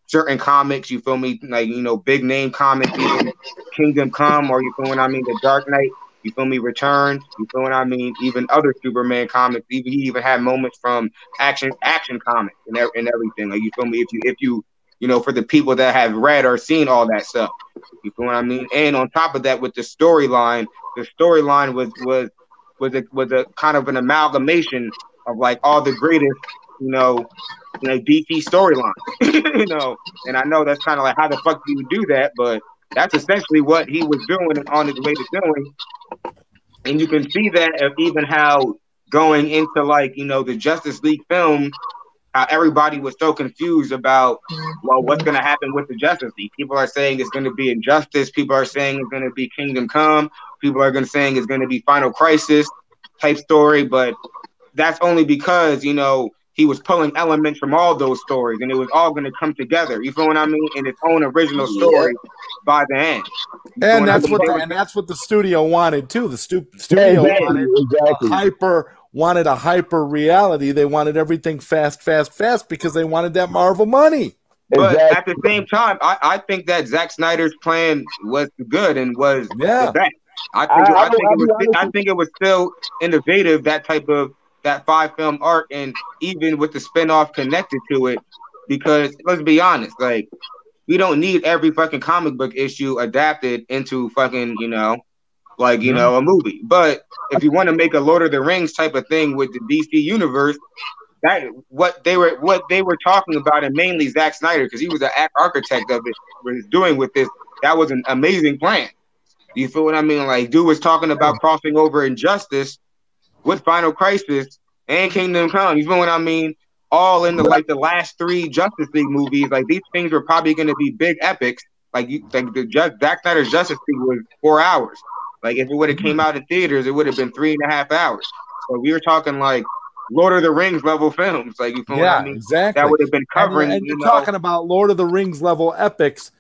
certain comics. You feel me? Like big name comics, even Kingdom Come, or you feel what I mean, The Dark Knight. You feel me? Returns. You feel what I mean? Even other Superman comics. He even had moments from action comics and everything. Like, you feel me? If you for the people that have read or seen all that stuff, you feel what I mean? And on top of that, with the storyline was a kind of an amalgamation of like all the greatest DC storylines. And I know that's kind of like, how the fuck do you do that? But that's essentially what he was doing and on his way to doing. And you can see that of even how going into like, the Justice League film, how everybody was so confused about, well, what's going to happen with the Justice League. People are saying it's going to be Injustice. People are saying it's going to be Kingdom Come. People are saying it's going to be Final Crisis type story. But that's only because, he was pulling elements from all those stories, and it was all going to come together. You feel what I mean? In its own original story by the end. And that's what the studio wanted too. The studio wanted a hyper reality. They wanted everything fast because they wanted that Marvel money. But at the same time, I think that Zack Snyder's plan was good and was the best. I think it was still innovative, that 5-film arc, and even with the spinoff connected to it, because let's be honest, like, we don't need every fucking comic book issue adapted into fucking, a movie. But if you want to make a Lord of the Rings type of thing with the DC universe, that what they were talking about, and mainly Zack Snyder, because he was the architect of it, was doing with this, that was an amazing plan. You feel what I mean? Like, dude was talking about crossing over Injustice with Final Crisis and Kingdom Come. You feel what I mean? All in the last 3 Justice League movies. Like, these things were probably going to be big epics. Like Zack Snyder's Justice League was 4 hours. Like, if it would have came out in theaters, it would have been 3.5 hours. So we were talking like Lord of the Rings level films. Like, you feel what I mean? Exactly. That would have been covering. And you're talking about Lord of the Rings level epics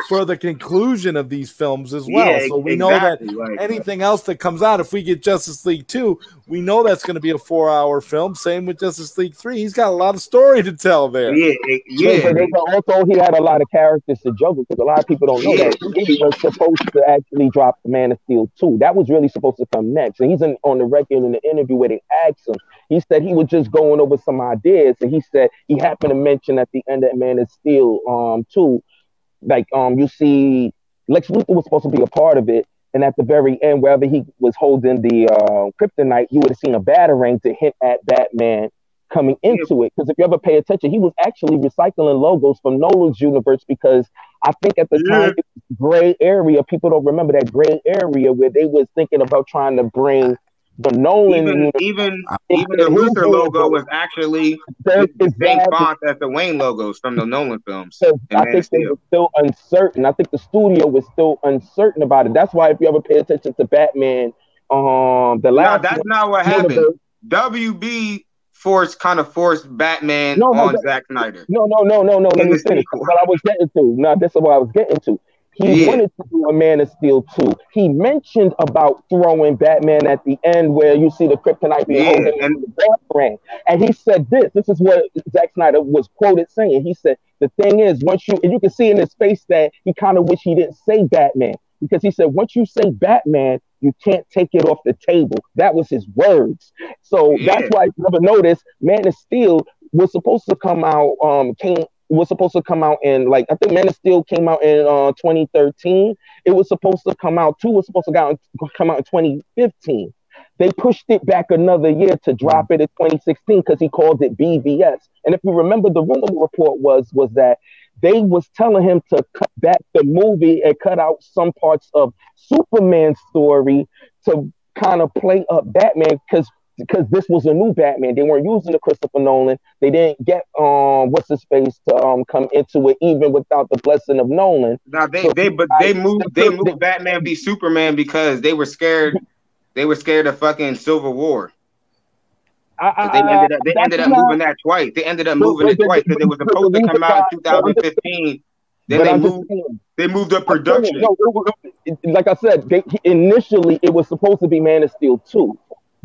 for the conclusion of these films as well. Yeah, so we know that anything else that comes out, if we get Justice League 2, we know that's going to be a 4-hour film. Same with Justice League 3. He's got a lot of story to tell there. Yeah. But also, he had a lot of characters to juggle, because a lot of people don't know that he was supposed to actually drop the Man of Steel 2. That was really supposed to come next. And he's on the record in the interview where they asked him. He said he was just going over some ideas, and he said he happened to mention at the end of Man of Steel 2, like, you see Lex Luthor was supposed to be a part of it, and at the very end, wherever he was holding the kryptonite, you would have seen a batarang to hint at Batman coming into it. Because if you ever pay attention, he was actually recycling logos from Nolan's universe, because I think at the time, it was gray area. People don't remember that gray area where they was thinking about trying to bring The Nolan, even the Luther logo was actually the same font as the Wayne logos from the Nolan films. I think they were still uncertain. I think the studio was still uncertain about it. That's why if you ever pay attention to Batman, that's not what happened. WB kind of forced Batman on Zack Snyder. No. Let me finish. What I was getting to. No, this is what I was getting to. He wanted to do a Man of Steel 2. He mentioned about throwing Batman at the end where you see the kryptonite being holding in the background. And he said this is what Zack Snyder was quoted saying. He said, the thing is, and you can see in his face that he kind of wish he didn't say Batman. Because he said, once you say Batman, you can't take it off the table. That was his words. So that's why, if you ever notice, Man of Steel was supposed to come out, in, like, I think Man of Steel came out in 2013. It was supposed to come out, 2 was supposed to come out in 2015. They pushed it back another year to drop it in 2016 because he called it BVS. And if you remember, the rumor report was that they was telling him to cut back the movie and cut out some parts of Superman's story to kind of play up Batman because this was a new Batman. They weren't using the Christopher Nolan. They didn't get what's his face to come into it even without the blessing of Nolan. Now they moved Batman v Superman because they were scared. They were scared of fucking Civil War. They ended up moving that twice. They ended up moving it twice because it was supposed to come out in 2015. Then they moved up production. Like I said, initially it was supposed to be Man of Steel 2.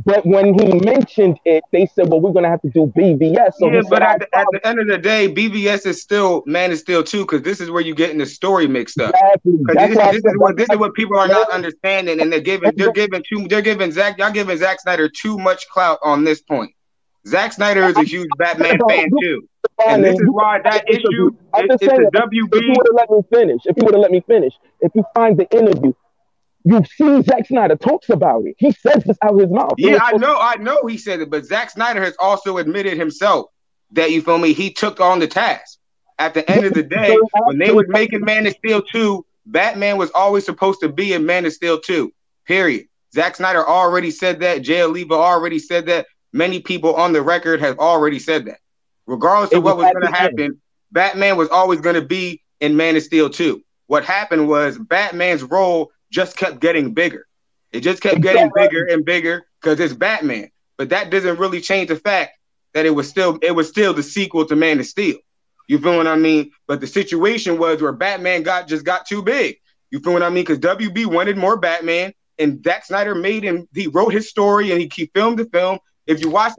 But when he mentioned it, they said, well, we're going to have to do BVS. So but at the end of the day, BVS is still Man of Steel 2 because this is where you're getting the story mixed up. Exactly. This is what people are not understanding, and y'all giving Zack Snyder too much clout on this point. Zack Snyder is a huge Batman fan too. And this is why that issue is the WB. If you would have let me finish, if you find the interview, you've seen Zack Snyder talks about it. He says this out of his mouth. Yeah, I know he said it, but Zack Snyder has also admitted himself that, you feel me, he took on the task. At the end of the day, when they was making Man of Steel 2, Batman was always supposed to be in Man of Steel 2, period. Zack Snyder already said that. Jay Oliva already said that. Many people on the record have already said that. Regardless of what was going to happen, Batman was always going to be in Man of Steel 2. What happened was Batman's role just kept getting bigger. It just kept getting bigger and bigger because it's Batman. But that doesn't really change the fact that it was still the sequel to Man of Steel. You feel what I mean? But the situation was where Batman just got too big. You feel what I mean? Because WB wanted more Batman, and Zack Snyder he wrote his story and he filmed the film. If you watch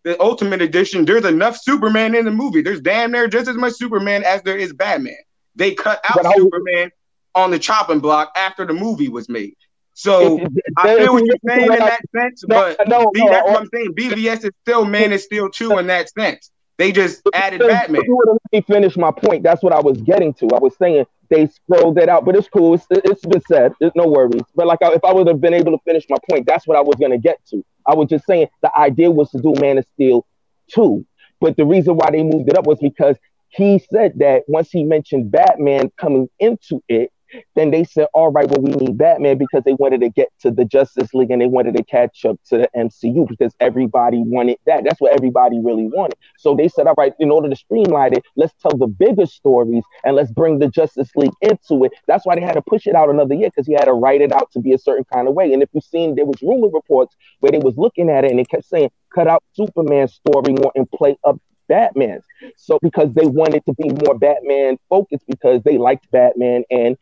the Ultimate Edition, there's enough Superman in the movie. There's damn near just as much Superman as there is Batman. They cut out Superman on the chopping block after the movie was made. So I feel what you're saying in that sense, but that's what I'm saying. BVS is still Man of Steel 2 in that sense. They just added Batman. If you would have let me finish my point, that's what I was getting to. I was saying they scrolled that out, but it's cool. It's been said. There's no worries. But if I would have been able to finish my point, that's what I was going to get to. I was just saying the idea was to do Man of Steel 2. But the reason why they moved it up was because he said that once he mentioned Batman coming into it, then they said, all right, well, we need Batman because they wanted to get to the Justice League and they wanted to catch up to the MCU because everybody wanted that. That's what everybody really wanted. So they said, all right, in order to streamline it, let's tell the bigger stories and let's bring the Justice League into it. That's why they had to push it out another year because he had to write it out to be a certain kind of way. And if you've seen, there was rumor reports where they was looking at it and they kept saying, cut out Superman's story more and play up Batman's. So because they wanted to be more Batman focused because they liked Batman and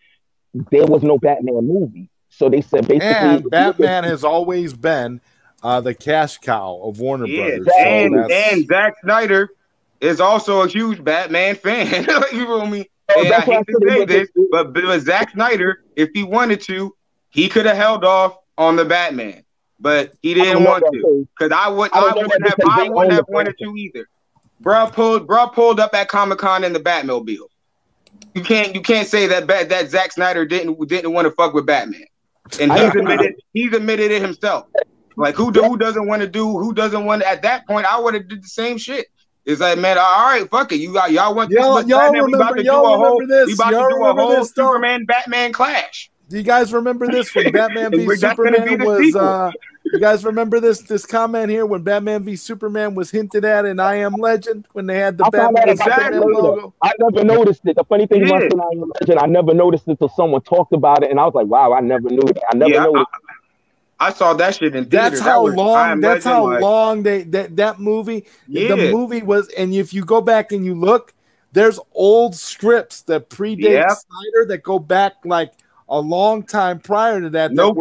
there was no Batman movie. So they said basically... And Batman has always been the cash cow of Warner Brothers. And Zack Snyder is also a huge Batman fan. You feel me? And I hate to say this, but Zack Snyder, if he wanted to, he could have held off on the Batman. But he didn't want to. Because I wouldn't have wanted to either. Bruh pulled up at Comic-Con in the Batmobile. You can't say that Zack Snyder didn't want to fuck with Batman, and he's admitted it himself. Like who doesn't want to? At that point, I would have did the same shit. It's like, man, all right, fuck it. Y'all want this? We about to do a whole Superman Batman clash. Do you guys remember this when Batman v Superman You guys remember this comment here when Batman v Superman was hinted at in I Am Legend when they had the Batman v Superman logo? I never noticed it. The funny thing was, I Am Legend, I never noticed it until someone talked about it, and I was like, wow, I never knew that. I never noticed. I saw that shit in theater. That's how long. That's how long that movie. Yeah. The movie was, and if you go back and you look, there's old scripts that predate Snyder that go back like a long time prior to that. That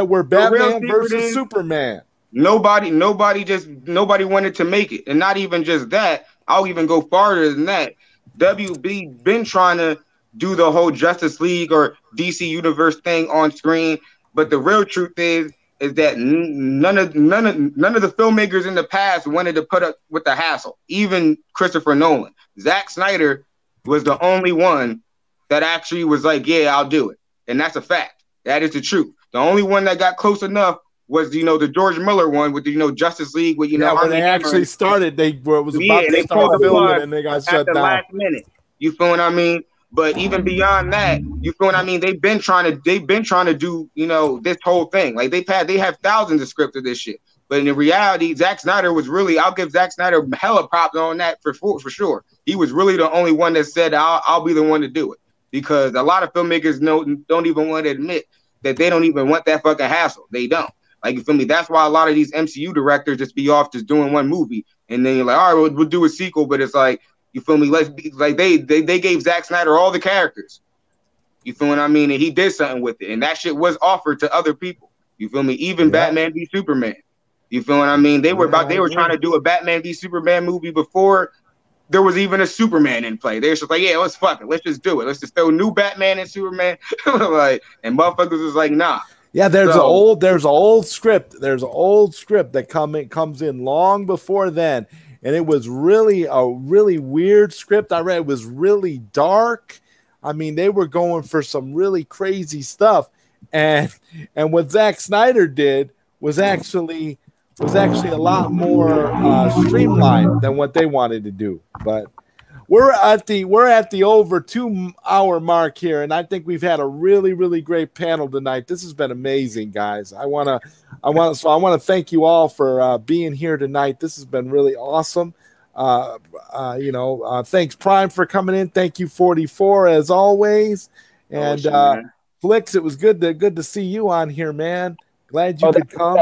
were Batman versus Superman. Nobody wanted to make it, and not even just that. I'll even go farther than that. WB been trying to do the whole Justice League or DC Universe thing on screen. But the real truth is that none of the filmmakers in the past wanted to put up with the hassle. Even Christopher Nolan, Zack Snyder was the only one that actually was like, "Yeah, I'll do it," and that's a fact. That is the truth. The only one that got close enough was the George Miller one with Justice League with when they actually started, it was about to start filming and they got shut down last minute. You feel what I mean? But even beyond that, you feel what I mean? They've been trying to do, this whole thing. Like they have thousands of scripts of this shit. But in reality, Zack Snyder was really, I'll give Zack Snyder hella props on that for sure. He was really the only one that said, I'll be the one to do it. Because a lot of filmmakers don't even want to admit that they don't even want that fucking hassle. They don't. Like, you feel me? That's why a lot of these MCU directors just be off just doing one movie. And then you're like, all right, we'll do a sequel. But it's like, you feel me? They gave Zack Snyder all the characters. You feel what I mean? And he did something with it. And that shit was offered to other people. You feel me? Even Batman v Superman. You feel what I mean? They were trying to do a Batman v Superman movie before there was even a Superman in play. They were just like, yeah, let's fuck it. Let's just do it. Let's just throw new Batman and Superman. And motherfuckers was like, nah. Yeah, there's an old script. There's an old script that comes in long before then. And it was really a really weird script. I read it was really dark. I mean, they were going for some really crazy stuff. And what Zack Snyder did was actually a lot more streamlined than what they wanted to do. But we're at the over 2 hour mark here, and I think we've had a really, really great panel tonight. This has been amazing, guys. I want to thank you all for being here tonight. This has been really awesome. Thanks Prime for coming in. Thank you 44 as always. And Flicks, it was good to see you on here, man. Glad you could come.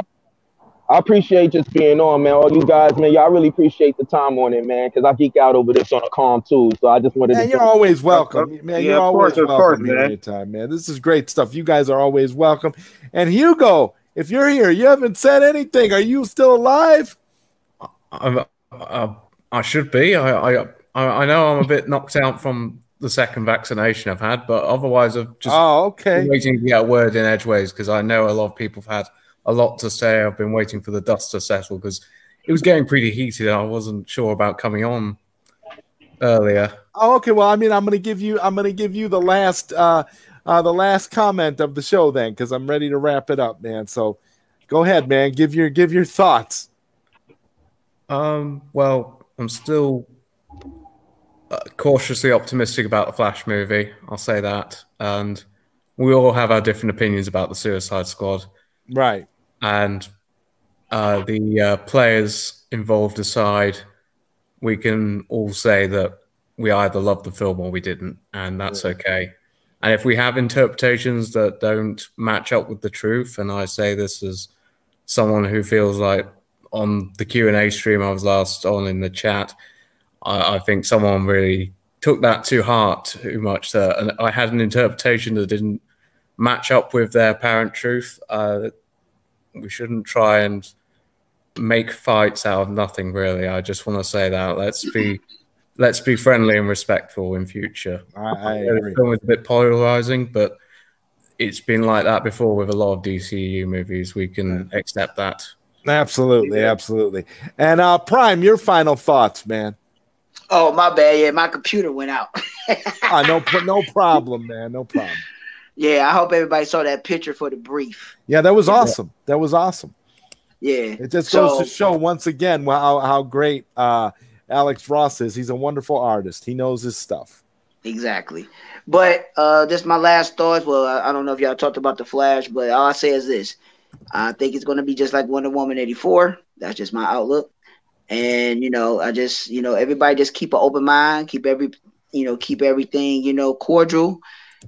I appreciate just being on, man. All you guys, man, y'all really appreciate the time on it, man, because I geek out over this on a calm too. So I just wanted to. You're always welcome, man. You're always welcome here anytime, man. This is great stuff. You guys are always welcome. And Hugo, if you're here, you haven't said anything. Are you still alive? I should be. I know I'm a bit knocked out from the second vaccination I've had, but otherwise I've just been waiting to get a word in edgeways because I know a lot of people have had a lot to say. I've been waiting for the dust to settle because it was getting pretty heated. I wasn't sure about coming on earlier. Oh, okay. Well, I mean, I'm gonna give you the last comment of the show then, because I'm ready to wrap it up, man. So go ahead, man. Give your thoughts. Well, I'm still cautiously optimistic about the Flash movie. I'll say that, and we all have our different opinions about the Suicide Squad. Right. And the players involved aside, we can all say that we either loved the film or we didn't, and that's okay. And if we have interpretations that don't match up with the truth, and I say this as someone who feels like on the Q&A stream I was last on in the chat, I think someone really took that to heart too much. And I had an interpretation that didn't match up with their apparent truth. We shouldn't try and make fights out of nothing, really. I just want to say that let's be friendly and respectful in future. I agree. The film is a bit polarizing, but it's been like that before with a lot of DCU movies. We can accept that. Absolutely, absolutely. And Prime, your final thoughts, man. Oh, my bad. Yeah, my computer went out. No problem, man. No problem. Yeah, I hope everybody saw that picture for the brief. Yeah, that was awesome. That was awesome. Yeah. It just goes to show once again how great Alex Ross is. He's a wonderful artist. He knows his stuff. Exactly. But this is my last thoughts. Well, I don't know if y'all talked about the Flash, but all I say is this. I think it's going to be just like Wonder Woman 84. That's just my outlook. And, I just, everybody just keep an open mind, keep everything, cordial.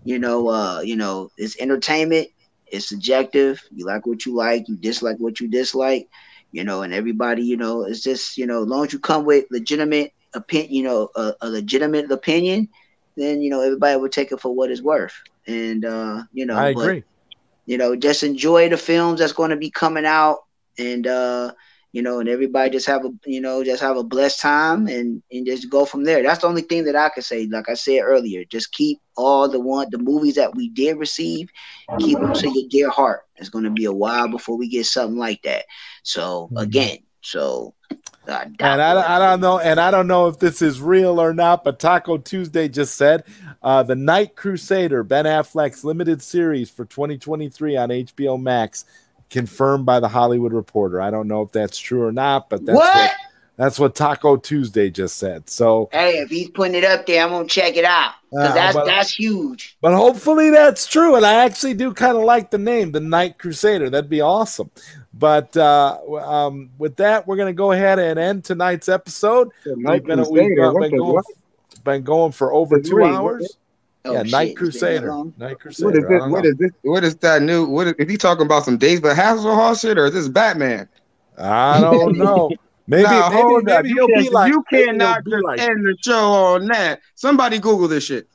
It's entertainment. It's subjective. You like what you like. You dislike what you dislike. And everybody, it's just, as long as you come with legitimate opinion, a legitimate opinion, then, everybody will take it for what it's worth. And, I agree. Just enjoy the films that's going to be coming out, and and everybody just have a blessed time and just go from there. That's the only thing that I could say. Like I said earlier, just keep all the movies that we did receive, keep them to your dear heart. It's going to be a while before we get something like that. So again, and I don't know if this is real or not, but Taco Tuesday just said the Night Crusader, Ben Affleck's limited series for 2023 on HBO Max, confirmed by the Hollywood Reporter. I don't know if that's true or not, but that's what Taco Tuesday just said. So hey, if he's putting it up there, I'm gonna check it out, because that's huge. But hopefully that's true, and I actually do kind of like the name, the Night Crusader. That'd be awesome. But with that, we're gonna go ahead and end tonight's episode. We've been going for over 2 hours. Night Crusader. Night Crusader. What is this? What is that new? Is he talking about some David Hasselhoff shit, or is this Batman? I don't know. Maybe he'll be like, you cannot just end the show on that. Somebody Google this shit.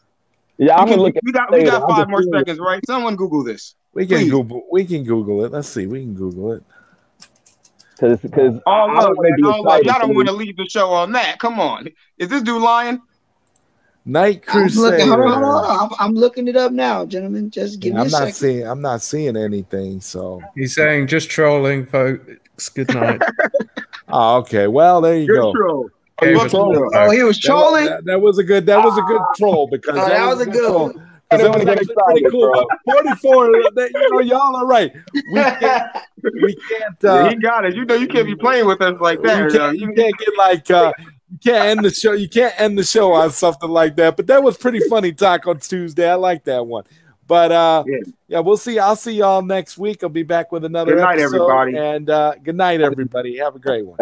Yeah, I'm gonna look at. We got 5 more seconds, right? Someone Google this. We can Google it. Let's see. We can Google it. Because y'all don't want to leave the show on that. Come on. Is this dude lying? Night Crusader. I'm looking it up now, gentlemen. Just give me a second. I'm not seeing anything. So he's saying just trolling, folks. Good night. Oh, okay. Well, there you go. Troll. He was trolling. That was a good troll, because that was a good one. Because it was actually pretty cool. 44, y'all are right. We can't. He got it. You can't be playing with us like that. You can't get like. You can't end the show. You can't end the show on something like that. But that was pretty funny talk on Tuesday. I like that one. But we'll see. I'll see y'all next week. I'll be back with another episode. Good night, everybody. And good night, everybody. Have a great one.